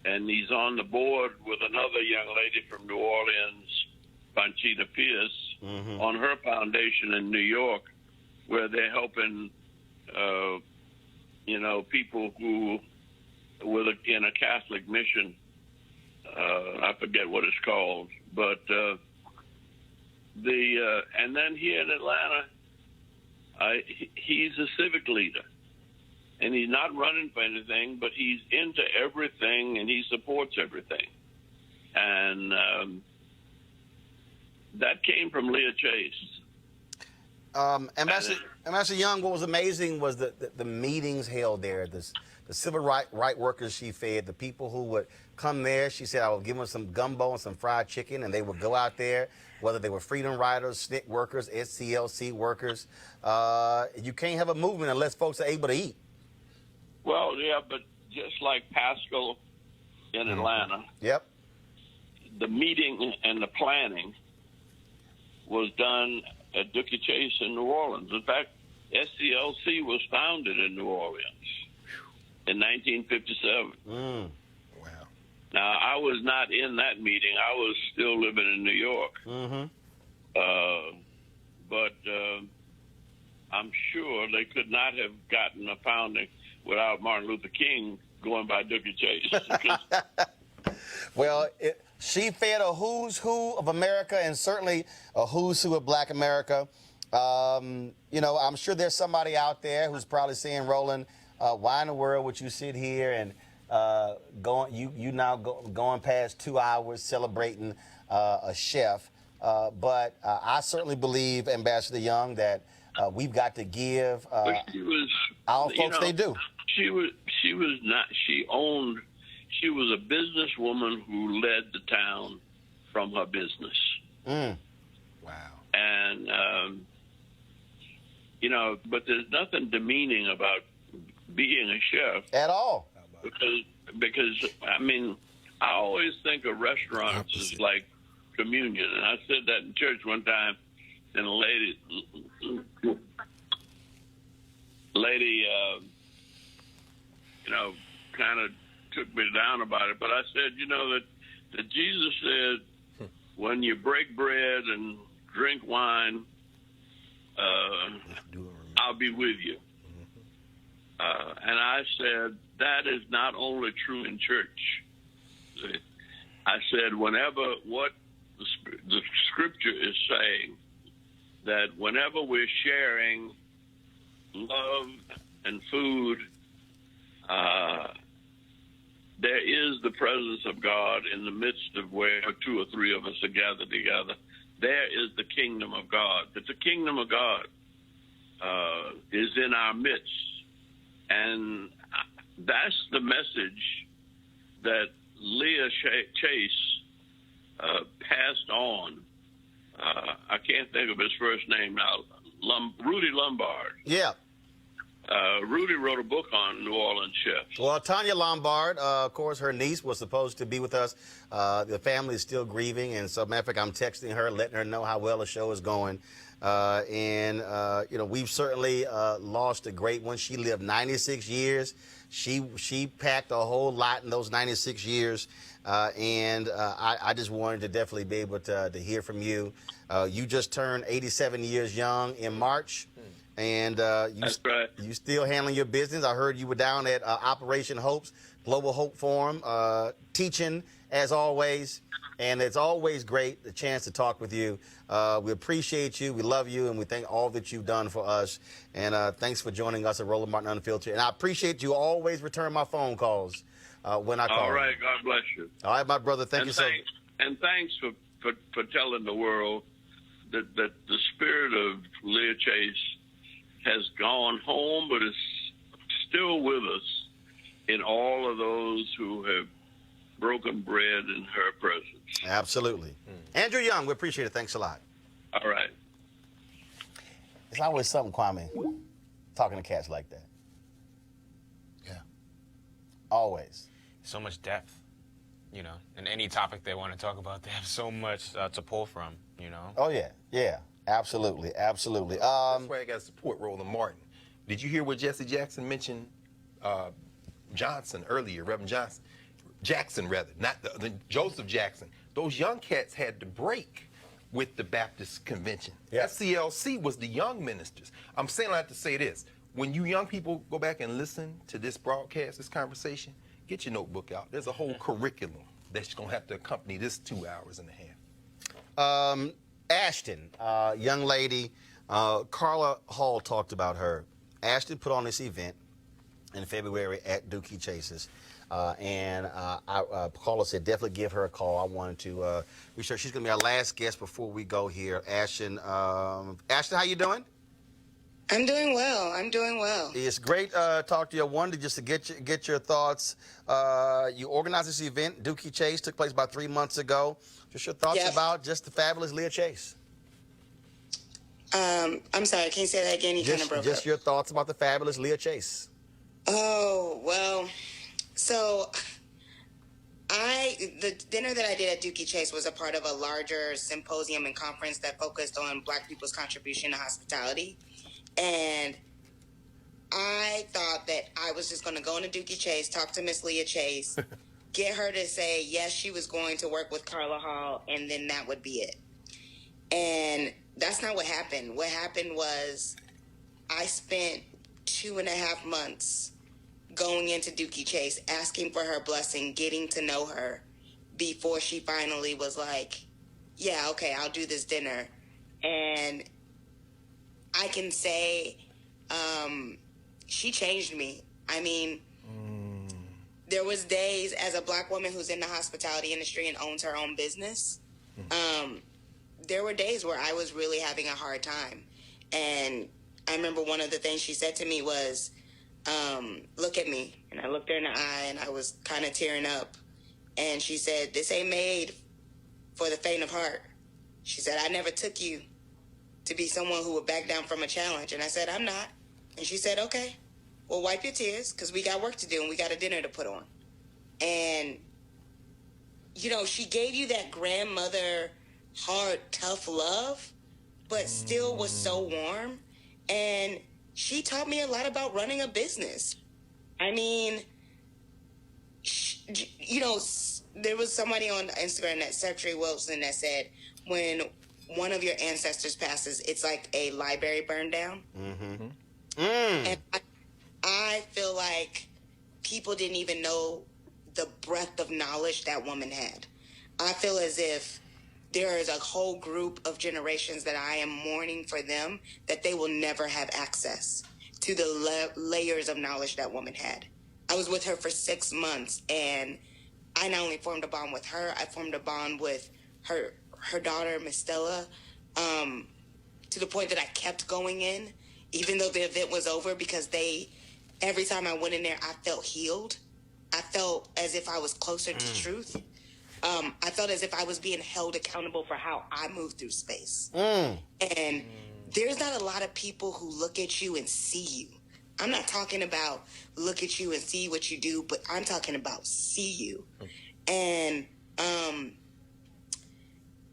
And he's on the board with another young lady from New Orleans, Panchita Pierce, on her foundation in New York, where they're helping people who were in a Catholic mission. I forget what it's called, but and then here in Atlanta, he's a civic leader, and he's not running for anything, but he's into everything and he supports everything, and that came from Leah Chase. Ambassador Young, what was amazing was the meetings held there, the civil right workers she fed, the people who would come there. She said, I would give them some gumbo and some fried chicken, and they would go out there, whether they were freedom riders, SNCC workers, SCLC workers. You can't have a movement unless folks are able to eat. Well, yeah, but just like Pascal in Atlanta, the meeting and the planning was done at Inductee Chase in New Orleans. In fact, SCLC was founded in New Orleans in 1957. Wow. Now, I was not in that meeting. I was still living in New York. But I'm sure they could not have gotten a pounding without Martin Luther King going by Dookie Chase. Well, she fed a who's who of America and certainly a who's who of Black America. You know, I'm sure there's somebody out there who's probably saying, Roland, why in the world would you sit here and going past 2 hours celebrating a chef? But I certainly believe, Ambassador Young, that we've got to give our folks they do. She was a businesswoman who led the town from her business. Wow. And, you know, but there's nothing demeaning about being a chef. At all. Because I mean, I always think of restaurants as like communion. And I said that in church one time, and a lady, you know, kind of took me down about it. But I said, you know, that Jesus said, when you break bread and drink wine, I'll be with you. And I said, that is not only true in church. I said, whenever what the scripture is saying, that whenever we're sharing love and food, there is the presence of God in the midst of where 2 or 3 of us are gathered together. There is the kingdom of God. That the kingdom of God is in our midst. And that's the message that Leah Chase passed on. I can't think of his first name now. Rudy Lombard. Yeah. Rudy wrote a book on New Orleans chefs. Well, Tanya Lombard, of course, her niece was supposed to be with us. The family is still grieving, and so, matter of fact, I'm texting her, letting her know how well the show is going. You know, we've certainly lost a great one. She lived 96 years. She packed a whole lot in those 96 years, and I just wanted to definitely be able to hear from you. You just turned 87 years young in March. And That's right. You still handling your business. I heard you were down at Operation Hope's Global Hope Forum, teaching as always. And it's always great, the chance to talk with you. We appreciate you, we love you, and we thank all that you've done for us. And thanks for joining us at Roland Martin Unfiltered. And I appreciate you always return my phone calls when I call. All right, God bless you. All right, my brother, thank you so much. And thanks for telling the world that the spirit of Leah Chase has gone home, but is still with us in all of those who have broken bread in her presence. Absolutely. Andrew Young, we appreciate it. Thanks a lot. All right. It's always something, Kwame, talking to cats like that. Yeah. Always. So much depth, you know, in any topic they want to talk about. They have so much to pull from, you know. Oh, yeah. Yeah. Absolutely. Absolutely. That's why I got to support Roland Martin. Did you hear what Jesse Jackson mentioned Johnson earlier, Reverend Johnson? Jackson, rather, not the Joseph Jackson. Those young cats had to break with the Baptist Convention. Yeah. SCLC was the young ministers. I'm saying that to say this. When you young people go back and listen to this broadcast, this conversation, get your notebook out. There's a whole curriculum that's going to have to accompany this 2 hours and a half. Ashton, young lady, Carla Hall talked about her. Ashton put on this event in February at Dookie Chase's. Carla said definitely give her a call. I wanted to research. She's going to be our last guest before we go here. Ashton, how you doing? I'm doing well. I'm doing well. It's great talk to you. I wanted just to get your thoughts. You organized this event, Dookie Chase, took place about 3 months ago. Just your thoughts about just the fabulous Leah Chase. I'm sorry, can you say that again? You kind of broke up. Just your thoughts about the fabulous Leah Chase. Oh, well, so the dinner that I did at Dookie Chase was a part of a larger symposium and conference that focused on Black people's contribution to hospitality. And I thought that I was just going to go into Dookie Chase, talk to Miss Leah Chase, get her to say yes, she was going to work with Carla Hall, and then that would be it. And that's not what happened. What happened was I spent 2.5 months going into Inductee Chase, asking for her blessing, getting to know her before she finally was like, yeah, okay, I'll do this dinner. And I can say she changed me. I mean, there was days as a Black woman who's in the hospitality industry and owns her own business, there were days where I was really having a hard time. And I remember one of the things she said to me was, look at me. And I looked her in the eye and I was kind of tearing up. And she said, this ain't made for the faint of heart. She said, I never took you to be someone who would back down from a challenge. And I said, I'm not. And she said, okay, well, wipe your tears because we got work to do and we got a dinner to put on. And, you know, she gave you that grandmother, hard, tough love, but still was so warm. And she taught me a lot about running a business. I mean, you know, there was somebody on Instagram, that Secretary Wilson, that said, when one of your ancestors passes, it's like a library burned down. And I feel like people didn't even know the breadth of knowledge that woman had. I feel as if there is a whole group of generations that I am mourning for them, that they will never have access to the layers of knowledge that woman had. I was with her for 6 months, and I not only formed a bond with her, I formed a bond with her daughter, Miss Stella, to the point that I kept going in, even though the event was over, because every time I went in there, I felt healed. I felt as if I was closer to truth. I felt as if I was being held accountable for how I moved through space. And there's not a lot of people who look at you and see you. I'm not talking about look at you and see what you do, but I'm talking about see you. And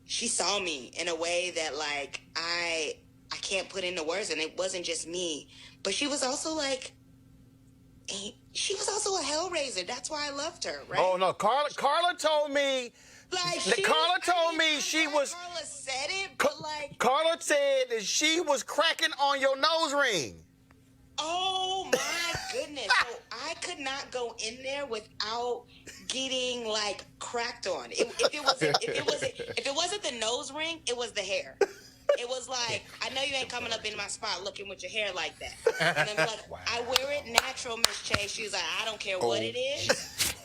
she saw me in a way that, like, I can't put into words, and it wasn't just me. But she was also like, she was also a hellraiser. That's why I loved her, right? Oh, no, Carla told me. Carla told me she was. Carla said it, but like. Carla said that she was cracking on your nose ring. Oh my goodness! So I could not go in there without getting like cracked on. If it wasn't the nose ring, it was the hair. It was like, I know you ain't coming up in my spot looking with your hair like that. And I'm like, I wear it natural, Miss Chase. She was like, I don't care what it is.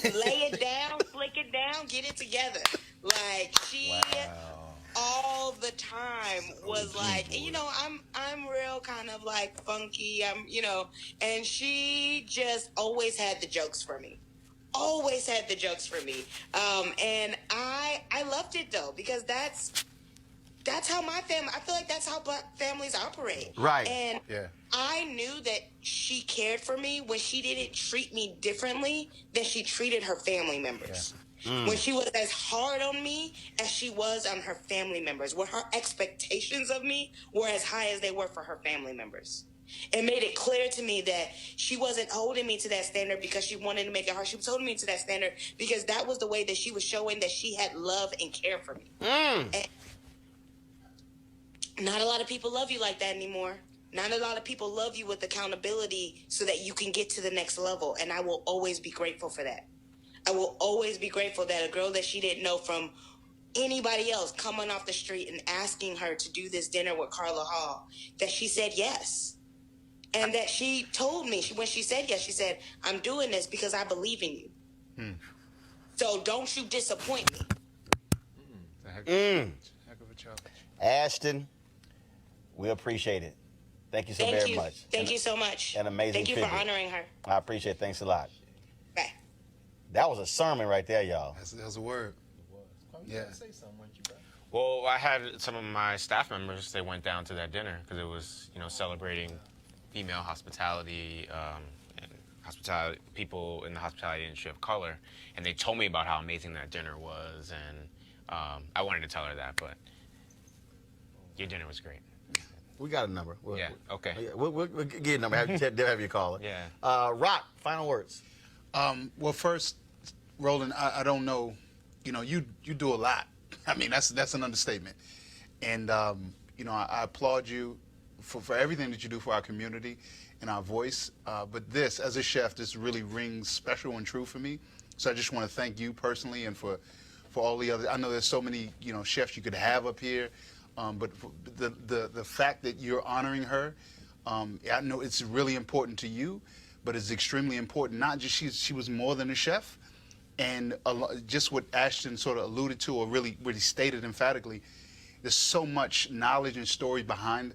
You lay it down, flick it down, get it together. Like, she all the time was like, you know, I'm real kind of like funky. And she just always had the jokes for me. Always had the jokes for me. And I loved it though, because that's how my family, I feel like that's how Black families operate. Right. And I knew that she cared for me when she didn't treat me differently than she treated her family members. When she was as hard on me as she was on her family members, where her expectations of me were as high as they were for her family members. It made it clear to me that she wasn't holding me to that standard because she wanted to make it hard. She was holding me to that standard because that was the way that she was showing that she had love and care for me. And not a lot of people love you like that anymore. Not a lot of people love you with accountability so that you can get to the next level. And I will always be grateful for that. I will always be grateful that a girl that she didn't know from anybody else coming off the street and asking her to do this dinner with Carla Hall, that she said yes. And that she told me, when she said yes, she said, I'm doing this because I believe in you. So don't you disappoint me. Heck of a challenge. Ashton, we appreciate it. Thank you so very much. Thank you so much. An amazing Thank you figure. for honoring her. I appreciate it. Thanks a lot. Bye. That was a sermon right there, y'all. That was a word. Yeah. Well, I had some of my staff members, they went down to that dinner because it was, you know, celebrating female hospitality and hospitality, people in the hospitality industry of color. And they told me about how amazing that dinner was. And I wanted to tell her that, but your dinner was great. We got a number. Okay. We'll get a number. Have you call it. Yeah. Rock, final words. Well, first, Roland, I don't know. You know, you do a lot. I mean, that's an understatement. And, you know, I applaud you for everything that you do for our community and our voice. But this, as a chef, this really rings special and true for me. So I just want to thank you personally and for all the others. I know there's so many, you know, chefs you could have up here. But for the fact that you're honoring her, I know it's really important to you, but it's extremely important. Not just she was more than a chef, and just what Ashton sort of alluded to, or really stated emphatically. There's so much knowledge and story behind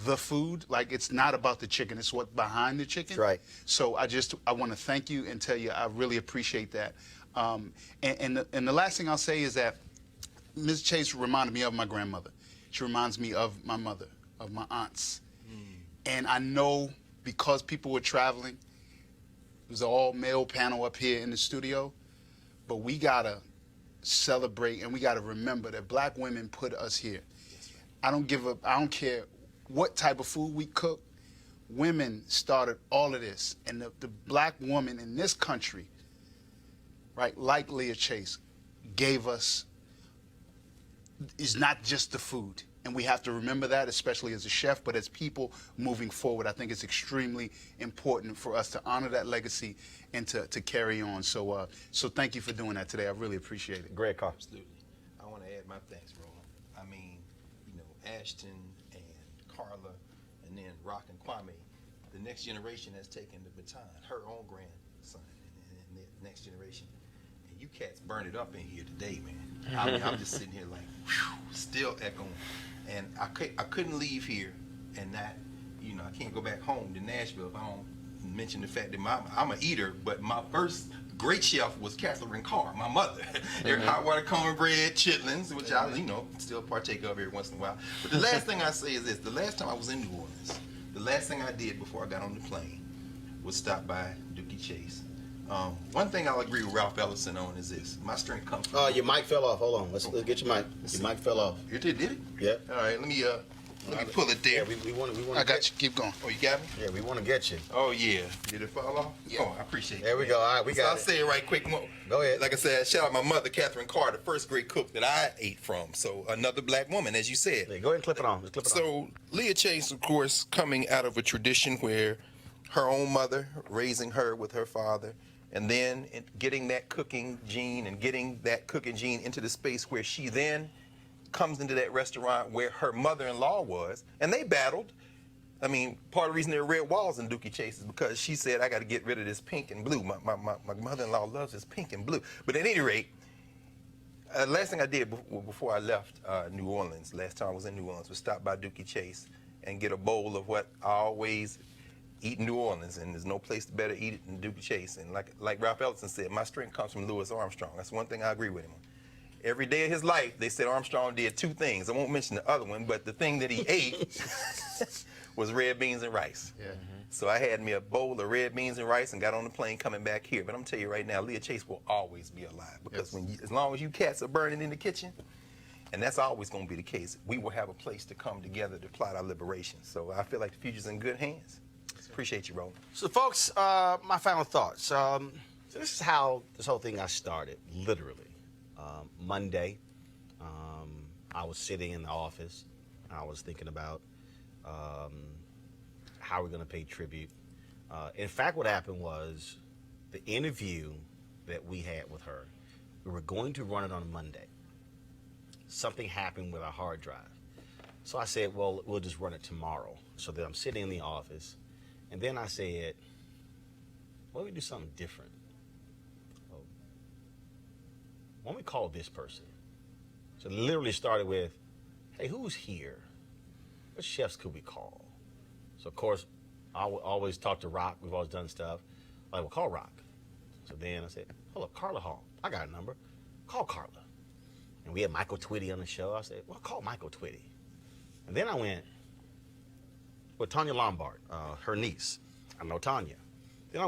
the food. Like, it's not about the chicken; it's what's behind the chicken. Right. So I want to thank you and tell you I really appreciate that. And the last thing I'll say is that Ms. Chase reminded me of my grandmother. She reminds me of my mother, of my aunts. And I know because people were traveling, it was an all-male panel up here in the studio, but we gotta celebrate and we gotta remember that black women put us here. I don't care what type of food we cook. Women started all of this. And the black woman in this country, right, like Leah Chase, gave us, is not just the food. And we have to remember that, especially as a chef, but as people moving forward. I think it's extremely important for us to honor that legacy and to carry on. So thank you for doing that today. I really appreciate it. Great call. Absolutely. I want to add my thanks, Roland. I mean, you know, Ashton and Carla, and then Rock and Kwame, the next generation has taken the baton, her own grandson, and the next generation. And you cats burn it up in here today, man. I'm just sitting here like, whew, still echoing. And I couldn't leave here and not, you know, I can't go back home to Nashville if I don't mention the fact that I'm an eater, but my first great chef was Catherine Carr, my mother. Their hot water cornbread, chitlins, which I, you know, still partake of every once in a while. But the last thing I say is this: the last time I was in New Orleans, the last thing I did before I got on the plane was stop by Inductee Chase. One thing I'll agree with Ralph Ellison on is this: my strength comes from. Your mic fell off. Hold on. Let's get your mic. Your mic fell off. You did it? Yeah. All right. Let me pull it there. Yeah, we want. I got you. Keep going. Oh, you got me? Yeah, we want to get you. Oh yeah. Did it fall off? Yeah. Oh, I appreciate it. There we go. All right, we got I'll say it right quick. Go ahead. Like I said, shout out my mother, Catherine Carr, the first great cook that I ate from. So another black woman, as you said. Yeah, go ahead and clip it on. Just clip it on. So Leah Chase, of course, coming out of a tradition where her own mother raising her with her father, and then getting that cooking gene into the space where she then comes into that restaurant where her mother-in-law was, and they battled. I mean, part of the reason there are red walls in Inductee Chase is because she said, I got to get rid of this pink and blue. My mother-in-law loves this pink and blue. But at any rate, last thing I did before I left New Orleans, last time I was in New Orleans, was stop by Inductee Chase and get a bowl of what I always eat in New Orleans, and there's no place to better eat it than Inductee Chase. And like Ralph Ellison said, my strength comes from Louis Armstrong. That's one thing I agree with him on. Every day of his life, they said Armstrong did two things. I won't mention the other one, but the thing that he ate was red beans and rice. Yeah. So I had me a bowl of red beans and rice and got on the plane coming back here. But I'm telling you right now, Leah Chase will always be alive, because as long as you cats are burning in the kitchen, and that's always going to be the case, we will have a place to come together to plot our liberation. So I feel like the future's in good hands. Appreciate you, Roland. So, folks, my final thoughts. So this is how this whole thing got started, literally. Monday, I was sitting in the office. I was thinking about how we're going to pay tribute. In fact, what happened was the interview that we had with her, we were going to run it on Monday. Something happened with our hard drive. So I said, well, we'll just run it tomorrow. So then I'm sitting in the office. And then I said, why don't we do something different? Why don't we call this person? So it literally started with, hey, who's here? What chefs could we call? So, of course, I always talk to Rock. We've always done stuff. Like, well, call Rock. So then I said, hold up, Carla Hall. I got a number. Call Carla. And we had Michael Twitte on the show. I said, well, call Michael Twitte. And then I went with Tanya Lombard, her niece. I know Tanya. Then I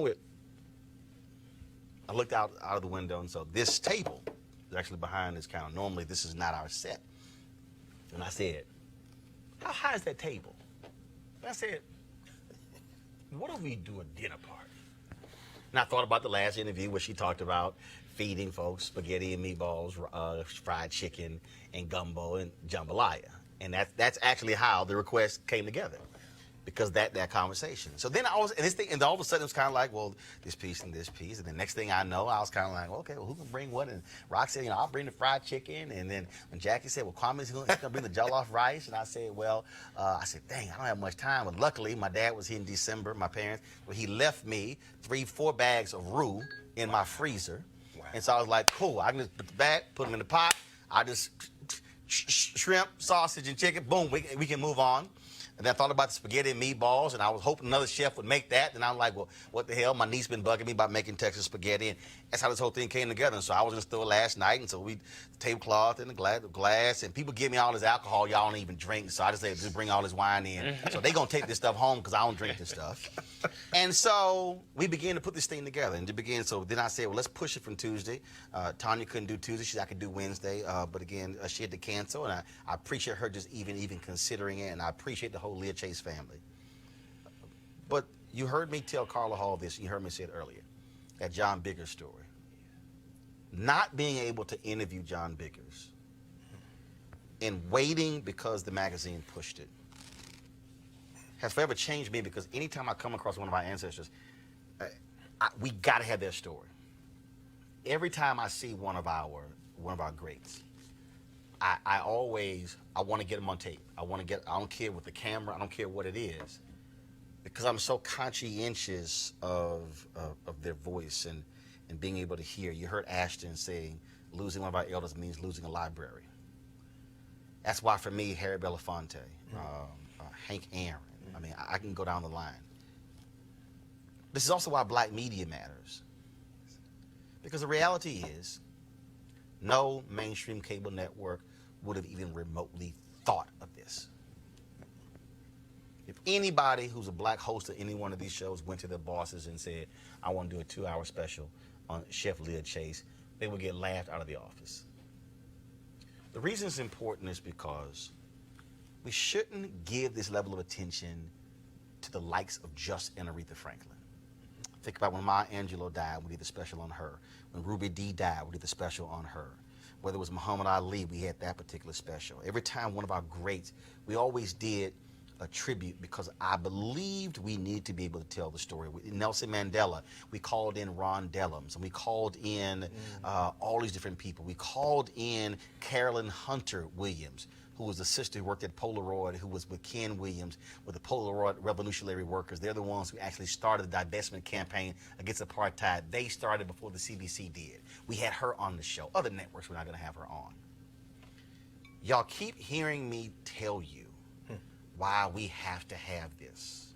looked out of the window, and so this table is actually behind this counter. Normally, this is not our set. And I said, how high is that table? And I said, what if we do a dinner party? And I thought about the last interview where she talked about feeding folks spaghetti and meatballs, fried chicken, and gumbo, and jambalaya. And that's actually how the request came together, because that conversation. So then all of a sudden it was kind of like, well, this piece and this piece. And the next thing I know, I was kind of like, okay, well, who can bring what? And Rock said, I'll bring the fried chicken. And then when Jackie said, well, Kwame's going to bring the jollof rice. And I said, well, I said, dang, I don't have much time. But luckily, my dad was here in December, my parents. Well, he left me 3-4 bags of roux in my freezer. Wow. And so I was like, cool, I can just put the bag, put them in the pot. I just shrimp, sausage, and chicken. Boom, we can move on. And then I thought about the spaghetti and meatballs, and I was hoping another chef would make that. And I'm like, well, what the hell? My niece been bugging me about making Texas spaghetti, and that's how this whole thing came together. And so I was in the store last night, and so we tablecloth and the glass, and people give me all this alcohol y'all don't even drink. So I just say, just bring all this wine in. So they gonna take this stuff home because I don't drink this stuff. And so we began to put this thing together, and so then I said, well, let's push it from Tuesday. Tanya couldn't do Tuesday; she said I could do Wednesday, but again, she had to cancel, and I appreciate her just even considering it, and I appreciate the whole Leah Chase family. But you heard me tell Carla Hall this, you heard me say it earlier, that John Biggers story. Not being able to interview John Biggers and waiting because the magazine pushed it has forever changed me, because anytime I come across one of our ancestors, we got to have their story. Every time I see one of our greats, I want to get them on tape. I don't care with the camera, I don't care what it is, because I'm so conscientious of their voice and being able to hear. You heard Ashton saying losing one of our elders means losing a library. That's why for me, Harry Belafonte, Hank Aaron, I mean, I can go down the line. This is also why black media matters. Because the reality is, no mainstream cable network would have even remotely thought of this. If anybody who's a black host of any one of these shows went to their bosses and said, I want to do a 2-hour special on Chef Leah Chase, they would get laughed out of the office. The reason it's important is because we shouldn't give this level of attention to the likes of just and Aretha Franklin. Think about when Maya Angelou died, we did the special on her. When Ruby Dee died, we did the special on her. Whether it was Muhammad Ali, we had that particular special. Every time one of our greats, we always did a tribute because I believed we needed to be able to tell the story. Nelson Mandela, we called in Ron Dellums, and we called in all these different people. We called in Carolyn Hunter Williams, who was the sister who worked at Polaroid, who was with Ken Williams, with the Polaroid Revolutionary Workers. They're the ones who actually started the divestment campaign against apartheid. They started before the CBC did. We had her on the show. Other networks were not going to have her on. Y'all keep hearing me tell you why we have to have this.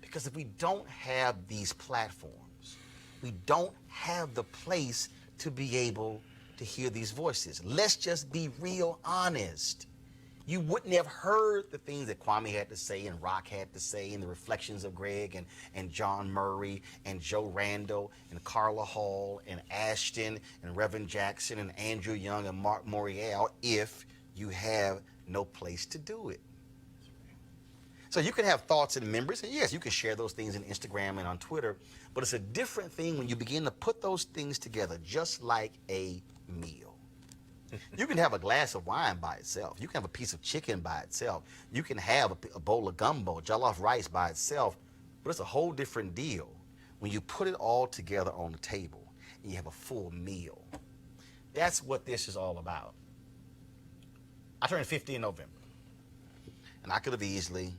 Because if we don't have these platforms, we don't have the place to be able to hear these voices. Let's just be real honest. You wouldn't have heard the things that Kwame had to say and Rock had to say and the reflections of Greg and John Murray and Joe Randall and Carla Hall and Ashton and Reverend Jackson and Andrew Young and Marc Morial if you have no place to do it. So you can have thoughts and memories, and yes, you can share those things on Instagram and on Twitter, but it's a different thing when you begin to put those things together, just like a meal. You can have a glass of wine by itself. You can have a piece of chicken by itself. You can have a bowl of gumbo, jollof rice by itself, but it's a whole different deal when you put it all together on the table and you have a full meal. That's what this is all about. I turned 50 in November, and I could have easily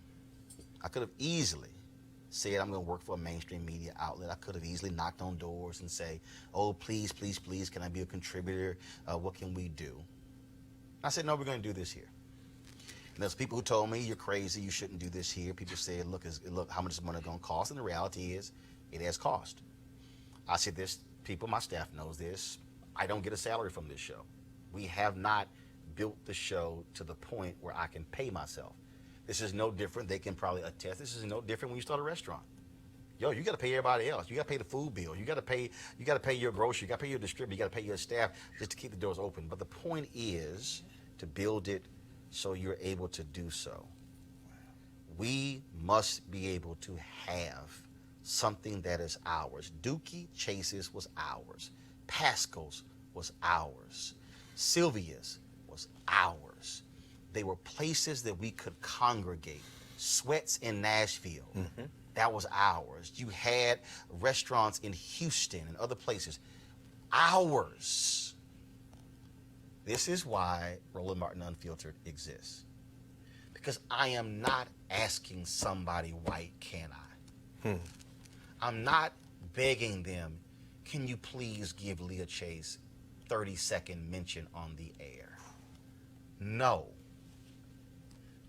said I'm going to work for a mainstream media outlet. I could have easily knocked on doors and say, oh, please, please, please, can I be a contributor? What can we do? I said, no, we're going to do this here. And there's people who told me, you're crazy, you shouldn't do this here. People said, look, how much is money going to cost? And the reality is, it has cost. I said this, people, my staff knows this, I don't get a salary from this show. We have not built the show to the point where I can pay myself. This is no different. They can probably attest. This is no different when you start a restaurant. Yo, you got to pay everybody else. You got to pay the food bill. You got to pay your grocery. You got to pay your distributor. You got to pay your staff just to keep the doors open. But the point is to build it so you're able to do so. We must be able to have something that is ours. Dookie Chase's was ours. Pascal's was ours. Sylvia's was ours. they were places that we could congregate. Sweats in Nashville. That was ours. You had restaurants in Houston and other places. Ours. This is why Roland Martin Unfiltered exists. Because I am not asking somebody white, can I? I'm not begging them, can you please give Leah Chase 30-second mention on the air? No.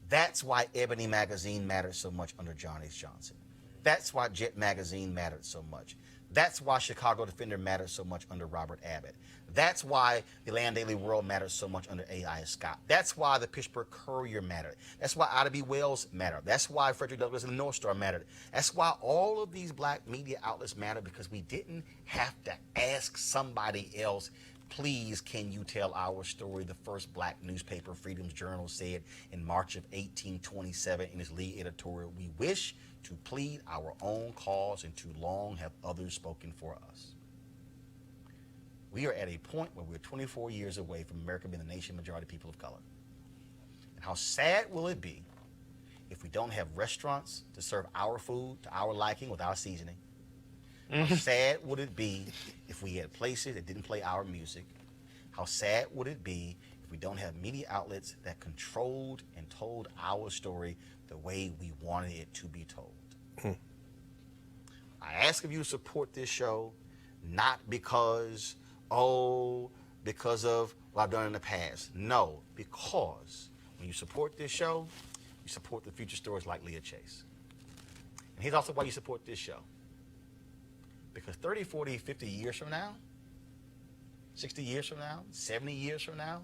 That's why Ebony Magazine mattered so much under John H. Johnson. That's why Jet Magazine mattered so much. That's why Chicago Defender mattered so much under Robert Abbott. That's why the Atlanta Daily World mattered so much under A.I. Scott. That's why the Pittsburgh Courier mattered. That's why Ida B. Wells mattered. That's why Frederick Douglass and the North Star mattered. That's why all of these black media outlets matter, because we didn't have to ask somebody else, please, can you tell our story? The first black newspaper, Freedom's Journal, said in March of 1827 in its lead editorial, we wish to plead our own cause, and too long have others spoken for us. We are at a point where we're 24 years away from America being the nation majority people of color. And how sad will it be if we don't have restaurants to serve our food to our liking with our seasoning? How sad would it be if we had places that didn't play our music? How sad would it be if we don't have media outlets that controlled and told our story the way we wanted it to be told? I ask of you to support this show, not because of what I've done in the past. No, because when you support this show, you support the future stories like Leah Chase. And here's also why you support this show. Because 30, 40, 50 years from now, 60 years from now, 70 years from now,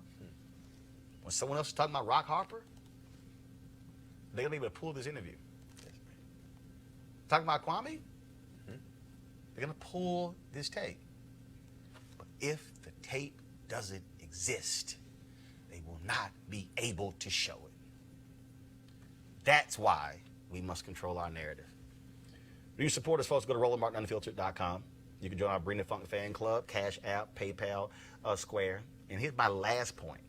when someone else is talking about Harper, they're going to be able to pull this interview. Talking about Kwame, they're going to pull this tape. But if the tape doesn't exist, they will not be able to show it. That's why we must control our narrative. Do you support us, folks? Go to RolandMartinUnfiltered.com. You can join our Bring the Funk fan club, Cash App, PayPal, Square. And here's my last point.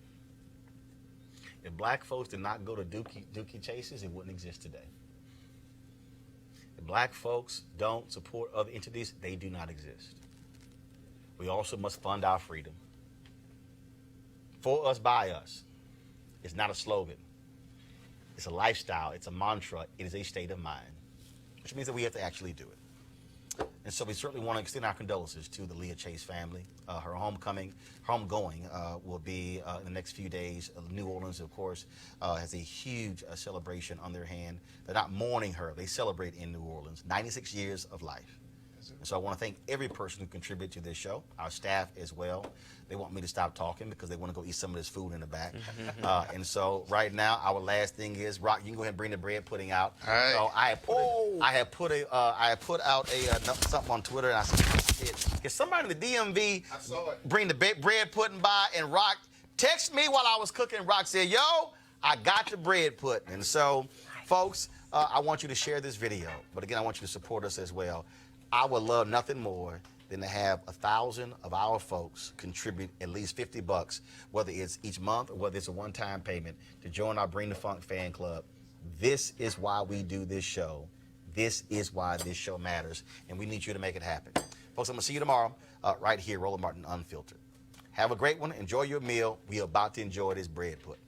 If black folks did not go to Dookie Chases, it wouldn't exist today. If black folks don't support other entities, they do not exist. We also must fund our freedom. For us, by us. It's not a slogan. It's a lifestyle. It's a mantra. It is a state of mind, which means that we have to actually do it. And so we certainly want to extend our condolences to the Leah Chase family. Her homegoing will be in the next few days. New Orleans, of course, has a huge celebration on their hand. They're not mourning her. They celebrate in New Orleans. 96 years of life. And so I want to thank every person who contributed to this show, our staff as well. They want me to stop talking because they want to go eat some of this food in the back. And so right now, our last thing is, Rock, you can go ahead and bring the bread pudding out. All right. So I had put out something on Twitter, and I said, can somebody in the DMV bring the bread pudding by? And Rock text me while I was cooking. Rock said, yo, I got the bread pudding. And so, folks, I want you to share this video. But again, I want you to support us as well. I would love nothing more than to have 1,000 of our folks contribute at least $50, whether it's each month or whether it's a one-time payment, to join our Bring the Funk fan club. This is why we do this show. This is why this show matters, and we need you to make it happen. Folks, I'm going to see you tomorrow right here, Roland Martin Unfiltered. Have a great one. Enjoy your meal. We are about to enjoy this bread pudding.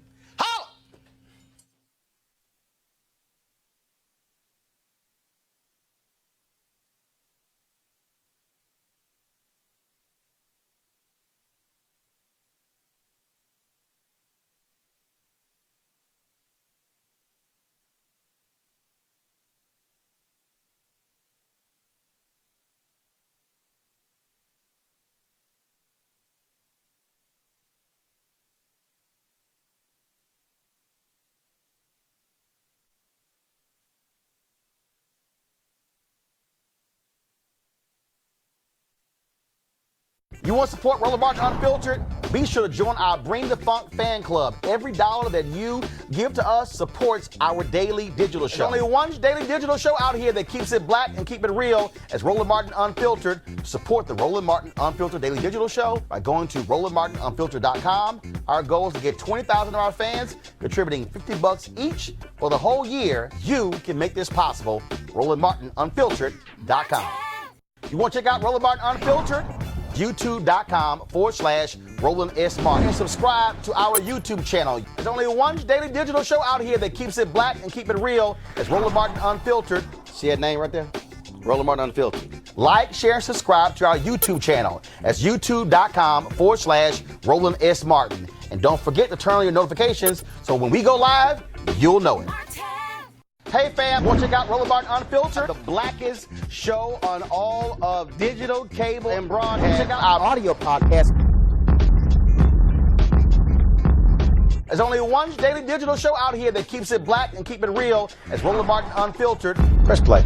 You want to support Roland Martin Unfiltered? Be sure to join our Bring the Funk fan club. Every dollar that you give to us supports our daily digital show. There's only one daily digital show out here that keeps it black and keep it real as Roland Martin Unfiltered. Support the Roland Martin Unfiltered daily digital show by going to RolandMartinUnfiltered.com. Our goal is to get 20,000 of our fans contributing $50 each for the whole year. You can make this possible. RolandMartinUnfiltered.com. You want to check out Roland Martin Unfiltered? YouTube.com/Roland S. Martin. And subscribe to our YouTube channel. There's only one daily digital show out here that keeps it black and keep it real. It's Roland Martin Unfiltered. See that name right there? Roland Martin Unfiltered. Like, share, and subscribe to our YouTube channel. That's YouTube.com/Roland S. Martin. And don't forget to turn on your notifications so when we go live, you'll know it. Hey fam, want to check out Roland Martin Unfiltered? The blackest show on all of digital, cable, and broadcast. Check out our audio podcast. There's only one daily digital show out here that keeps it black and keep it real. It's Roland Martin Unfiltered. Press play.